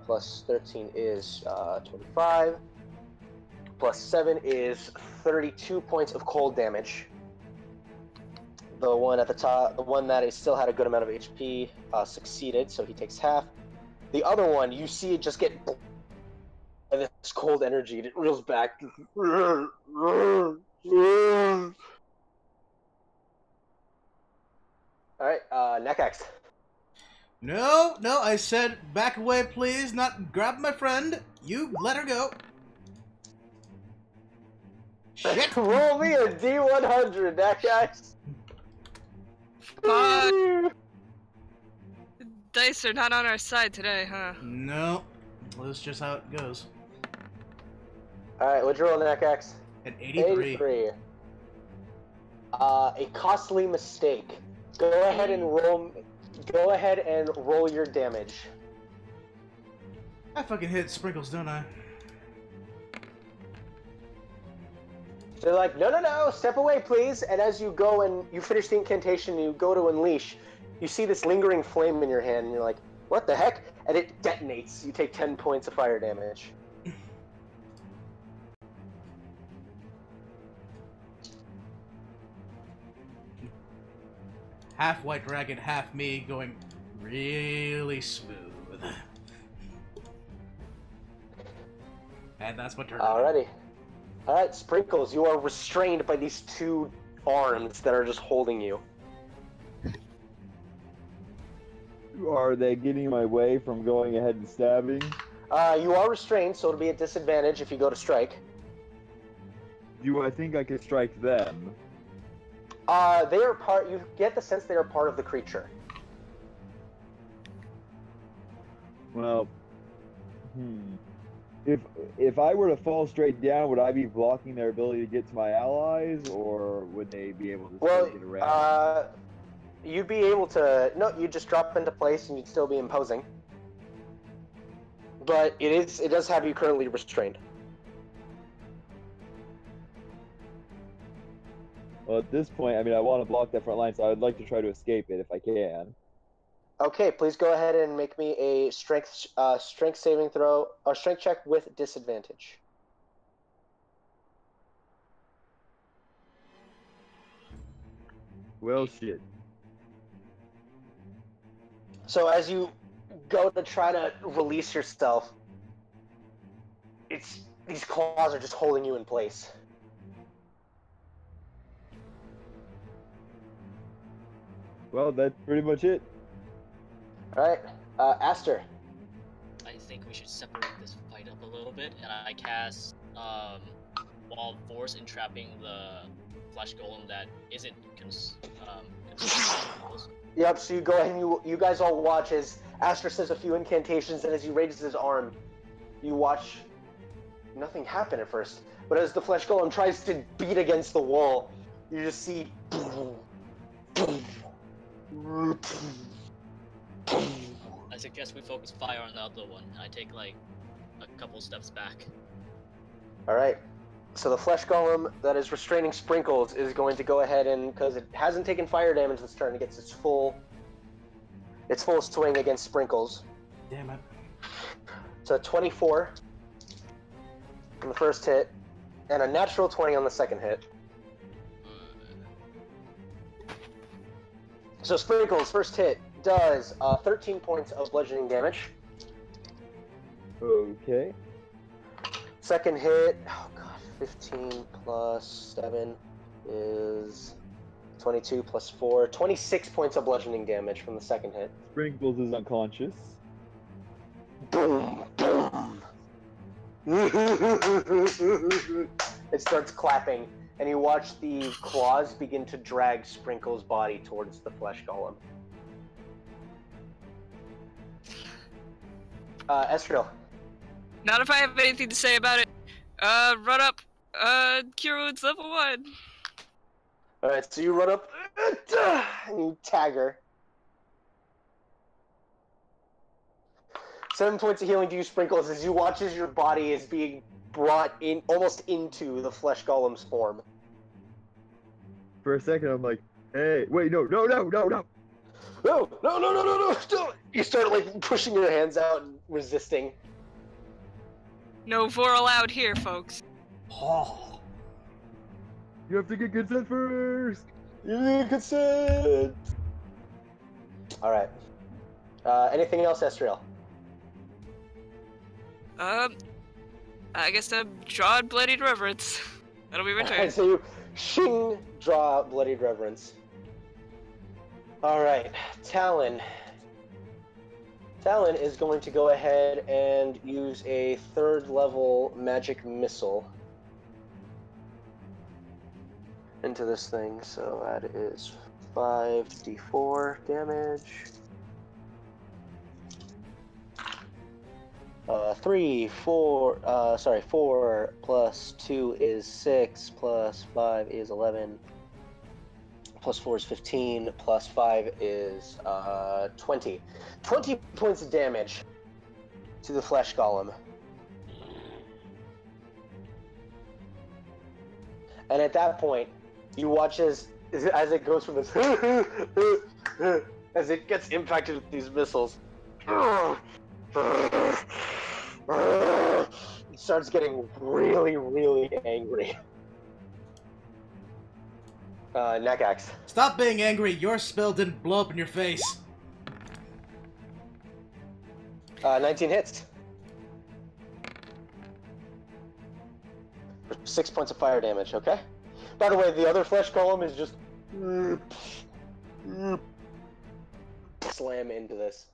plus 13 is 25. Plus 7 is 32 points of cold damage. The one at the top, the one that is still had a good amount of HP, succeeded, so he takes half. The other one, you see it just get and this cold energy, and it reels back. Alright, Nekax. No, I said back away, please. Not grab my friend. You let her go. Shit. Roll me a D100, Nekax. Fuck. Dice are not on our side today, huh? No, that's just how it goes. Alright, what'd you roll, Nekax? An 83. A costly mistake. Go ahead and roll. Go ahead and roll your damage. I fucking hit Sprinkles, don't I? They're like, no, step away, please. And as you go and you finish the incantation, you go to unleash. You see this lingering flame in your hand, and you're like, what the heck? And it detonates. You take 10 points of fire damage. Half white dragon, half me, going really smooth. And that's my turn. Alrighty. Alright, Sprinkles, you are restrained by these two arms that are just holding you. Are they getting in my way from going ahead and stabbing? You are restrained, so it'll be a disadvantage if you go to strike. Do I think I could strike them? They are part. You get the sense they are part of the creature. Well, if I were to fall straight down, would I be blocking their ability to get to my allies, or would they be able to still get around? You'd be able to. No, you'd just drop into place, and you'd still be imposing. But it does have you currently restrained. Well, at this point, I mean, I want to block that front line, so I'd like to try to escape it if I can. Okay, please go ahead and make me a strength saving throw or strength check with disadvantage. Well, shit. So as you go to try to release yourself, these claws are just holding you in place. Well, that's pretty much it. Alright, Aster. I think we should separate this fight up a little bit, and I cast Wall of Force, entrapping the flesh golem that isn't Yep, so you go ahead and you guys all watch as Aster says a few incantations, and as he raises his arm, you watch nothing happen at first. But as the flesh golem tries to beat against the wall, you just see I suggest we focus fire on the other one, and I take like a couple steps back. Alright, so the flesh golem that is restraining Sprinkles is going to go ahead and, because it hasn't taken fire damage this turn, it gets its full swing against Sprinkles. Damn it. So 24 on the first hit, and a natural 20 on the second hit. So Sprinkles' first hit does 13 points of bludgeoning damage. Okay. Second hit, oh god, 15 plus 7 is 22 plus 4, 26 points of bludgeoning damage from the second hit. Sprinkles is unconscious. Boom, boom. It starts clapping, and you watch the claws begin to drag Sprinkles' body towards the flesh golem. Estriel. Not if I have anything to say about it. Run up. Cure Wounds level 1. Alright, so you run up, and you tag her. 7 points of healing to you, Sprinkles, as you watch as your body is being brought in, almost into the flesh golem's form. For a second, I'm like, hey, wait, no. No! You start, like, pushing your hands out and resisting. No vor allowed here, folks. Oh. You have to get consent first. You consent. All right. Anything else, Estriel? I guess I'm drawing Bloodied Reverence. That'll be my turn. So you shing draw Bloodied Reverence. All right, Talon. Talon is going to go ahead and use a 3rd level magic missile into this thing. So that is 5d4 damage. 4 plus 2 is 6, plus 5 is 11, plus 4 is 15, plus 5 is 20. 20 points of damage to the flesh golem. And at that point, you watch as it goes from this, as it gets impacted with these missiles. It starts getting really, really angry. Nakax. Stop being angry. Your spell didn't blow up in your face. 19 hits. 6 points of fire damage, okay? By the way, the other flesh golem is just slam into this.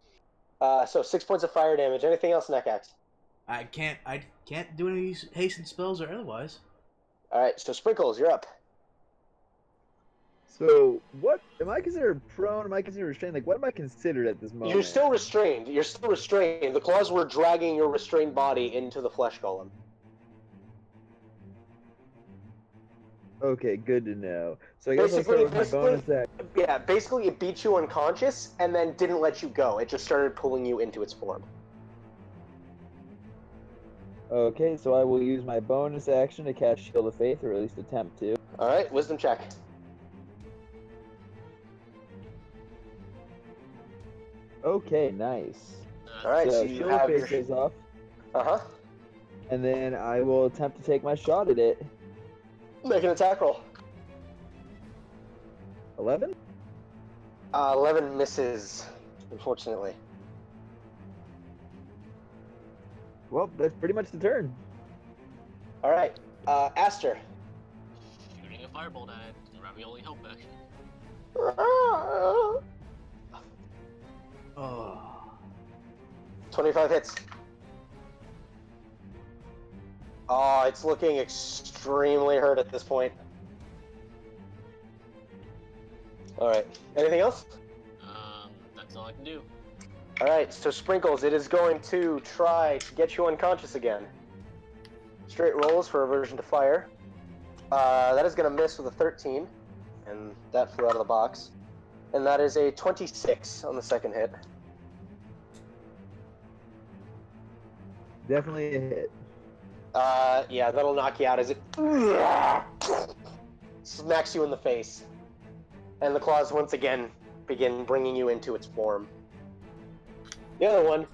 So 6 points of fire damage. Anything else, Nakax? I can't do any hasten spells or otherwise. Alright, so Sprinkles, you're up. So, what am I considered prone? Am I considered restrained? Like, what am I considered at this moment? You're still restrained. You're still restrained. The claws were dragging your restrained body into the flesh golem. Okay, good to know. So I guess I'll start with my bonus action. Yeah, basically it beat you unconscious and then didn't let you go. It just started pulling you into its form. Okay, so I will use my bonus action to cast Shield of Faith, or at least attempt to. Alright, wisdom check. Okay, nice. Alright, so you Shield have of Faith goes off. Uh-huh. And then I will attempt to take my shot at it. Make an attack roll. 11? 11 misses, unfortunately. Well, that's pretty much the turn. Alright, Aster. Shooting a firebolt at Ravioli Help action. Oh. 25 hits. Oh, it's looking extremely hurt at this point. Alright, anything else? That's all I can do. Alright, so Sprinkles, it is going to try to get you unconscious again. Straight rolls for aversion to fire. That is going to miss with a 13, and that flew out of the box. And that is a 26 on the second hit. Definitely a hit. Yeah, that'll knock you out as it smacks you in the face. And the claws once again begin bringing you into its form. The other one.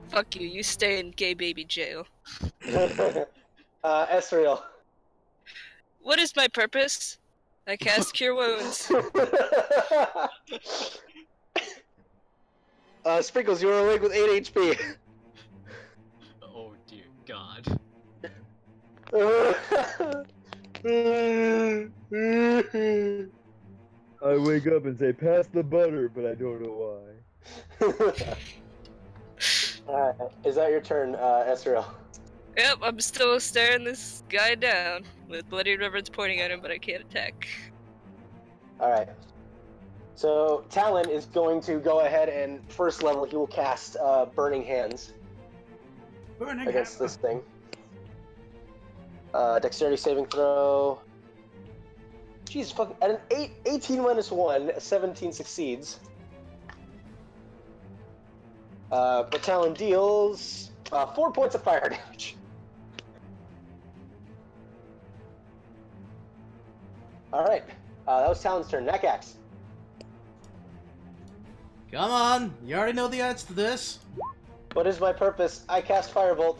Fuck you, you stay in gay baby jail. Esriel. What is my purpose? I cast Cure Wounds. Sprinkles, you are awake with 8 HP. Oh dear God. I wake up and say, pass the butter, but I don't know why. Alright, is that your turn, Esriel? Yep, I'm still staring this guy down, with Bloody Reverence pointing at him, but I can't attack. Alright. So, Talon is going to go ahead and, first level, he will cast Burning Hands against this thing. Dexterity saving throw. Jeez, fucking, at an 18 minus 1, a 17 succeeds. But Talon deals 4 points of fire damage. Alright, that was Talon's turn. Nakax. Come on, you already know the answer to this. What is my purpose? I cast Firebolt.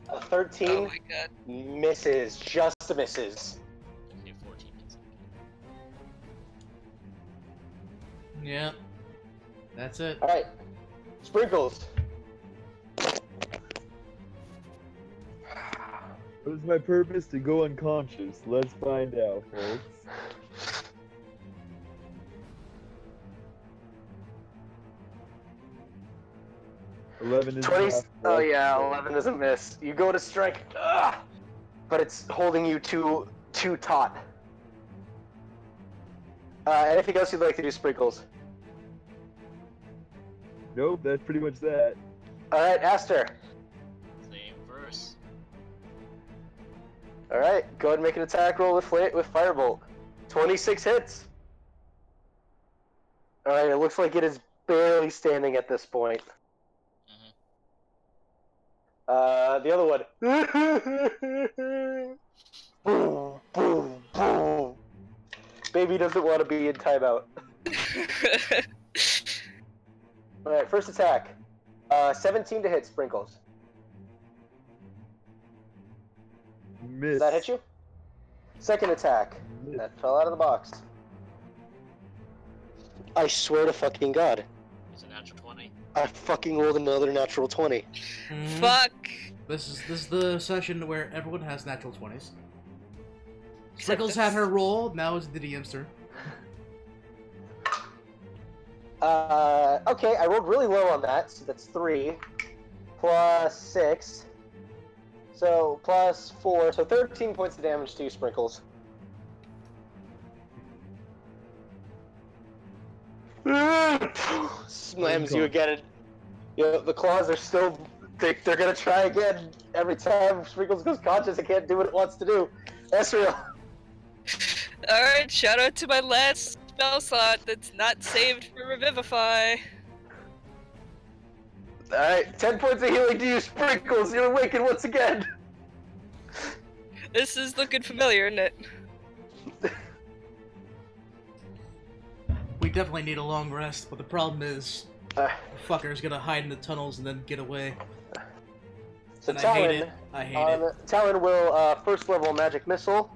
A 13 Oh my god. misses, just misses. Okay, 14 hits. Yeah. That's it. All right, Sprinkles. What is my purpose? To go unconscious. Let's find out, folks. $11 is 20. enough. Oh yeah, 11 is a miss. You go to strike, but it's holding you too taut. Anything else you'd like to do, Sprinkles? Nope, that's pretty much that. All right, Aster. Same verse. All right, go ahead and make an attack roll with Firebolt. 26 hits. All right, it looks like it is barely standing at this point. The other one. Boom, boom, boom. Baby doesn't want to be in timeout. All right, first attack. 17 to hit, Sprinkles. Miss. Does that hit you? Second attack. Miss. That fell out of the box. I swear to fucking God. It's a natural 20. I fucking rolled another natural 20. Fuck. This is the session where everyone has natural 20s. Sprinkles had her roll, now it's the DM's turn. Okay, I rolled really low on that, so that's 3 plus 6. So plus 4, so 13 points of damage to you, Sprinkles. Slams you again. You know, the claws are still. They're gonna try again. Every time Sprinkles goes conscious, it can't do what it wants to do. Ezreal. Alright, shout out to my last spell slot that's not saved for Revivify. Alright, 10 points of healing to you, Sprinkles. You're awakened once again. This is looking familiar, isn't it? We definitely need a long rest, but the problem is, Uh, the fucker's gonna hide in the tunnels and then get away. so And Talon. I hate it. I hate it. Talon will first level magic missile.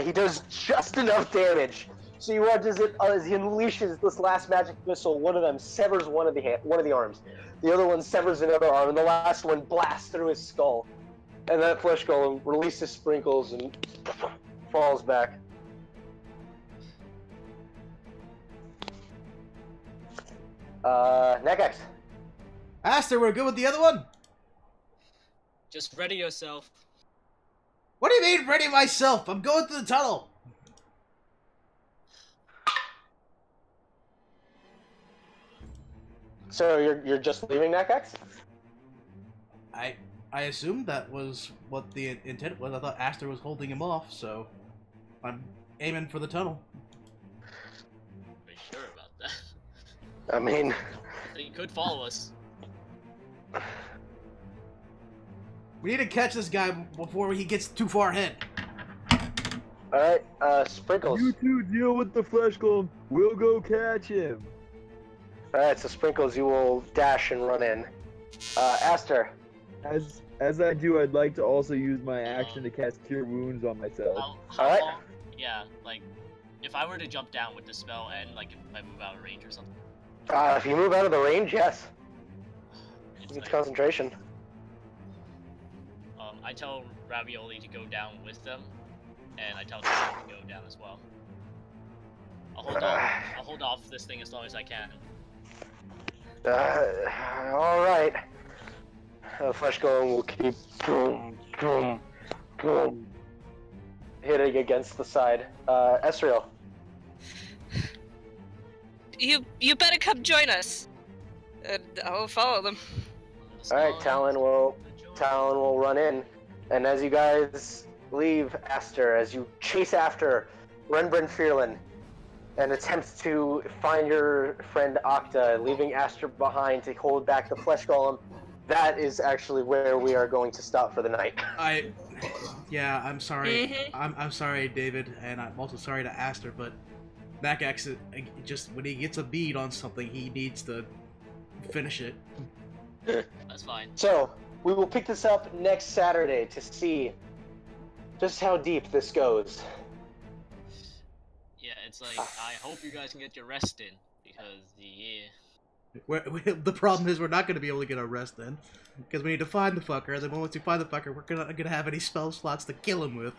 He does just enough damage. So you watch as he unleashes this last magic missile. One of them severs one of the arms. The other one severs another arm, and the last one blasts through his skull. And that flesh golem releases Sprinkles and falls back. Nagax. Aster, we're good with the other one? Just ready yourself. What do you mean, ready myself? I'm going to the tunnel! So you're just leaving Nagax? I assumed that was what the intent was. I thought Aster was holding him off, so I'm aiming for the tunnel. Are you sure about that? I mean, He could follow us. We need to catch this guy before he gets too far ahead. alright, Sprinkles. You two deal with the flesh golem. We'll go catch him. Alright, so Sprinkles, you will dash and run in. Aster. As I do, I'd like to also use my action to cast Cure Wounds on myself. How Alright. long? Yeah, like, if I were to jump down with the spell and, like, if I move out of range or something. If you move out of the range, yes. It's It's like, concentration. I tell Ravioli to go down with them, and I tell Tom to go down as well. I'll hold off this thing as long as I can. Alright. The flesh golem will keep boom, boom, boom, hitting against the side. Ezreal. You better come join us. And I'll follow them. Alright, Talon will run in, and as you guys leave Aster, as you chase after Renbren Fierlan and attempt to find your friend Akta, leaving Aster behind to hold back the flesh golem, that is actually where we are going to stop for the night. Yeah, I'm sorry. I'm sorry, David, and I'm also sorry to Aster, but Nagax, just when he gets a bead on something, he needs to finish it. That's fine. So, we will pick this up next Saturday to see just how deep this goes. Yeah, it's like, I hope you guys can get your rest in, because The problem is we're not going to be able to get our rest in, because we need to find the fucker, and then once we find the fucker, we're not going to have any spell slots to kill him with.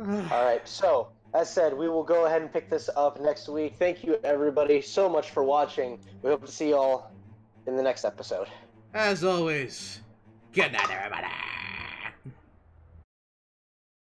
Alright, so, as said, we will go ahead and pick this up next week. Thank you, everybody, so much for watching. We hope to see you all in the next episode. As always, good night, everybody.